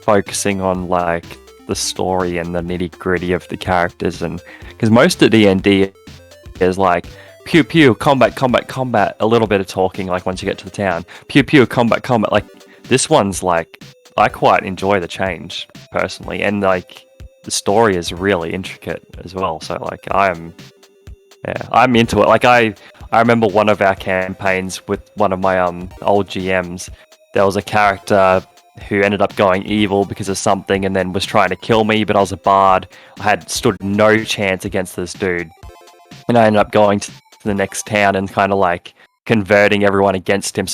focusing on like the story and the nitty gritty of the characters, and because most of D&D is like pew pew, combat, combat, combat, a little bit of talking like once you get to the town, pew pew, combat, combat. Like this one's like I quite enjoy the change personally, and like the story is really intricate as well. So like I'm into it. Like I remember one of our campaigns with one of my old GMs. There was a character who ended up going evil because of something, and then was trying to kill me. But I was a bard. I had stood no chance against this dude, and I ended up going to the next town and kind of like converting everyone against him.